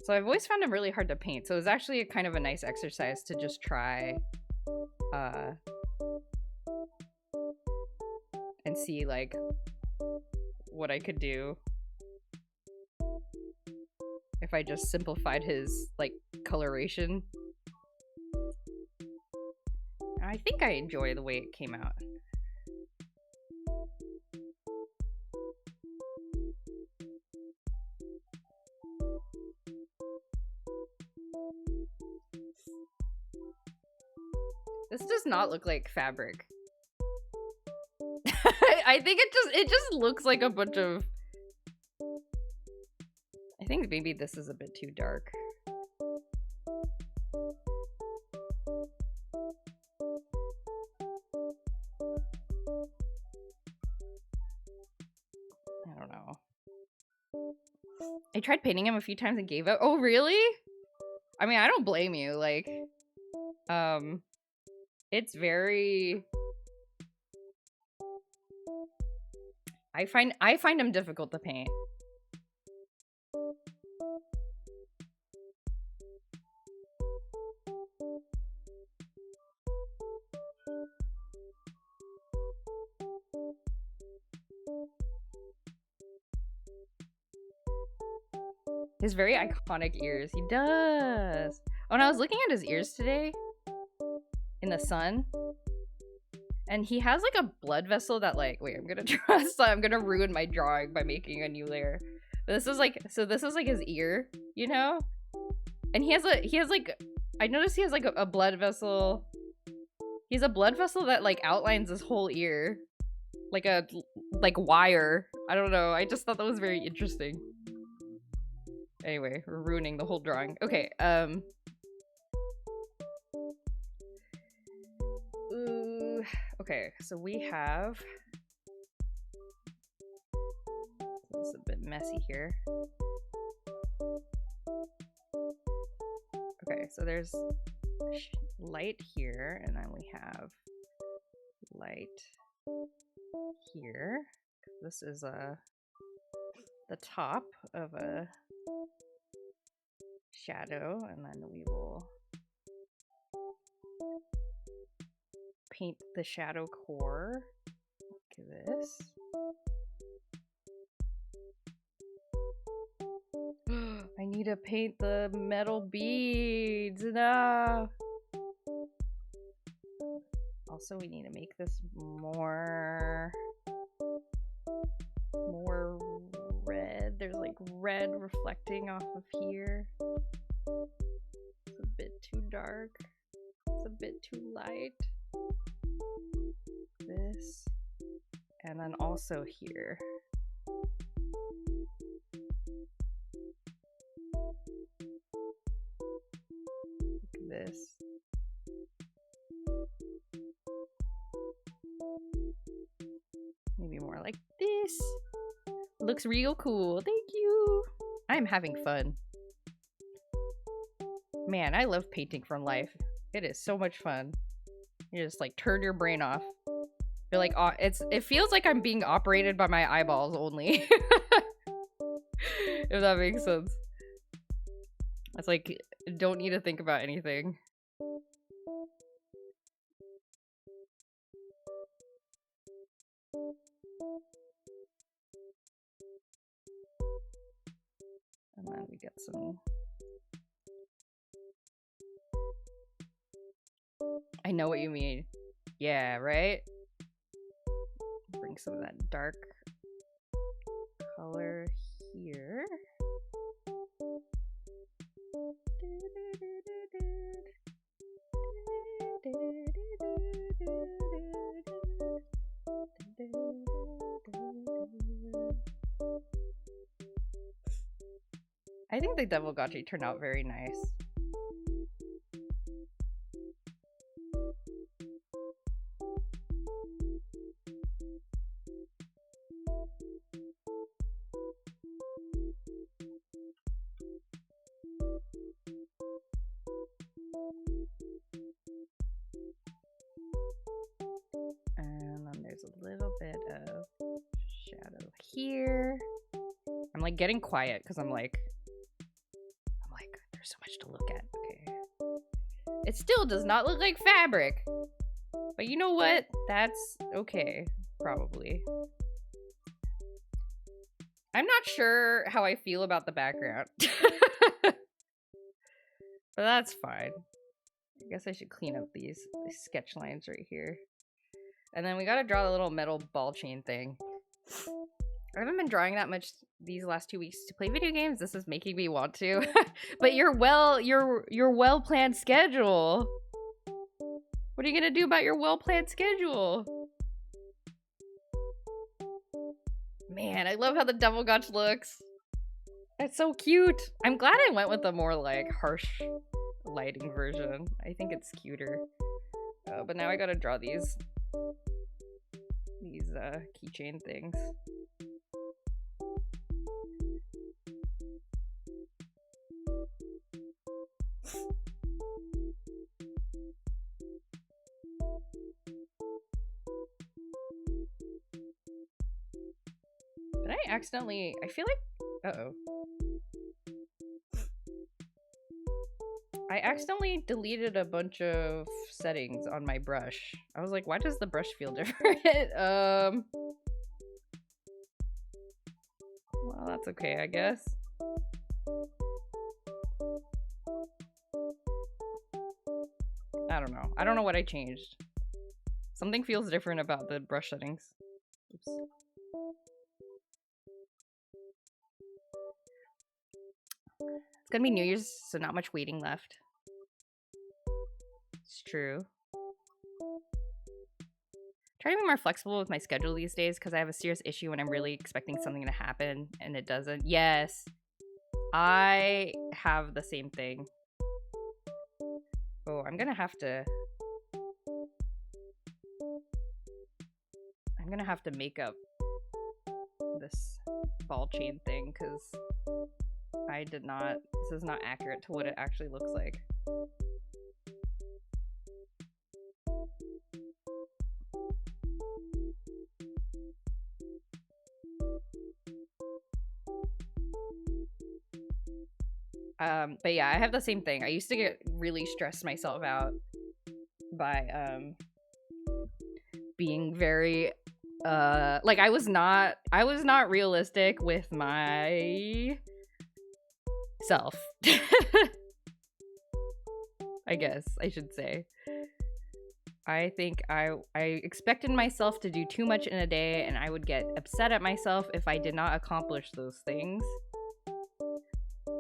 Speaker 1: So I've always found him really hard to paint. So it was actually a kind of a nice exercise to just try and see like what I could do if I just simplified his like coloration. I think I enjoy the way it came out. This does not look like fabric. I think it just looks like a bunch of... I think maybe this is a bit too dark. I don't know. I tried painting him a few times and gave up. Oh, really? I mean, I don't blame you. Like, it's very... I find him difficult to paint. His very iconic ears. He does. Oh, and I was looking at his ears today in the sun. And he has like a blood vessel that like, wait, I'm gonna ruin my drawing by making a new layer. But this is like, so this is like his ear, you know? And he has like, I noticed he has like a blood vessel. He has a blood vessel that like outlines his whole ear. Like a, like wire. I don't know, I just thought that was very interesting. Anyway, we're ruining the whole drawing. Okay, okay, so we have... This is a bit messy here. Okay, so there's light here, and then we have light here. This is the top of a shadow, and then we will paint the shadow core like this. I need to paint the metal beads. No. Also, we need to make this more red. There's like red reflecting off of here. It's a bit too dark. It's a bit too light. This. And then also here. Like this. Maybe more like this. Looks real cool. Thank you. I'm having fun. Man, I love painting from life. It is so much fun. You just like turn your brain off. Feel like it feels like I'm being operated by my eyeballs only. If that makes sense. It's like don't need to think about anything. And then we get some... I know what you mean. Yeah, right? Bring some of that dark color here. I think the Devilgotchi turned out very nice. And then there's a little bit of shadow here. I'm like getting quiet because I'm like, there's so much to look at. Okay. It still does not look like fabric. But you know what? That's okay, probably. I'm not sure how I feel about the background. But that's fine. I guess I should clean up these sketch lines right here. And then we gotta draw the little metal ball chain thing. I haven't been drawing that much these last 2 weeks to play video games. This is making me want to. But your well-planned schedule. What are you gonna do about your well-planned schedule? Man, I love how the Devilgotchi looks. It's so cute. I'm glad I went with the more like harsh lighting version. I think it's cuter. But now I gotta draw these keychain things. But I feel like, I accidentally deleted a bunch of settings on my brush. I was like, why does the brush feel different? Well, that's okay, I guess. I don't know. I don't know what I changed. Something feels different about the brush settings. Oops. It's gonna be New Year's, so not much waiting left. It's true. Trying to be more flexible with my schedule these days because I have a serious issue when I'm really expecting something to happen and it doesn't. Yes, I have the same thing. Oh, I'm gonna have to make up this ball chain thing because I did not. This is not accurate to what it actually looks like. But yeah, I have the same thing. I used to get really stressed myself out by being very like I was not realistic with my self. I guess I should say. I think I expected myself to do too much in a day and I would get upset at myself if I did not accomplish those things.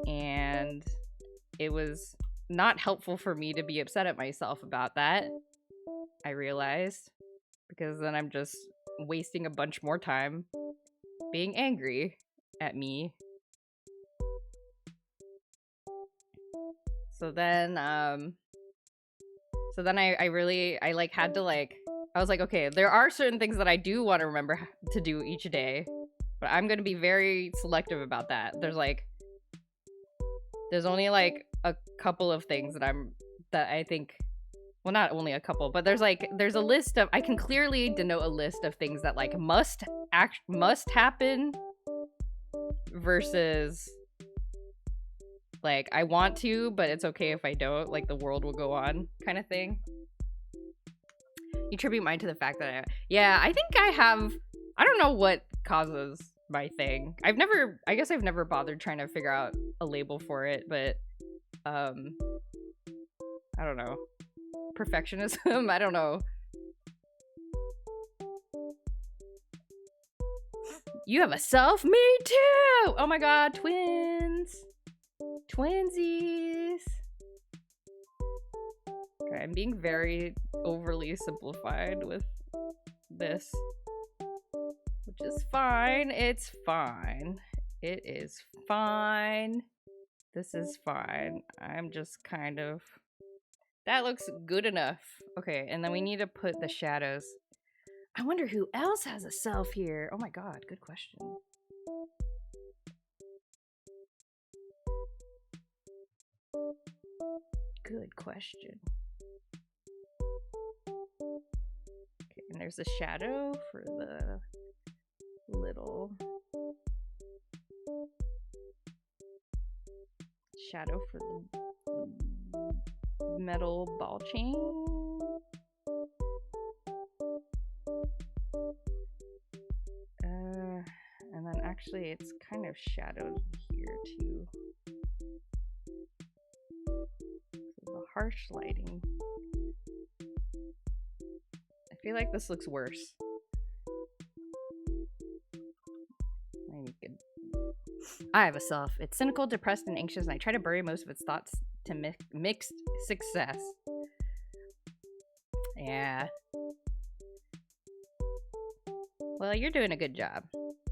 Speaker 1: And it was not helpful for me to be upset at myself about that, I realized, because then I'm just wasting a bunch more time being angry at me. So then I like had to like, I was like, okay, there are certain things that I do want to remember to do each day, but I'm going to be very selective about that. There's only like a couple of things that I think, well, not only a couple, but there's a list of, I can clearly denote a list of things that like must happen versus like I want to, but it's okay if I don't, like the world will go on kind of thing. You attribute mine to the fact that I think I don't know what causes my thing. I guess I've never bothered trying to figure out a label for it, but I don't know. Perfectionism? I don't know. You have a self? Me too! Oh my god, twins! Twinsies! Okay, I'm being very overly simplified with this. Which is fine. It's fine. It is fine. This is fine. I'm just kind of... That looks good enough. Okay, and then we need to put the shadows. I wonder who else has a self here. Oh my god, good question. Good question. Okay, and there's a shadow for the little shadow for the metal ball chain. And then actually it's kind of shadowed here too. So the harsh lighting. I feel like this looks worse. I have a self. It's cynical, depressed, and anxious, and I try to bury most of its thoughts to mixed success. Yeah. Well, you're doing a good job.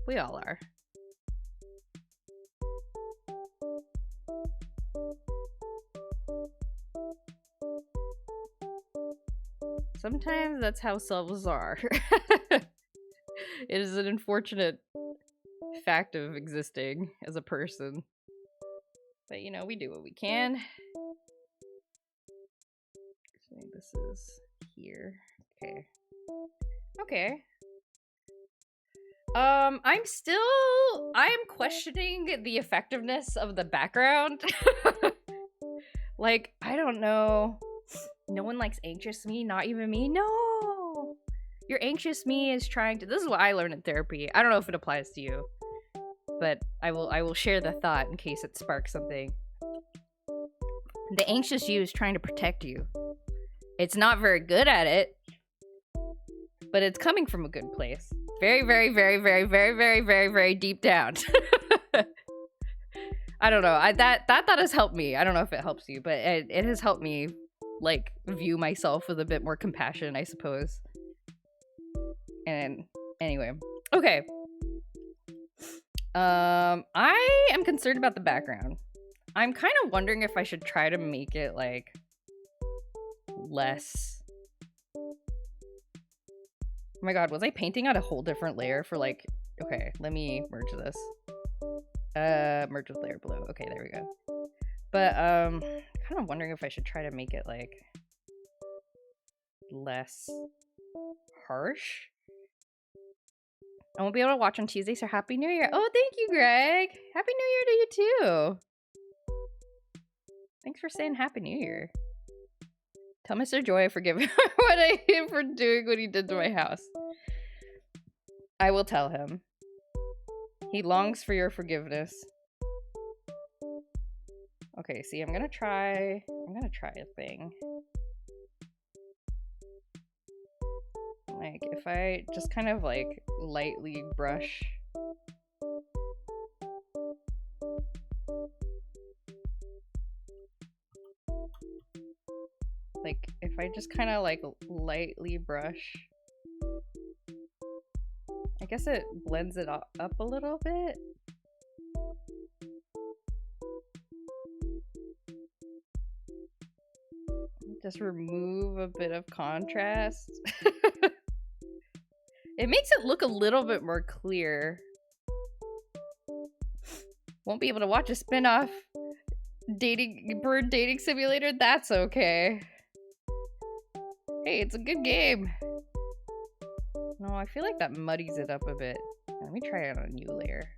Speaker 1: We all are. Sometimes that's how selves are. It is an unfortunate fact of existing as a person. But you know, we do what we can. So this is here. Okay. Okay. I'm questioning the effectiveness of the background. Like, I don't know. No one likes anxious me, not even me. No! Your anxious me is trying to... This is what I learned in therapy. I don't know if it applies to you. but I will share the thought in case it sparks something. The anxious you is trying to protect you. It's not very good at it, but it's coming from a good place. Very, very, very, very, very, very, very, very deep down. I don't know. That thought has helped me. I don't know if it helps you, but it has helped me like view myself with a bit more compassion, I suppose. And anyway, okay. I am concerned about the background. I'm kind of wondering if I should try to make it like less. Oh my god, was I painting on a whole different layer for like, okay, let me merge this. Merge with layer below. Okay, there we go. But kind of wondering if I should try to make it like less harsh. I won't be able to watch on Tuesday, so Happy New Year. Oh, thank you, Greg. Happy New Year to you too. Thanks for saying Happy New Year. Tell Mr. Joy I forgive him what I did for doing what he did to my house. I will tell him. He longs for your forgiveness. Okay, see, I'm gonna try a thing. Like, if I just kind of like lightly brush. Like, if I just kind of like lightly brush. I guess it blends it up a little bit. Just remove a bit of contrast. It makes it look a little bit more clear. Won't be able to watch a spin-off bird dating simulator? That's okay. Hey, it's a good game. No, I feel like that muddies it up a bit. Let me try it on a new layer.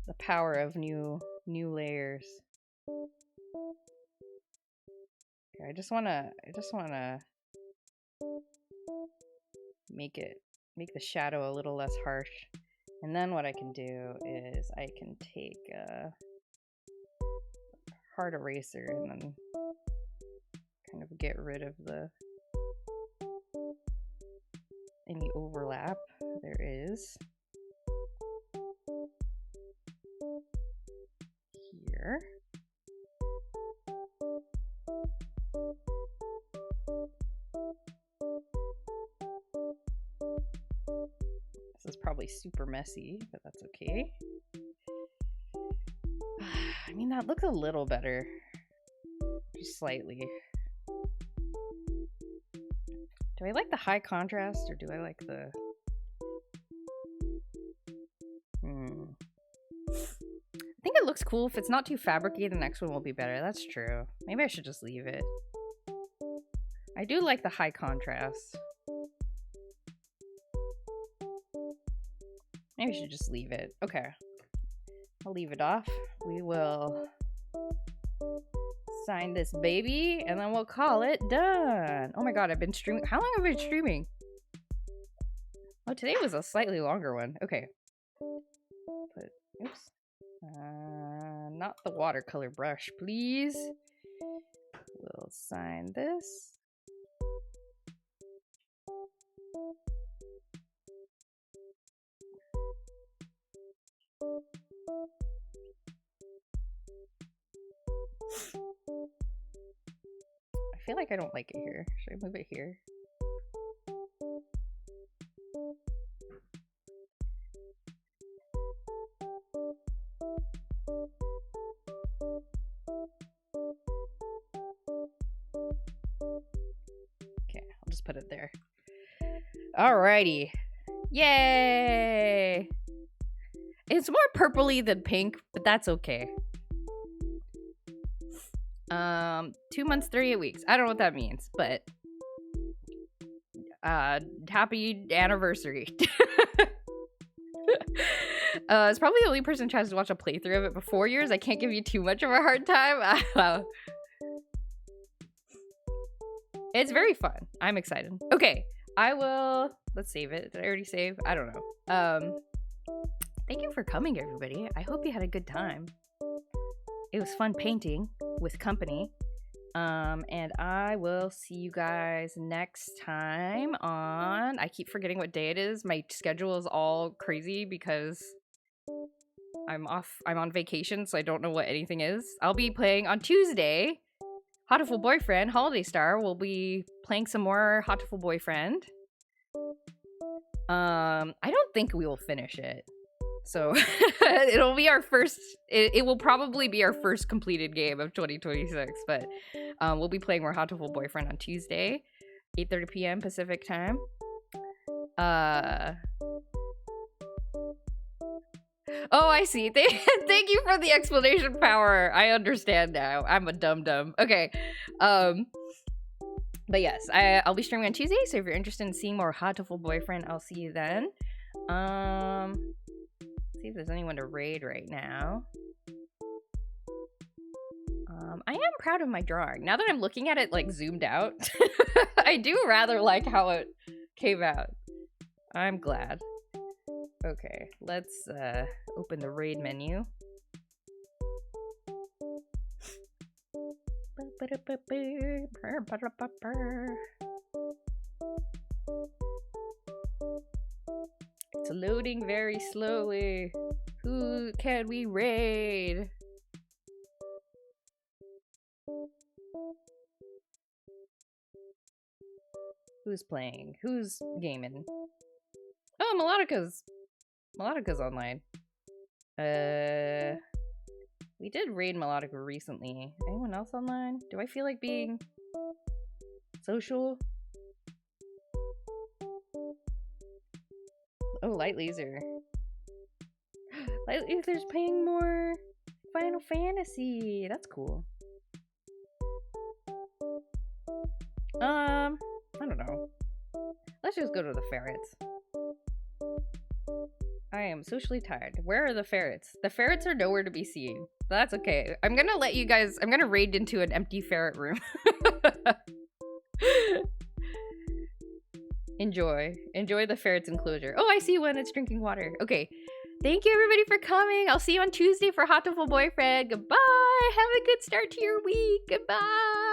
Speaker 1: The power of new layers. Okay, I just wanna make the shadow a little less harsh. And then what I can do is I can take a hard eraser and then kind of get rid of any overlap there is here. This is probably super messy, but that's okay. I mean, that looks a little better. Just slightly. Do I like the high contrast or do I like the... I think it looks cool. If it's not too fabricy, the next one will be better. That's true. Maybe I should just leave it. I do like the high contrast. Maybe I should just leave it. Okay. I'll leave it off. We will sign this baby and then we'll call it done. Oh my god, I've been streaming. How long have I been streaming? Oh, today was a slightly longer one. Okay. Oops. Not the watercolor brush, please. We'll sign this. I feel like I don't like it here. Should I move it here? Okay, I'll just put it there. Alrighty. Yay! It's more purpley than pink, but that's okay. 2 months, 38 weeks. I don't know what that means, but happy anniversary. It's probably the only person who tries to watch a playthrough of it before yours. I can't give you too much of a hard time. It's very fun. I'm excited. Okay, let's save it. Did I already save? I don't know. Thank you for coming, everybody. I hope you had a good time. It was fun painting with company. And I will see you guys next time on... I keep forgetting what day it is. My schedule is all crazy because I'm on vacation, so I don't know what anything is. I'll be playing on Tuesday. Hotiful Boyfriend, Holiday Star. We'll be playing some more Hotiful Boyfriend. I don't think we will finish it. So it'll be our first, it will probably be our first completed game of 2026, but we'll be playing more Hotiful Boyfriend on Tuesday, 8:30 p.m. Pacific time. Oh, I see. Thank you for the explanation power. I understand now. I'm a dum-dum. Okay. But yes, I'll be streaming on Tuesday, so if you're interested in seeing more Hotiful Boyfriend, I'll see you then. See if there's anyone to raid right now. I am proud of my drawing. Now that I'm looking at it like zoomed out, I do rather like how it came out. I'm glad. Okay, let's open the raid menu. It's loading very slowly. Who can we raid? Who's playing? Who's gaming? Oh, Melodica's online. We did raid Melodica recently. Anyone else online? Do I feel like being social? Oh, Light Laser. Light Laser's playing more Final Fantasy. That's cool. I don't know. Let's just go to the ferrets. I am socially tired. Where are the ferrets? The ferrets are nowhere to be seen. That's okay. I'm gonna let you guys... I'm gonna raid into an empty ferret room. Enjoy the ferret's enclosure. Oh, I see one. It's drinking water. Okay. Thank you, everybody, for coming. I'll see you on Tuesday for Hotiful Boyfriend. Goodbye. Have a good start to your week. Goodbye.